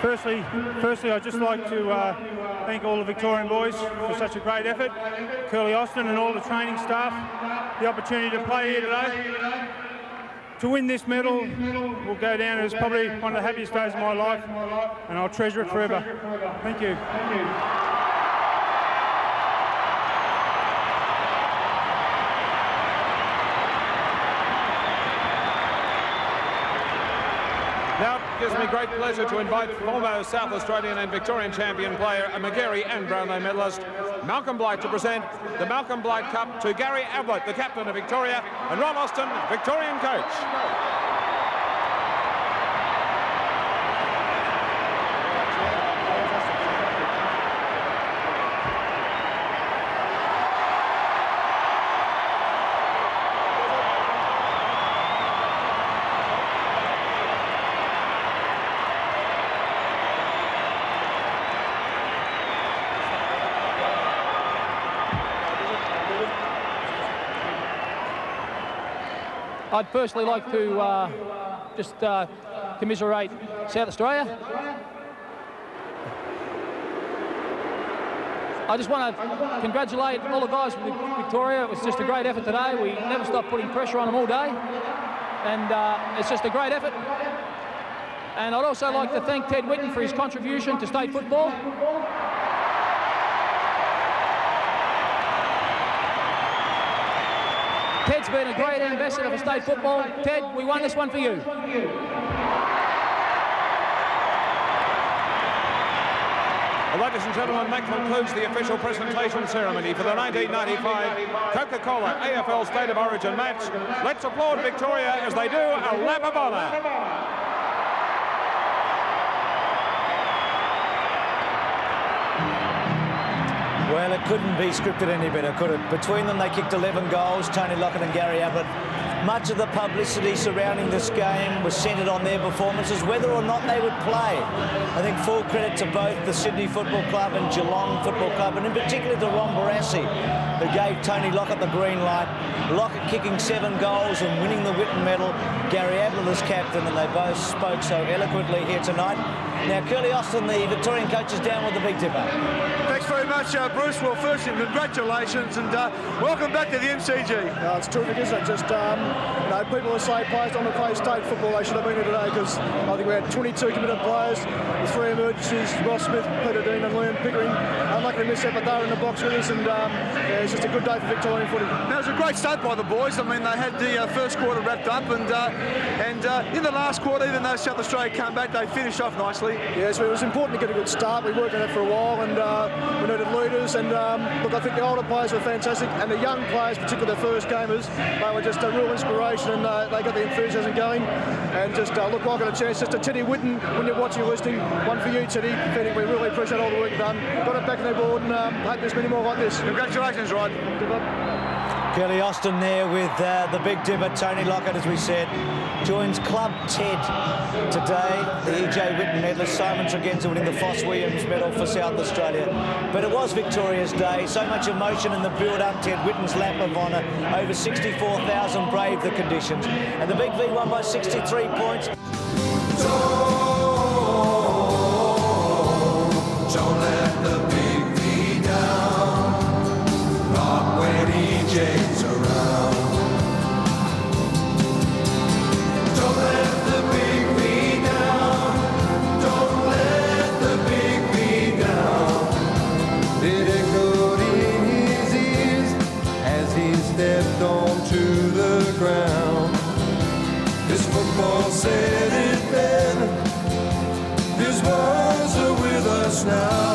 Firstly, I'd just like to thank all the Victorian boys for such a great effort, Curly Austin and all the training staff, the opportunity to play here today. To win this medal will go down as probably one of the happiest days of my life, and I'll treasure it forever. Thank you. Now it gives me great pleasure to invite former South Australian and Victorian champion player, a Magarey and Brownlow medalist, Malcolm Blight, to present the Malcolm Blight Cup to Gary Ablett, the captain of Victoria, and Ron Austin, Victorian coach. I'd firstly like to just commiserate South Australia. I just want to congratulate all the guys from Victoria. It was just a great effort today. We never stopped putting pressure on them all day. And it's just a great effort. And I'd also like to thank Ted Whitten for his contribution to state football. Ted's been a great ambassador for state football. Ted, we won this one for you. Well, ladies and gentlemen, that concludes the official presentation ceremony for the 1995 Coca-Cola AFL State of Origin match. Let's applaud Victoria as they do a lap of honour. Well, it couldn't be scripted any better, could it? Between them, they kicked 11 goals, Tony Lockett and Gary Ablett. Much of the publicity surrounding this game was centred on their performances, whether or not they would play. I think full credit to both the Sydney Football Club and Geelong Football Club, and in particular to Ron Barassi, who gave Tony Lockett the green light. Lockett kicking 7 goals and winning the Whitten medal. Gary Ablett as captain, and they both spoke so eloquently here tonight. Now, Curly Austin, the Victorian coach, is down with the Big Dipper. Thanks very much, Bruce. Well, firstly, congratulations and welcome back to the MCG. It's terrific, isn't it? Just, people who say players don't want to play state football, they should have been here today, because I think we had 22 committed players, with 3 emergencies, Ross Smith, Peter Dean and Liam Pickering. Unluckily missed out, but they were in the box with us, and it's just a good day for Victorian footy. Now, it was a great start by the boys. I mean, they had the first quarter wrapped up, and in the last quarter, even though South Australia came back, they finished off nicely. Yes, it was important to get a good start. We worked on it for a while, and we needed leaders. And look, I think the older players were fantastic, and the young players, particularly the first gamers, they were just a real inspiration, and they got the enthusiasm going. And just look, I got a chance just to Teddy Whitten, when you're watching or listening, one for you, Teddy. Teddy, we really appreciate all the work done. Got it back on their board, and hope there's many more like this. Congratulations, Rod. Curly Austin there with the Big Dipper, Tony Lockett, as we said, joins Club TED today. The E.J. Whitten medalist, Simon Tregenza, winning the Foss Williams medal for South Australia. But it was Victoria's day. So much emotion in the build-up. Ted Whitten's lap of honour. Over 64,000 braved the conditions. And the Big V won by 63 points. Don't let the Big V down. Not when EJ's around. Don't let the Big V down. Don't let the Big V down. It echoed in his said it then. These words are with us now.